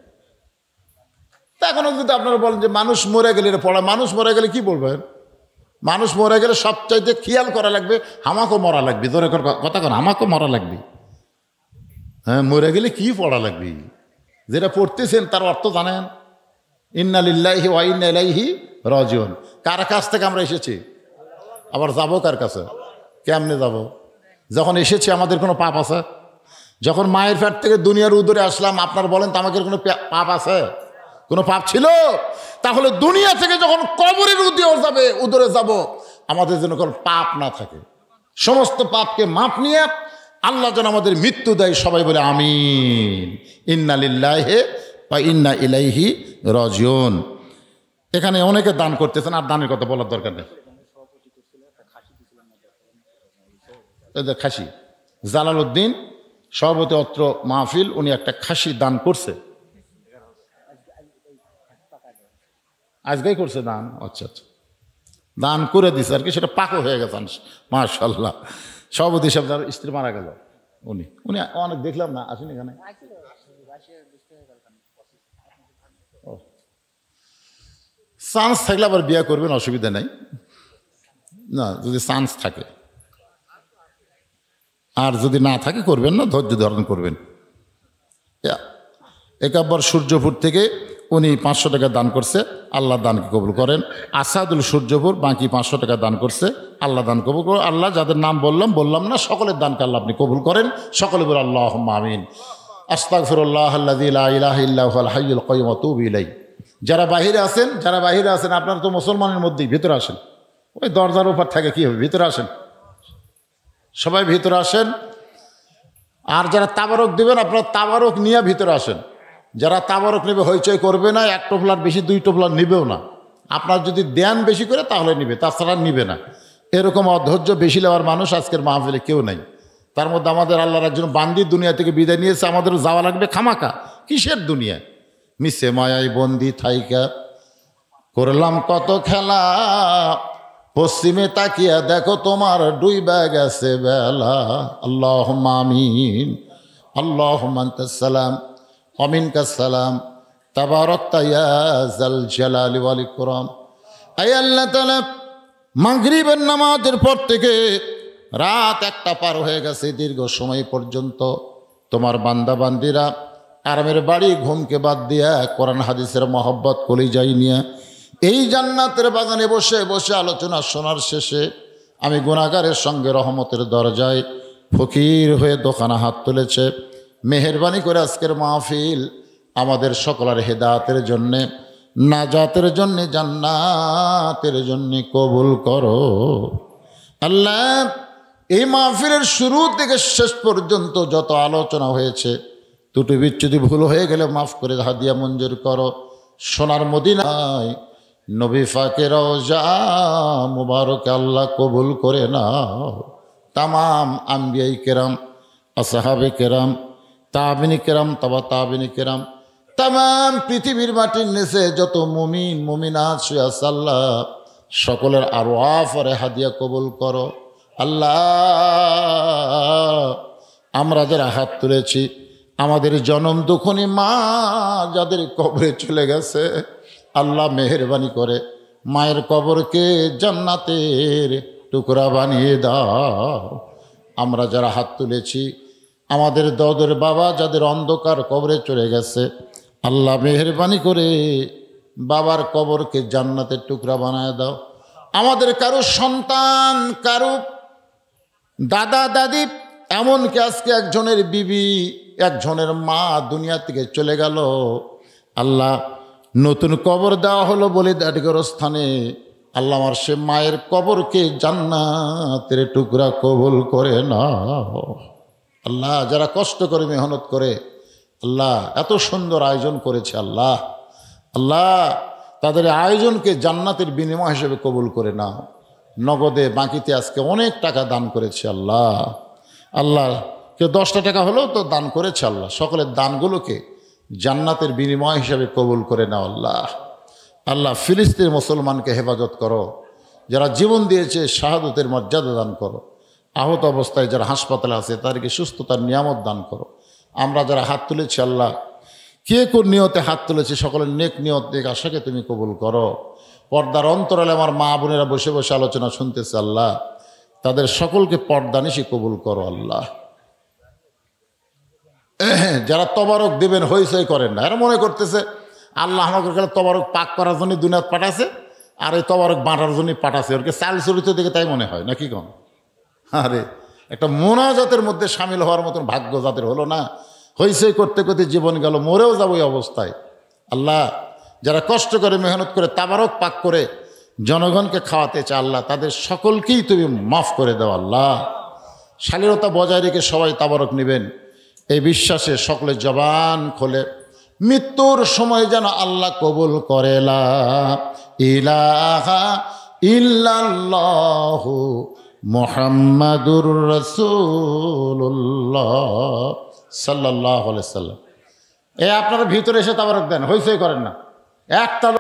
তা এখনও যদি আপনারা বলেন যে মানুষ মরে গেলে পড়া, মানুষ মরে গেলে কি বলবেন? মানুষ মরে গেলে সবচাইতে খেয়াল করা লাগবে, আমাকেও মরা লাগবে। ধরে কথা কর, আমাকেও মরা লাগবে। হ্যাঁ, মরে গেলে কি পড়া লাগবে? যেটা পড়তেছেন তার অর্থ জানেন? ইন্না লিল্লাহি ওয়া ইন্না ইলাইহি রাজিউন। কার কাছ থেকে আমরা এসেছি, আবার যাবো কার কাছে? কেমনে যাব? যখন এসেছি আমাদের কোনো পাপ আছে? যখন মায়ের পেট থেকে দুনিয়ার উদরে আসলাম, আপনার বলেন তো আমাদের কোনো পাপ আছে? কোনো পাপ ছিল? তাহলে দুনিয়া থেকে যখন কবরের উদরে যাব, আমাদের যেন কোনো পাপ না থাকে। সমস্ত পাপকে মাপ নিয়ে আল্লাহ যেন আমাদের মৃত্যু দেয়। সবাই বলে আমিন। ইন্না লিল্লাহি ওয়া ইন্না ইলাইহি রাজিউন। এখানে অনেকে দান করতেছেন, আর দানের কথা বলার দরকার নেই। খাসি জালালউদ্দিন সভাপতি অত্র মাহফিল, উনি একটা খাসি দান করছে, আজকেই করছে দান। আচ্ছা আচ্ছা, দান করে দিছে আর কি, সেটা পাকও হয়ে গেছে মাশাআল্লাহ। সভাপতি সাহেব স্ত্রী মারা গেল, উনি উনি অনেক দেখলাম না, আসেনি এখানে। চান্স থাকলে আবার বিয়ে করবেন, অসুবিধা নাই না, যদি চান্স থাকে। আর যদি না থাকে করবেন না, ধৈর্য ধারণ করবেন। একাব্বর সূর্যপুর থেকে উনি 500 টাকা দান করছে, আল্লাহ দানকে কবুল করেন। আসাদুল সূর্যপুর বাকি 500 টাকা দান করছে, আল্লাহ দান কবুল করেন। আল্লাহ যাদের নাম বললাম না, সকলের দানকে আল্লাহ আপনি কবুল করেন। সকলে বলে আল্লাহুম্মা আমিন। আস্তাগফিরুল্লাহ আল্লাযী লা ইলাহা ইল্লা হুয়াল হাইয়ুল কাইয়্যুম ওয়া আতুবু ইলাইহি। যারা বাহিরে আছেন, আপনারা তো মুসলমানের মধ্যেই, ভিতরে আসেন। ওই দরজার উপর থাকে কি হবে, ভিতরে আসেন, সবাই ভিতরে আসেন। আর যারা তাবারক দিবেন, আপনারা তাবারক নিয়ে ভিতরে আসেন। যারা তাবারক নেবে হইচই করবে না, 1 টোপলার বেশি 2 টোপলার নিবেও না। আপনার যদি দেন বেশি করে তাহলে নিবে, তাছাড়া নিবে না। এরকম অধৈর্য বেশি নেওয়ার মানুষ আজকের মাহফিলে কেউ নাই। তার মধ্যে আমাদের আল্লাহর একজন বান্দি দুনিয়া থেকে বিদায় নিয়েছে, আমাদের যাওয়া লাগবে খামাকা। কিসের দুনিয়া? মিশে মায়াই বন্দি থাইকা করলাম কত খেলা, পশ্চিমে তাকিয়া দেখো তোমার ডুইবা গেছে বেলা। আল্লাহুম্মা আমিন। আল্লাহুম্মা আনতাস সালাম ওয়া মিনকাস সালাম, তাবারাকতা ইয়া যাল জালালি ওয়াল ইকরাম। আয় আল্লাহ তাআলা, মাগরিবের নামাজের পর থেকে রাত 1টা পার হয়ে গেছে, দীর্ঘ সময় পর্যন্ত তোমার বান্দা বান্দিরা আরামের বাড়ি ঘুমকে বাদ দিয়া কোরআন হাদিসের মহব্বত কলিজায় নিয়ে এই জান্নাতের বাগানে বসে বসে আলোচনা শোনার শেষে আমি গুনাহগারের সঙ্গে রহমতের দরজায় ফকির হয়ে দোকানে হাত তুলেছে। মেহেরবানি করে আজকের মাহফিল আমাদের সকলের হেদায়েতের জন্যে, নাজাতের জন্যে, জান্নাতের জন্যে কবুল করো আল্লাহ। এই মাহফিলের শুরু থেকে শেষ পর্যন্ত যত আলোচনা হয়েছে, ত্রুটি বিচ্যুতি ভুল হয়ে গেলে মাফ করে হাদিয়া মঞ্জুর করো। সোনার মদিনায় নবী পাকের রওজা মুবারক আল্লাহ কবুল করে নাও। তামাম আম্বিয়াই কেরাম, আসহাবে কেরাম, তাবিনী কেরাম, তাবা তাবিনী কেরাম, তামাম পৃথিবীর মাটির নিচে যত মুমিন মুমিনাত শুয়ে আছে আল্লাহ, সকলের আরওয়াহ আর হাদিয়া কবুল করো আল্লাহ। আমরা যারা হাত তুলেছি, আমাদের জনম দুঃখনী মা যাদের কবরে চলে গেছে, আল্লাহ মেহেরবানি করে মায়ের কবরকে জান্নাতের টুকরা বানিয়ে দাও। আমরা যারা হাত তুলেছি, আমাদের দাদুর বাবা যাদের অন্ধকার কবরে চলে গেছে, আল্লাহ মেহেরবানি করে বাবার কবরকে জান্নাতের টুকরা বানায় দাও। আমাদের কারো সন্তান, কারো দাদা দাদি, এমনকি আজকে একজনের বিবি, একজনের মা দুনিয়া থেকে চলে গেল, আল্লাহ নতুন কবর দেওয়া হলো বলে গোরস্থানে, আল্লাহ আমার সে মায়ের কবরকে জান্নাতের টুকরা কবুল করে নাও আল্লাহ। যারা কষ্ট করে মেহনত করে আল্লাহ এত সুন্দর আয়োজন করেছে আল্লাহ, আল্লাহ তাদের আয়োজনকে জান্নাতের বিনিময় হিসেবে কবুল করে নাও। নগদে বাকিতে আজকে অনেক টাকা দান করেছে আল্লাহ, আল্লাহ কেউ 10টা টাকা হলেও তো দান করেছে আল্লাহ, সকলের দানগুলোকে জান্নাতের বিনিময় হিসাবে কবুল করে নাও আল্লাহ। আল্লাহ ফিলিস্তিনের মুসলমানকে হেফাজত করো, যারা জীবন দিয়েছে শাহাদতের মর্যাদা দান করো। আহত অবস্থায় যারা হাসপাতালে আছে তাদেরকে সুস্থতার নিয়ামত দান করো। আমরা যারা হাত তুলেছি আল্লাহ, কে কোন নিয়তে হাত তুলেছে, সকলের নেক নিয়ত নেক আশাকে তুমি কবুল করো। পর্দার অন্তরালে আমার মা বোনেরা বসে বসে আলোচনা শুনতেছে আল্লাহ, তাদের সকলকে পর্দানিশি কবুল করো আল্লাহ। যারা তবারক দেবেন হইচই করেন না, এরা মনে করতেছে আল্লাহ আমাকে তবারক পাক করার জন্য দুনিয়াত পাঠাছে, আর এই তবারক বাঁটার জন্যই পাঠাছে। ওরকে চাল চরিত্র দেখে তাই মনে হয় নাকি কম? আরে একটা মোনাজাতের মধ্যে সামিল হওয়ার মতন ভাগ্য যাদের হলো না, হইচই করতে করতে জীবন গেল, মরেও যাবো এই অবস্থায়। আল্লাহ যারা কষ্ট করে মেহনত করে তাবারক পাক করে জনগণকে খাওয়াতে চায় আল্লাহ, তাদের সকলকেই তুমি মাফ করে দাও আল্লাহ। শালীনতা বজায় রেখে সবাই তাবারক নেবেন এই বিশ্বাসে সকলে জবান খোলে মৃত্যুর সময় যেন আল্লাহ কবুল করে লা ইলাহা ইল্লাল্লাহু মুহাম্মাদুর রাসূলুল্লাহ সাল্লাল্লাহু আলাইহি সাল্লাম। আপনারা ভিতরে এসে তাবারক দেন, হইচই করেন না। একটা